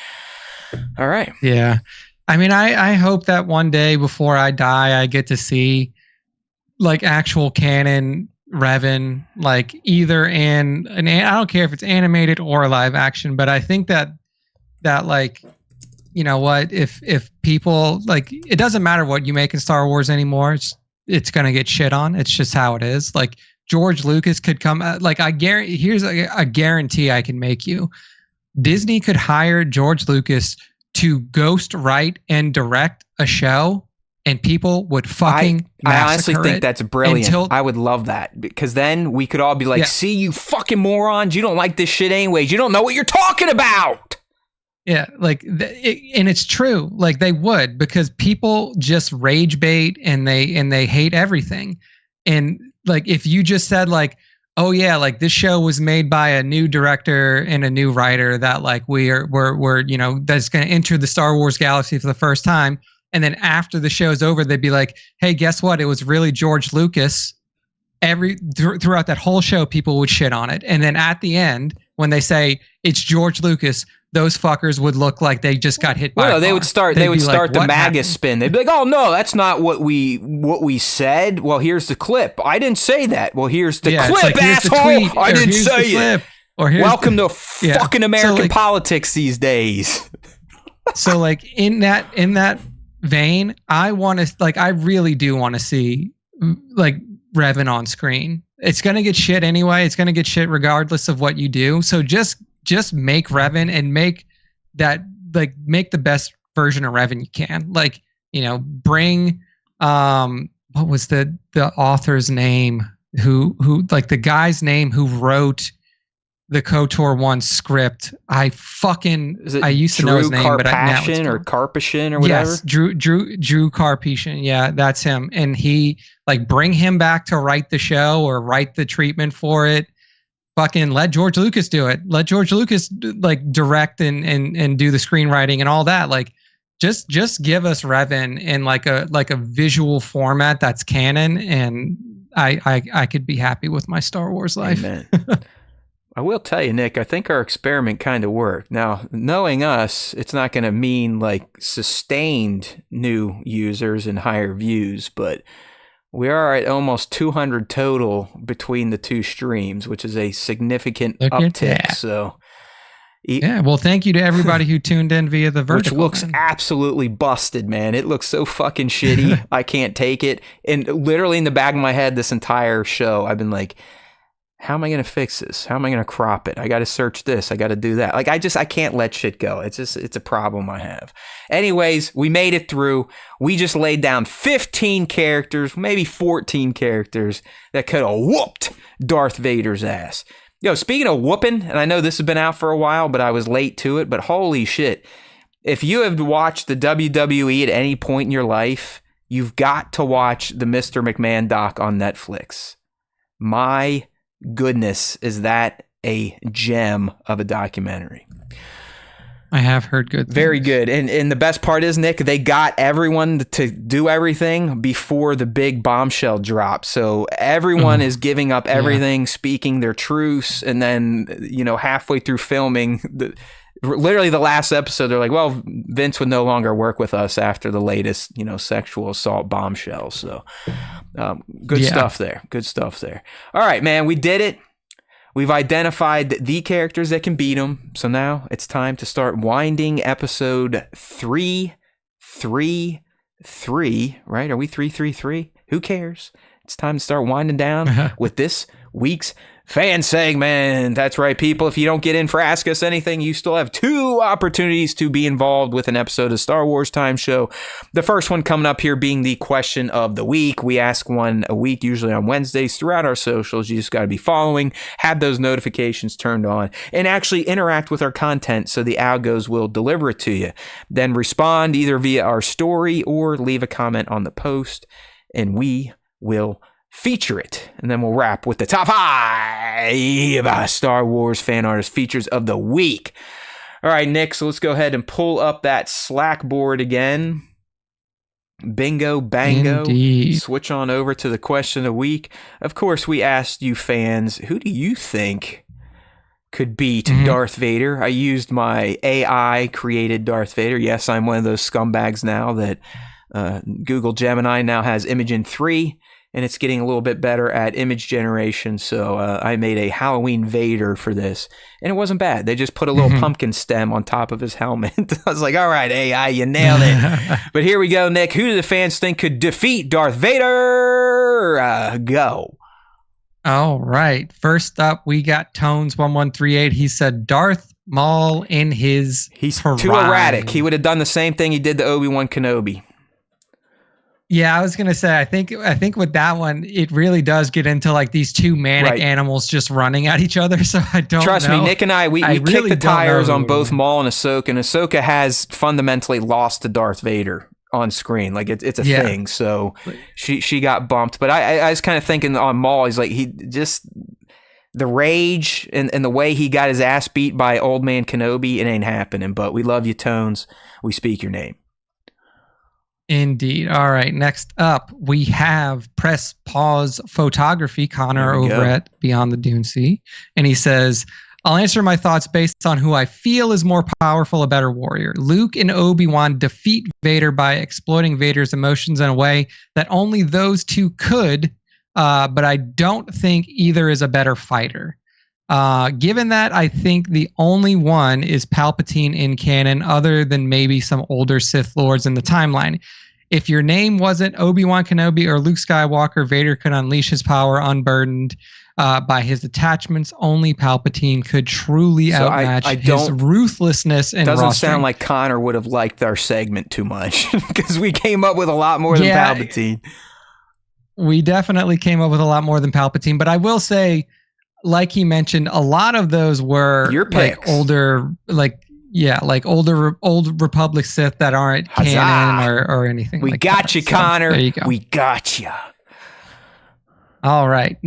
All right. Yeah, I mean, I hope that one day before I die, I get to see like actual canon Revan, like either in an I don't care if it's animated or live action, but I think that like, you know what, if people like, it doesn't matter what you make in Star Wars anymore, it's gonna get shit on. It's just how it is. Like George Lucas could come, like I guarantee, here's a guarantee I can make you. Disney could hire George Lucas to ghost write and direct a show, and people would fucking I honestly think that's brilliant. I would love that, because then we could all be like, see, you fucking morons, you don't like this shit anyways. You don't know what you're talking about. Yeah, like, and it's true. Like, they would, because people just rage bait and they hate everything. And like, if you just said like, oh yeah, like this show was made by a new director and a new writer that like we're that's going to enter the Star Wars galaxy for the first time. And then after the show's over, they'd be like, hey, guess what? It was really George Lucas. Throughout that whole show, people would shit on it. And then at the end, when they say it's George Lucas, those fuckers would look like they just got hit by a car. They would start the MAGA spin. They'd be like, oh no, that's not what we said. Well, here's the clip. I didn't say that. Well, here's the clip, like, asshole. I didn't say it. Welcome to fucking American politics these days. So like in that vein, I really do want to see like Revan on screen. It's going to get shit anyway. It's going to get shit regardless of what you do. So just make Revan and make the best version of Revan you can. Like, bring what was the author's name who like the guy's name who wrote the KOTOR 1 script. I used to know his name, but Karpashin or whatever. Yes, Drew Karpashin. Yeah, that's him. And he bring him back to write the show or write the treatment for it. Fucking let George Lucas do it. Let George Lucas direct and do the screenwriting and all that. Like just give us Revan in like a visual format that's canon, and I could be happy with my Star Wars life. Amen. I will tell you, Nick, I think our experiment kind of worked. Now, knowing us, it's not going to mean like sustained new users and higher views, but We are at almost 200 total between the two streams, which is a significant Look at uptick. that. So, Yeah, well, thank you to everybody who tuned in via the vertical. which looks absolutely busted, man. It looks so fucking shitty. I can't take it. And literally in the back of my head, this entire show, I've been like, how am I going to fix this? How am I going to crop it? I got to search this. I got to do that. Like, I can't let shit go. It's a problem I have. Anyways, we made it through. We just laid down 15 characters, maybe 14 characters that could have whooped Darth Vader's ass. Yo, speaking of whooping, and I know this has been out for a while, but I was late to it, but holy shit. If you have watched the WWE at any point in your life, you've got to watch the Mr. McMahon doc on Netflix. My goodness, is that a gem of a documentary. I have heard good things. Very good. And the best part is, Nick, they got everyone to do everything before the big bombshell drop. So everyone is giving up everything, speaking their truths, and then, halfway through filming, literally the last episode, they're like, well, Vince would no longer work with us after the latest, sexual assault bombshell. So good stuff there. Good stuff there. All right, man, we did it. We've identified the characters that can beat them. So now it's time to start winding episode 333, right? Are we 333? Who cares? It's time to start winding down with this week's fan segment. That's right, people. If you don't get in for Ask Us Anything, you still have 2 opportunities to be involved with an episode of Star Wars Time Show. The first one coming up here being the question of the week. We ask one a week, usually on Wednesdays, throughout our socials. You just got to be following, have those notifications turned on, and actually interact with our content so the algos will deliver it to you. Then respond either via our story or leave a comment on the post, and we will feature it. And then we'll wrap with the top 5 Star Wars fan artist features of the week. All right, Nick, so let's go ahead and pull up that Slack board again. Bingo, bango. Indeed. Switch on over to the question of the week. Of course, we asked you fans, who do you think could beat Darth Vader? I used my AI created Darth Vader. Yes, I'm one of those scumbags now that Google Gemini now has Imagen 3. And it's getting a little bit better at image generation. So I made a Halloween Vader for this. And it wasn't bad. They just put a little pumpkin stem on top of his helmet. I was like, all right, AI, you nailed it. But here we go, Nick. Who do the fans think could defeat Darth Vader? Go. All right. First up, we got Tones1138. He said Darth Maul in his He's prime. too erratic. He would have done the same thing he did to Obi-Wan Kenobi. Yeah, I was gonna say, I think with that one, it really does get into like these two manic animals just running at each other. So I don't Trust me, Nick and I really kicked the tires know. on both Maul and Ahsoka, and Ahsoka has fundamentally lost to Darth Vader on screen. Like it's a thing. So she got bumped. But I was kind of thinking on Maul, he's like the rage and the way he got his ass beat by old man Kenobi, it ain't happening. But we love you, Tones. We speak your name. Indeed. All right. Next up, we have Press Pause Photography, Connor over at Beyond the Dune Sea. And he says, I'll answer my thoughts based on who I feel is more powerful, a better warrior. Luke and Obi-Wan defeat Vader by exploiting Vader's emotions in a way that only those two could, but I don't think either is a better fighter. Given that, I think the only one is Palpatine in canon, other than maybe some older Sith Lords in the timeline. If your name wasn't Obi-Wan Kenobi or Luke Skywalker, Vader could unleash his power unburdened by his attachments. Only Palpatine could truly outmatch his ruthlessness and doesn't sound like Connor would have liked our segment too much because we came up with a lot more than Palpatine. We definitely came up with a lot more than Palpatine, but I will say, like he mentioned, a lot of those were like older, old Republic Sith that aren't canon or anything. We like got that. you, Connor. There you go. We got you. All right.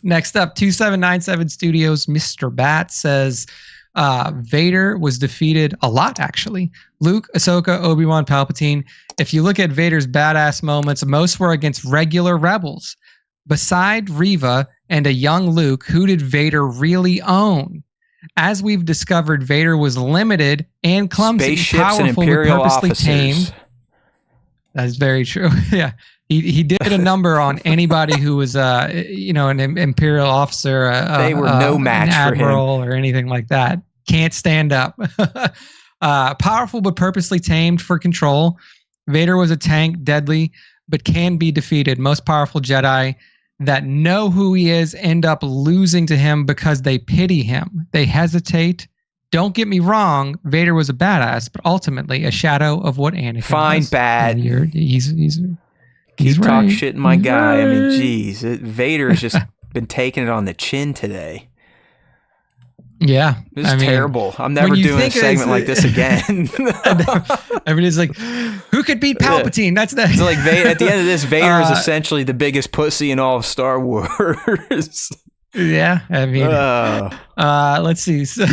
Next up, 2797 Studios, Mr. Bat says Vader was defeated a lot, actually. Luke, Ahsoka, Obi-Wan, Palpatine. If you look at Vader's badass moments, most were against regular rebels. Beside Reva and a young Luke, who did Vader really own? As we've discovered, Vader was limited and clumsy, spaceships powerful, and Imperial but purposely officers. tamed. That is very true. Yeah. He did a number on anybody who was an imperial officer, they were no match an for him. admiral or anything like that. Can't stand up. Powerful but purposely tamed for control. Vader was a tank, deadly, but can be defeated. Most powerful Jedi that know who he is end up losing to him because they pity him. They hesitate. Don't get me wrong, Vader was a badass, but ultimately a shadow of what Anakin Fine, was. bad. He's Keep right. talk shit, my He's guy. I mean, right. geez, Vader has just been taking it on the chin today. Yeah, This is terrible. I'm never you doing a think segment like this again. Everybody's like, who could beat Palpatine? That's the It's like at the end of this, Vader is essentially the biggest pussy in all of Star Wars. Yeah, I mean, let's see. So,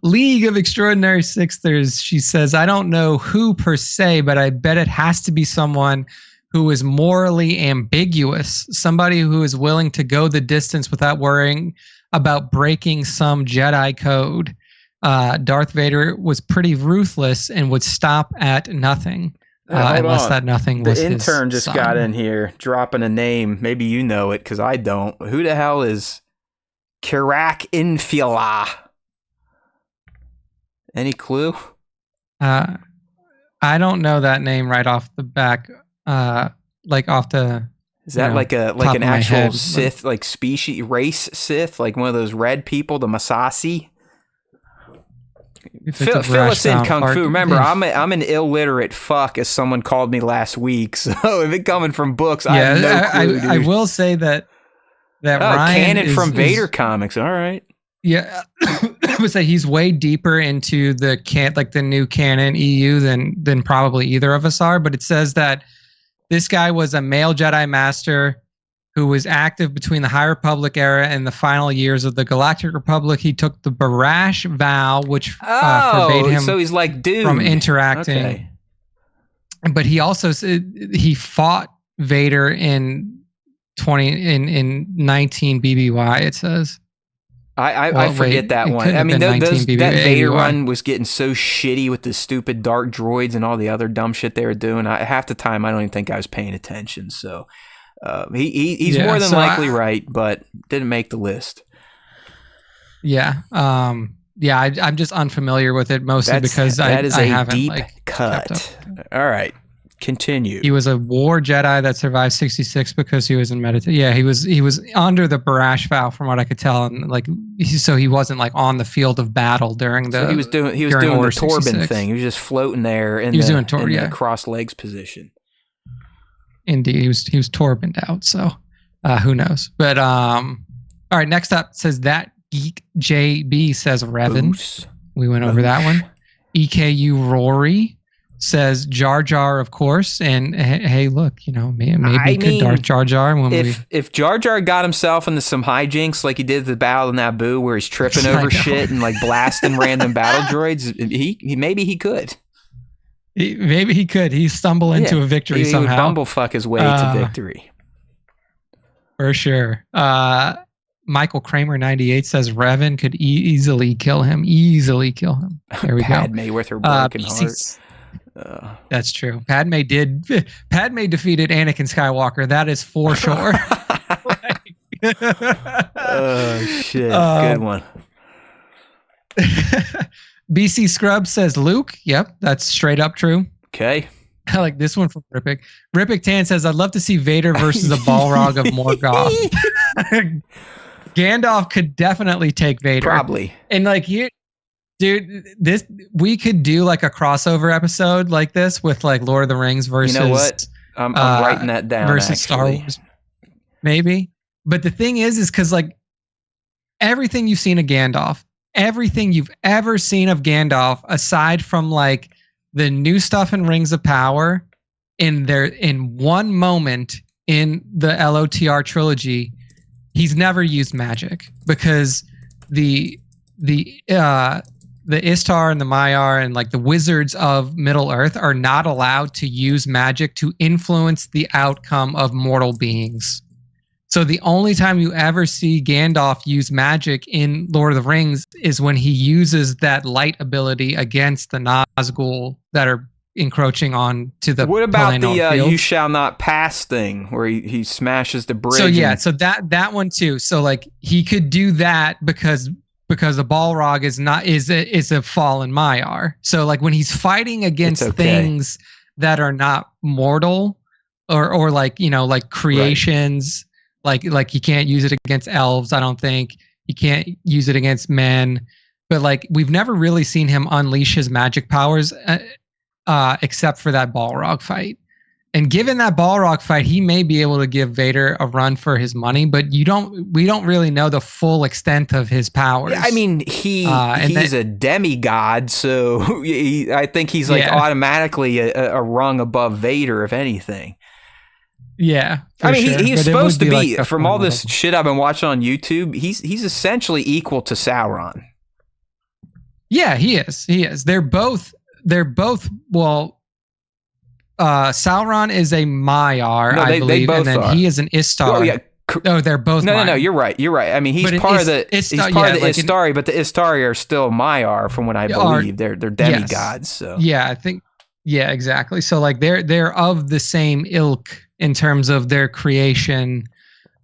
League of Extraordinary Sixthers, she says, I don't know who per se, but I bet it has to be someone who is morally ambiguous, somebody who is willing to go the distance without worrying about breaking some Jedi code. Darth Vader was pretty ruthless and would stop at nothing. Unless that nothing was the intern his just son. got in here dropping a name. Maybe you know it because I don't. Who the hell is Kirak Infila? Any clue? I don't know that name right off the back. Like off the. Is that like an top of my actual head. Sith, like species, race Sith, like one of those red people, the Masasi? Fill us in, Kung Fu. Remember, I'm an illiterate fuck, as someone called me last week. So if it coming from books, I have no clue, dude. I will say that Ryan canon is, from Vader comics. All right. Yeah, I would say he's way deeper into the new canon EU than probably either of us are. But it says that this guy was a male Jedi Master who was active between the High Republic era and the final years of the Galactic Republic. He took the Barash vow, which forbade him so he's like, dude, from interacting. Okay. But he also he fought Vader in 19 BBY. It says. I forget that one. I mean, that Vader run was getting so shitty with the stupid dark droids and all the other dumb shit they were doing. Half the time, I don't even think I was paying attention. So he's more than likely right, but didn't make the list. Yeah. I'm just unfamiliar with it mostly because I haven't deep cut. All right. Continue. He was a war Jedi that survived 66 because he was in meditation. Yeah, he was under the Barash vow, from what I could tell, and so he wasn't like on the field of battle during the. So he was doing the Torben thing. He was just floating there in the cross legs position. Indeed, he was Torbened out. So who knows? But all right. Next up says that Geek JB says Revan. Oops. We went over that one. EKU Rory says Jar Jar, of course, and hey, look, maybe could Darth Jar Jar if Jar Jar got himself into some hijinks like he did at the Battle of Naboo, where he's tripping over shit and like blasting random battle droids, maybe he could. Maybe he could. He stumble into a victory somehow. He would bumblefuck his way to victory. For sure. Michael Kramer 98 says Revan could easily kill him. There we go. Padme with her broken heart. That's true. Padme defeated Anakin Skywalker. That is for sure. Oh shit! Good one. BC Scrub says Luke. Yep, that's straight up true. Okay. I like this one from Rippick. Rippick Tan says, I'd love to see Vader versus a Balrog of Morgoth. Gandalf could definitely take Vader. Probably. And dude, we could do like a crossover episode like this with like Lord of the Rings versus. You know what? I'm writing that down. Versus Star Wars, maybe. But the thing is because like everything you've seen of Gandalf, everything you've ever seen of Gandalf, aside from like the new stuff in Rings of Power, in one moment in the LOTR trilogy, he's never used magic because the Istar and the Maiar and like the wizards of Middle Earth are not allowed to use magic to influence the outcome of mortal beings. So the only time you ever see Gandalf use magic in Lord of the Rings is when he uses that light ability against the Nazgul that are encroaching on to the. What about the field. "you shall not pass" thing, where he smashes the bridge? So yeah, so that one too. So like he could do that because the Balrog is a fallen Maiar. So like when he's fighting against things that are not mortal or like like creations, right. like he can't use it against elves. I don't think he can't use it against men. But like we've never really seen him unleash his magic powers except for that Balrog fight. And given that Balrog fight, he may be able to give Vader a run for his money, but we don't really know the full extent of his powers. Yeah, I mean, he's a demigod, so I think he's like automatically a rung above Vader, if anything. Yeah, I mean, he's supposed to be like from all this shit I've been watching on YouTube. He's essentially equal to Sauron. Yeah, he is. They're both. Well, Sauron is a Maiar, I believe, and then he is an Istar. Oh yeah. No, they're both. No. You're right. I mean, he's part of the Istari, but the Istari are still Maiar, from what I believe. They're demigods. Yes. So yeah, I think. Yeah, exactly. So like they're of the same ilk in terms of their creation.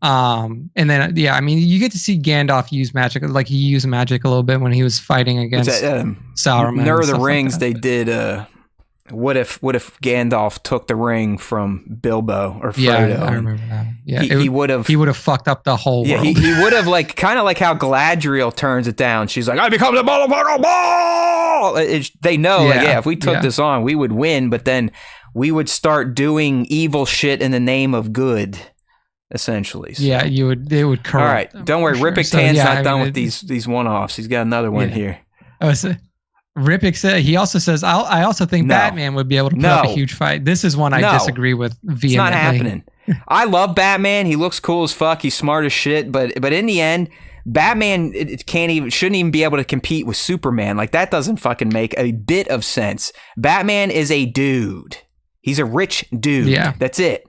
And then I mean, you get to see Gandalf use magic. Like he used magic a little bit when he was fighting against Sauron. Lord of the Rings, like they did. What if Gandalf took the ring from Bilbo or Frodo? Yeah, I remember that. Yeah, he would have fucked up the whole world. He would have kind of like how Galadriel turns it down. She's like, I become the ball. They know, if we took this on, we would win. But then we would start doing evil shit in the name of good, essentially. So. Yeah, they would corrupt. All right, don't worry. Sure. Ripik Tan's not done with these one-offs. He's got another one here. Ripik said, he also says, I also think Batman would be able to put up a huge fight. This is one I disagree with vehemently. It's not happening. I love Batman. He looks cool as fuck. He's smart as shit. But in the end, Batman shouldn't even be able to compete with Superman. Like that doesn't fucking make a bit of sense. Batman is a dude. He's a rich dude. Yeah. That's it.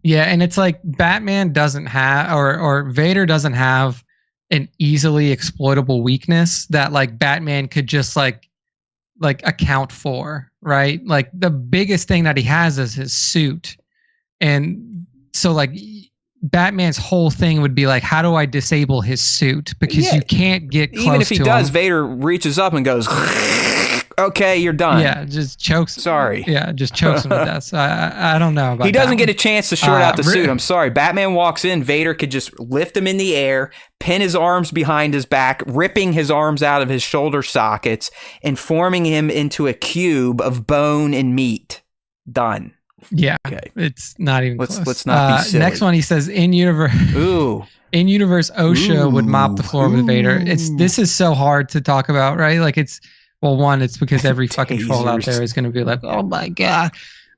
Yeah, and it's like Batman doesn't have, or Vader doesn't have an easily exploitable weakness that like Batman could just like account for, right? Like the biggest thing that he has is his suit. And so like Batman's whole thing would be like, how do I disable his suit? Because you can't get close to him. Even if he does, Vader reaches up and goes, okay, you're done. Yeah, just chokes. Sorry. Yeah, just chokes him to death. So I don't know about that. He doesn't get a chance to short out the suit. I'm sorry. Batman walks in. Vader could just lift him in the air, pin his arms behind his back, ripping his arms out of his shoulder sockets, and forming him into a cube of bone and meat. Done. Yeah. Okay. It's not even close. Let's not be silly. Next one, he says, in universe. Ooh. In universe, OSHA would mop the floor with Vader. This is so hard to talk about, right? Like it's. Well, one, it's because every fucking troll out there is going to be like, oh my God.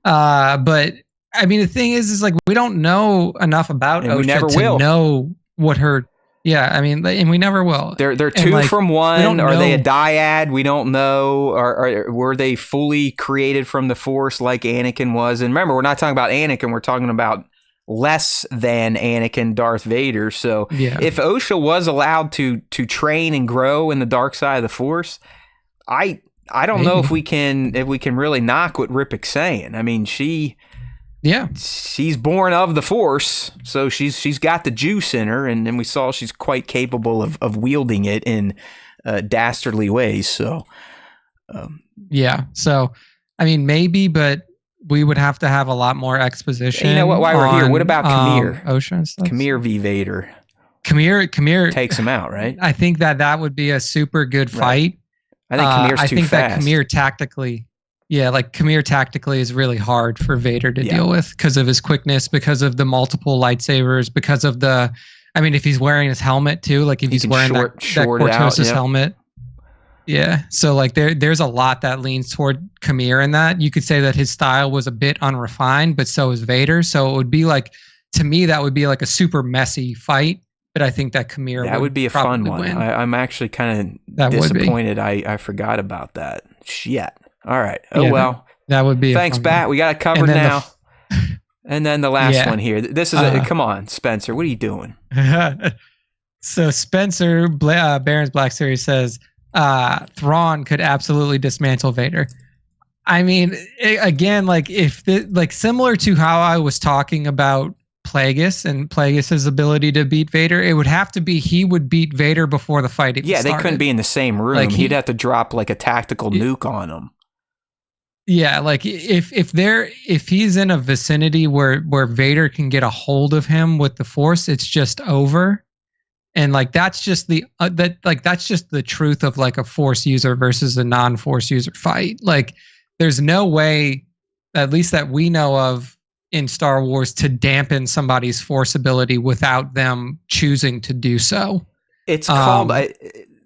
But I mean, the thing is like, we don't know enough about OSHA to know what her, I mean, and we never will. They're two from one. Are they a dyad? We don't know. Or were they fully created from the Force like Anakin was? And remember, we're not talking about Anakin. We're talking about less than Anakin, Darth Vader. So if OSHA was allowed to train and grow in the dark side of the Force, I don't know if we can really knock what Ripik's saying. I mean, she's born of the Force, so she's got the juice in her, and we saw she's quite capable of wielding it in dastardly ways. So so I mean, maybe, but we would have to have a lot more exposition. You know what? While we're here, what about Khmer? OSHA and stuff? Khmer v. Vader. Khmer takes him out, right? I think that would be a super good fight. I think Khmer's too fast. That Khmer tactically, Khmer tactically is really hard for Vader to deal with because of his quickness, because of the multiple lightsabers, because of if he's wearing his helmet too, like if he's wearing that Cortosis helmet. Yeah. So like there's a lot that leans toward Khmer in that. You could say that his style was a bit unrefined, but so is Vader. So it would be like, to me, that would be like a super messy fight. But I think that Khmer would be a fun one. I'm actually kind of disappointed. I forgot about that. Shit. All right. Oh, well. That would be. Thanks, Bat. We got it covered now. And then the last one here. This is come on, Spencer. What are you doing? So Spencer, Baron's Black Series says, Thrawn could absolutely dismantle Vader. I mean, again, like like similar to how I was talking about Plagueis and Plagueis' ability to beat Vader, it would have to be he would beat Vader before the fight even Yeah, they started. couldn't be in the same room. Like He'd have to drop like a tactical nuke on him. Yeah, like if he's in a vicinity where Vader can get a hold of him with the Force, it's just over. And like that's just that's just the truth of like a Force user versus a non-Force user fight. Like there's no way, at least that we know of in Star Wars, to dampen somebody's Force ability without them choosing to do so. It's called.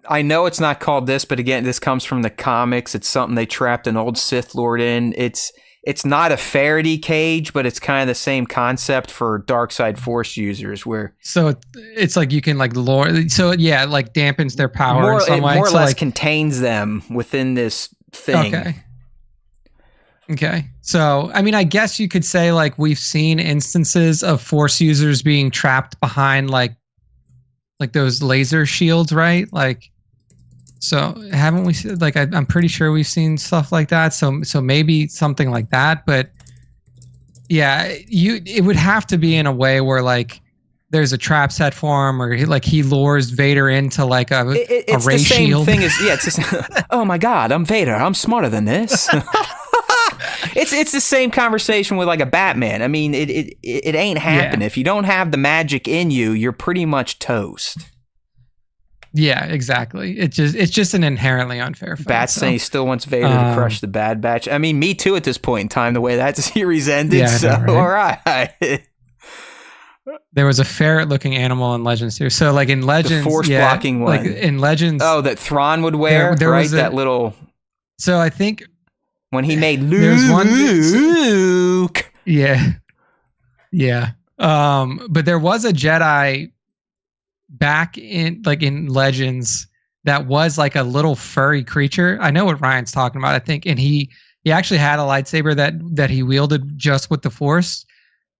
I know it's not called this, but again, this comes from the comics. It's something they trapped an old Sith Lord in. It's not a Faraday cage, but it's kind of the same concept for dark side Force users, where it's like you can like lure. So yeah, it like dampens their power in some way. More or less like, contains them within this thing. Okay. So I mean, I guess you could say like we've seen instances of Force users being trapped behind like those laser shields, right? Like. So haven't we like I'm pretty sure we've seen stuff like that. So maybe something like that. But yeah, it would have to be in a way where like there's a trap set for him, or he lures Vader into like a it's ray the same shield. Thing as it's just, oh my God, I'm Vader. I'm smarter than this. It's the same conversation with like a Batman. I mean, it ain't happening. If you don't have the magic in you, you're pretty much toast. Yeah, exactly. It's just an inherently unfair fight. Bat saying he still wants Vader to crush the Bad Batch. I mean, me too at this point in time, the way that series ended. Yeah, so, right? All right. There was a ferret-looking animal in Legends too. So, like in Legends, the force blocking one. Like in Legends, that Thrawn would wear, there right? That little. So I think when he made Luke. Yeah. But there was a Jedi back in Legends that was like a little furry creature. I know what Ryan's talking about, I think, and he actually had a lightsaber that he wielded just with the Force,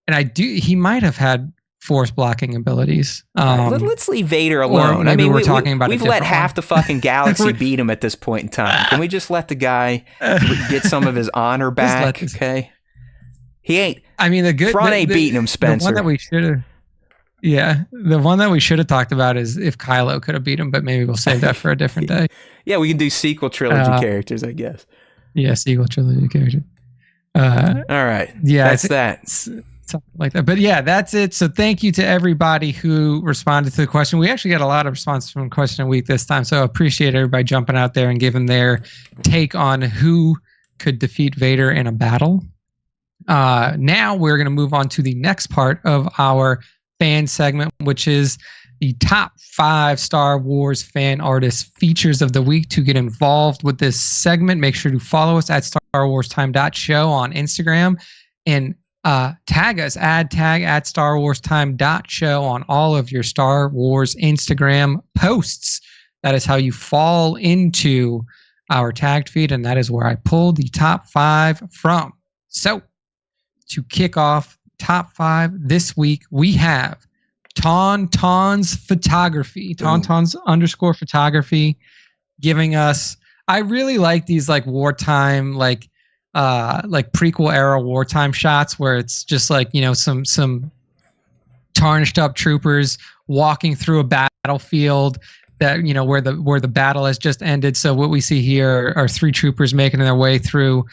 and he might have had Force blocking abilities. Let's leave Vader alone. I mean, we're talking about we've let half the fucking galaxy beat him at this point in time. Can we just let the guy get some of his honor back? Okay, he ain't. I mean, Thrawn ain't beating him, Spencer. The one that we should have. Yeah, the one that we should have talked about is if Kylo could have beat him, but maybe we'll save that for a different day. Yeah, we can do sequel trilogy characters, I guess. Yeah, sequel trilogy character. All right. Yeah, that's that. Something like that. But yeah, that's it. So thank you to everybody who responded to the question. We actually got a lot of responses from Question of the Week this time, so I appreciate everybody jumping out there and giving their take on who could defeat Vader in a battle. Now we're going to move on to the next part of our fan segment, which is the top 5 Star Wars fan artist features of the week. To get involved with this segment, make sure to follow us at StarWarsTime.show on Instagram and tag us, tag at StarWarsTime.show on all of your Star Wars Instagram posts. That is how you fall into our tagged feed, and that is where I pulled the top 5 from. So to kick off top 5 this week, we have Tauntaun's photography, Tauntaun's_photography, giving us. I really like these like wartime, like prequel era wartime shots where it's just like, you know, some tarnished up troopers walking through a battlefield that, you know, where the battle has just ended. So what we see here are 3 troopers making their way through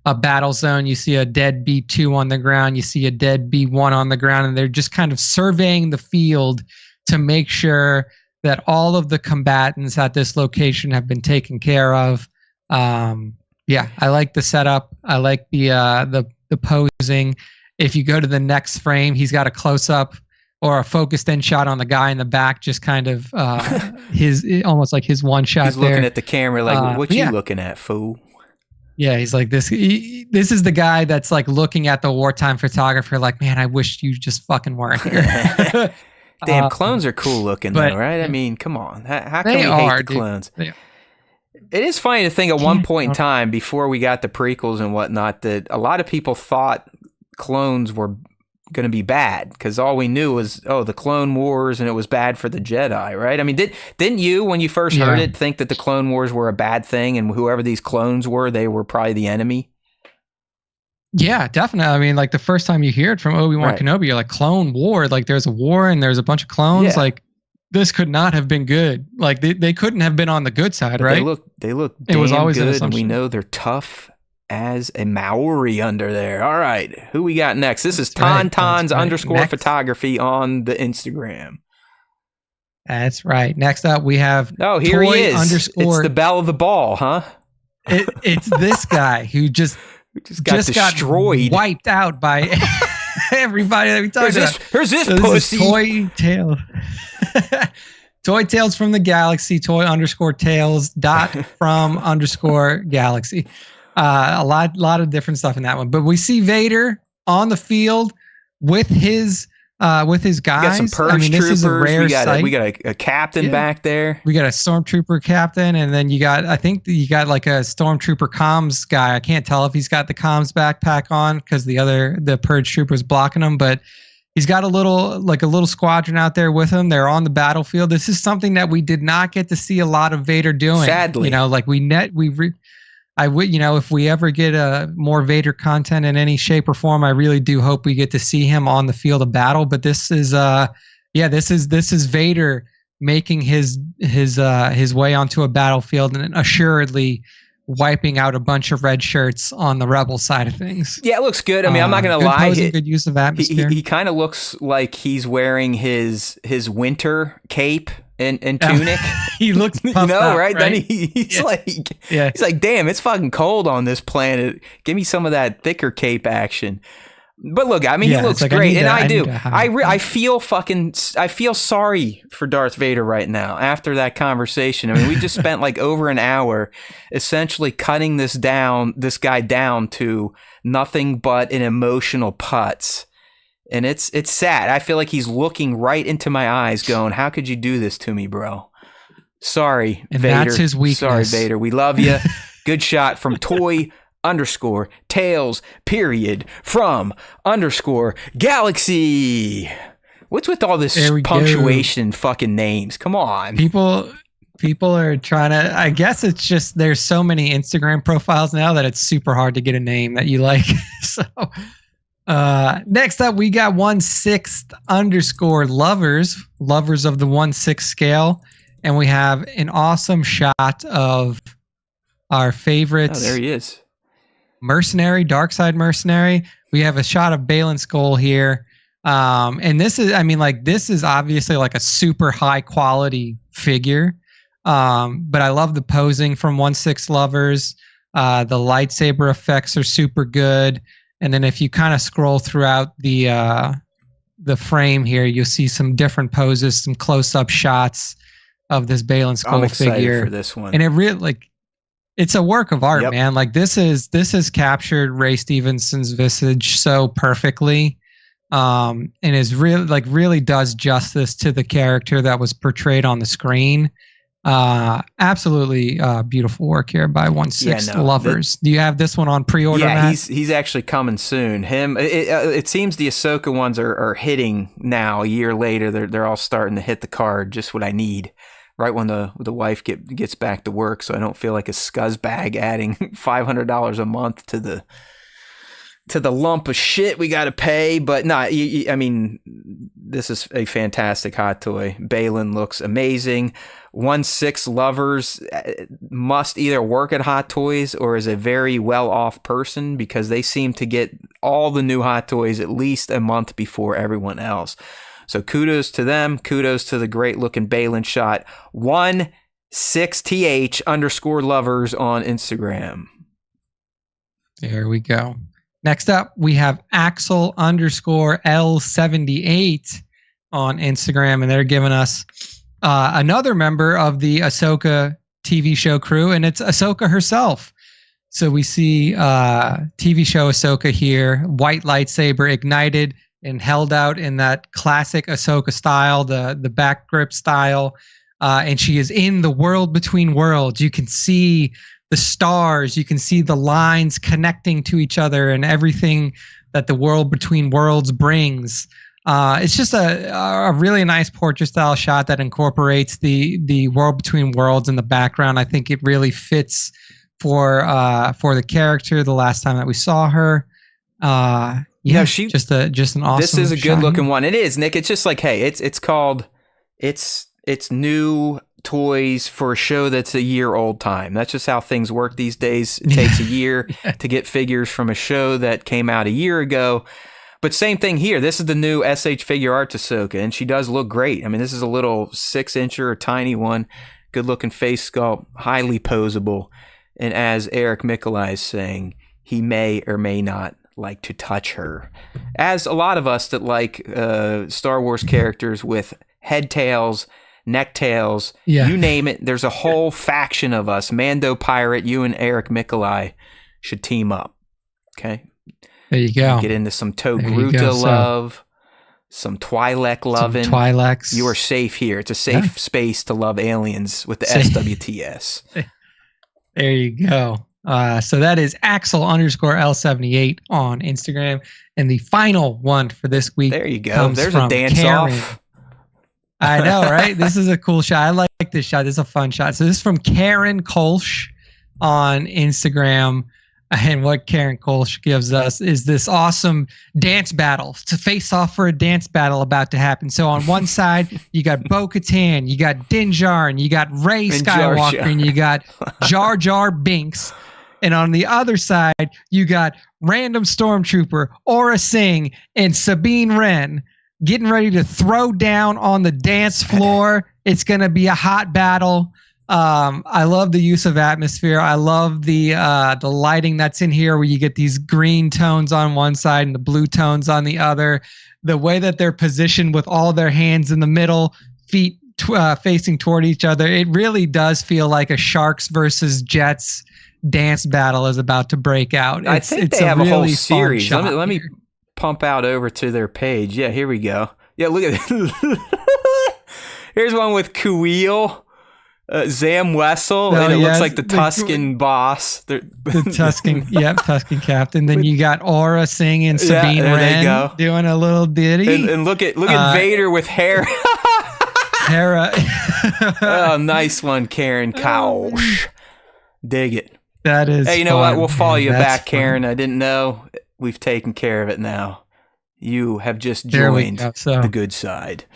a battle zone. You see a dead B2 on the ground. You see a dead B1 on the ground, and they're just kind of surveying the field to make sure that all of the combatants at this location have been taken care of. Yeah, I like the setup. I like the posing. If you go to the next frame, he's got a close up or a focused in shot on the guy in the back, just kind of his almost like his one shot. He's looking at the camera like, "What you looking at, fool?" Yeah, he's like this. This is the guy that's like looking at the wartime photographer, like, man, I wish you just fucking weren't here. Damn, clones are cool looking, though, right? I mean, come on, how can we hate the clones? It is funny to think at one point in time, before we got the prequels and whatnot, that a lot of people thought clones were going to be bad because all we knew was, the Clone Wars, and it was bad for the Jedi, right? I mean, didn't you, when you first heard it, think that the Clone Wars were a bad thing, and whoever these clones were, they were probably the enemy? Yeah, definitely. I mean, like the first time you hear it from Obi-Wan Right. Kenobi, you're like, clone war. Like there's a war and there's a bunch of clones. Yeah. Like this could not have been good. Like they couldn't have been on the good side, But right? they look It was damn always an good, and we assumption. know they're tough as a Maori under there. All right, who we got next? This is That's right, Tauntauns that's right. underscore Next. photography on the Instagram. That's right. Next up, we have Oh, here toy he is. underscore. It's the bell of the ball, huh? It's this guy who just We just got destroyed. wiped out by everybody that we talked about. Here's this So pussy. this is Toy Tales. Toy Tales from the Galaxy, toy underscore tales dot from underscore galaxy. A lot of different stuff in that one. But we see Vader on the field with his guys. We got some purge this is a troopers. rare sight. We got a captain back there. We got a stormtrooper captain, and then I think you got like a stormtrooper comms guy. I can't tell if he's got the comms backpack on because the purge trooper's blocking him, but he's got a little squadron out there with him. They're on the battlefield. This is something that we did not get to see a lot of Vader doing. Sadly, if we ever get more Vader content in any shape or form, I really do hope we get to see him on the field of battle. But this is Vader making his way onto a battlefield and assuredly wiping out a bunch of red shirts on the rebel side of things. Yeah, it looks good. I mean, I'm not gonna Good lie. posing, good use of atmosphere. He kind of looks like he's wearing his winter cape and tunic. He looks puffed up, right? Then he's he's like, damn, it's fucking cold on this planet. Give me some of that thicker cape action. But look, I mean, he looks great, and I feel sorry for Darth Vader right now after that conversation. I mean, we just spent like over an hour essentially cutting this guy down to nothing but an emotional putz. And it's sad. I feel like he's looking right into my eyes going, how could you do this to me, bro? Sorry, and Vader. That's his weakness. Sorry, Vader. We love you. Good shot from toy underscore tales period from underscore galaxy. What's with all this punctuation fucking names? Come on. People are trying to, I guess it's just there's so many Instagram profiles now that it's super hard to get a name that you like. So next up we got 1/6 underscore lovers of the 1/6 scale, and we have an awesome shot of our favorites. Oh, there he is. Mercenary, dark side mercenary. We have a shot of Balin Skull here. And this is obviously like a super high quality figure. But I love the posing from 1/6 lovers. The lightsaber effects are super good. And then if you kind of scroll throughout the frame here, you'll see some different poses, some close-up shots of this Balin Skull I'm excited figure. for this one. And it really it's a work of art, man. Like this has captured Ray Stevenson's visage so perfectly, and is really does justice to the character that was portrayed on the screen. Absolutely beautiful work here by 1/6 lovers. Do you have this one on pre-order? Yeah, Matt? he's actually coming soon. It seems the Ahsoka ones are hitting now. A year later, they're all starting to hit the card. Just what I need. Right when the wife gets back to work, so I don't feel like a scuzzbag adding $500 a month to the lump of shit we got to pay. But no, I mean, this is a fantastic hot toy. Balin looks amazing. 1/6 lovers must either work at Hot Toys or is a very well-off person, because they seem to get all the new hot toys at least a month before everyone else. So kudos to them. Kudos to the great looking Balin shot. 1/6th underscore lovers on Instagram. There we go. Next up, we have Axel underscore L78 on Instagram, and they're giving us another member of the Ahsoka TV show crew, and it's Ahsoka herself. So we see TV show Ahsoka here, white lightsaber ignited and held out in that classic Ahsoka style, the back grip style. And she is in the world between worlds. You can see the stars, you can see the lines connecting to each other and everything that the world between worlds brings. It's just a really nice portrait style shot that incorporates the world between worlds in the background. I think it really fits for the character the last time that we saw her. Yeah, No, just an awesome. This is a shot. good looking one. It is, Nick. It's just like, hey, it's called, it's new toys for a show that's a year old time. That's just how things work these days. It takes a year to get figures from a show that came out a year ago. But same thing here. This is the new SH Figure Art Ahsoka, and she does look great. I mean, this is a little 6-incher, a tiny one, good looking face sculpt, highly posable. And as Eric Mikolai is saying, he may or may not like to touch her. As a lot of us that like Star Wars characters with head tails, neck tails, you name it, there's a whole faction of us. Mando Pirate, you and Eric Mikolai should team up. Okay? There you go. Get into some Togruta love, some Twi'lek loving. Some Twi'leks. You are safe here. It's a safe space to love aliens with the SWTS. There you go. So that is Axel_L78 on Instagram. And the final one for this week. There you go. There's a dance Karen. off. I know, right? This is a cool shot. I like this shot. This is a fun shot. So this is from Karen Kolsch on Instagram. And what Karen Kolsch gives us is this awesome dance battle. It's a face-off for a dance battle about to happen. So on one side, you got Bo-Katan, you got Din Djarin, you got Rey Skywalker, and you got Jar Jar Binks. And on the other side, you got random stormtrooper, Aura Singh, and Sabine Wren getting ready to throw down on the dance floor. It's going to be a hot battle. I love the use of atmosphere. I love the lighting that's in here, where you get these green tones on one side and the blue tones on the other. The way that they're positioned with all their hands in the middle, feet facing toward each other. It really does feel like a Sharks versus Jets dance battle is about to break out. I think they have a whole series. Let me pump out over to their page. Yeah, here we go. Yeah, look at it. Here's one with Kuil. Zam Wessel, and it looks like the Tusken boss. The Tusken, Tusken captain. Then you got Aura Singh and Sabine Wren doing a little ditty. And look at Vader with hair. Hera. Oh, nice one, Karen Kausch. Dig it. That is. Hey, you know what? We'll follow you back, Karen. I didn't know. We've taken care of it now. You have just joined the good side.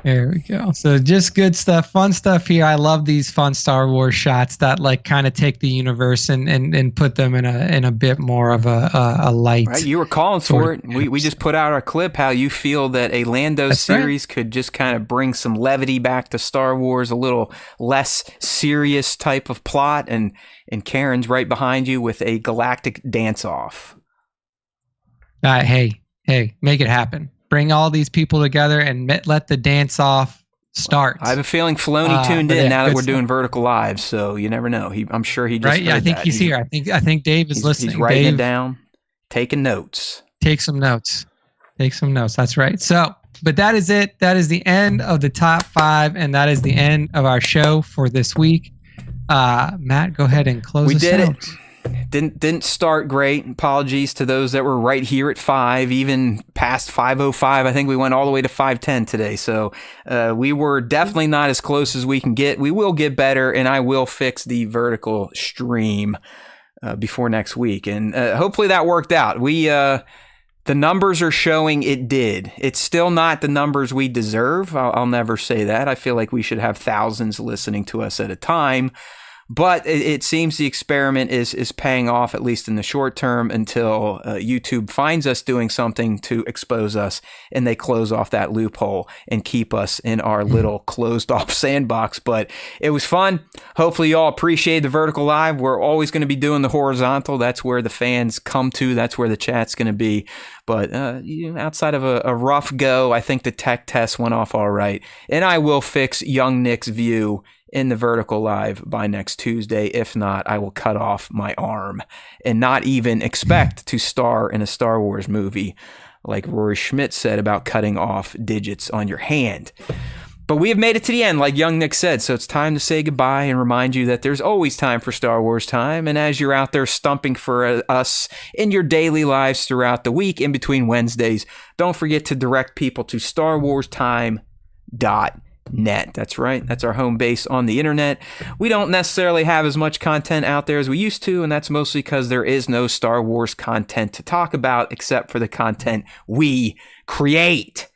There we go. So just good stuff, fun stuff here. I love these fun Star Wars shots that like kind of take the universe and put them in a bit more of a light. Right, you were calling for it. We just put out our clip how you feel that a Lando series could just kind of bring some levity back to Star Wars, a little less serious type of plot, and Karen's right behind you with a galactic dance-off. Hey, make it happen. Bring all these people together and let the dance off start. I have a feeling Filoni tuned in now that we're doing Vertical Live, so you never know. I'm sure he just right. Yeah, I think he's here. I think Dave is listening. He's writing it down, taking notes. Take some notes. That's right. So, but that is it. That is the end of the top 5, and that is the end of our show for this week. Matt, go ahead and close. We us did out. it. Didn't start great. Apologies to those that were right here at 5, even past 5:05. I think we went all the way to 5:10 today. So we were definitely not as close as we can get. We will get better, and I will fix the vertical stream before next week. And hopefully that worked out. The numbers are showing it did. It's still not the numbers we deserve. I'll never say that. I feel like we should have thousands listening to us at a time. But it seems the experiment is paying off, at least in the short term, until YouTube finds us doing something to expose us, and they close off that loophole and keep us in our little closed-off sandbox. But it was fun. Hopefully you all appreciate the Vertical Live. We're always going to be doing the horizontal. That's where the fans come to. That's where the chat's going to be. But outside of a rough go, I think the tech test went off all right. And I will fix young Nick's view in the Vertical Live by next Tuesday. If not, I will cut off my arm and not even expect to star in a Star Wars movie like Rory Schmidt said about cutting off digits on your hand. But we have made it to the end, like young Nick said, so it's time to say goodbye and remind you that there's always time for Star Wars time. And as you're out there stumping for us in your daily lives throughout the week, in between Wednesdays, don't forget to direct people to StarWarsTime.tv. net. That's right. That's our home base on the internet. We don't necessarily have as much content out there as we used to, and that's mostly because there is no Star Wars content to talk about except for the content we create.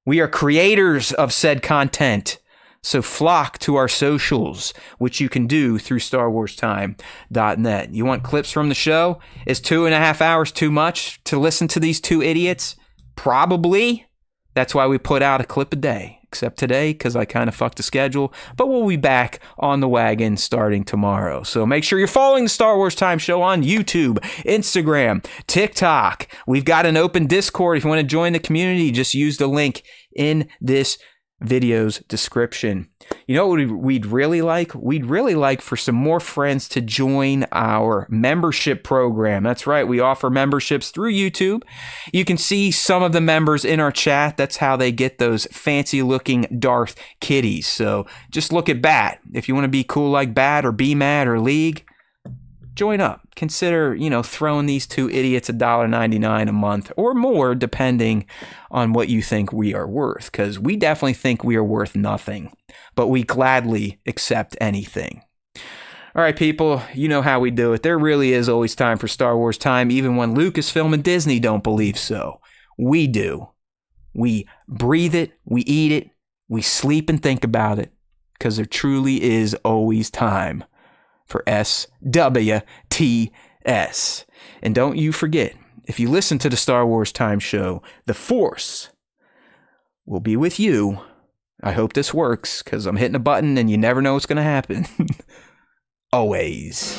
We are creators of said content. So flock to our socials, which you can do through StarWarsTime.net. You want clips from the show? Is 2.5 hours too much to listen to these two idiots? Probably. That's why we put out a clip a day. Except today, because I kind of fucked the schedule. But we'll be back on the wagon starting tomorrow. So make sure you're following the Star Wars Time Show on YouTube, Instagram, TikTok. We've got an open Discord. If you want to join the community, just use the link in this video's description. You know what we'd really like? We'd really like for some more friends to join our membership program. That's right. We offer memberships through YouTube. You can see some of the members in our chat. That's how they get those fancy looking Darth kitties. So just look at Bat. If you want to be cool like Bat or B-Mad or League, join up. Consider, throwing these two idiots $1.99 a month or more, depending on what you think we are worth. Because we definitely think we are worth nothing, but we gladly accept anything. All right, people, you know how we do it. There really is always time for Star Wars Time, even when Lucasfilm and Disney don't believe so. We do. We breathe it, we eat it, we sleep and think about it, because there truly is always time for SWTS. And don't you forget, if you listen to the Star Wars Time Show, the Force will be with you. I hope this works, because I'm hitting a button and you never know what's going to happen. Always.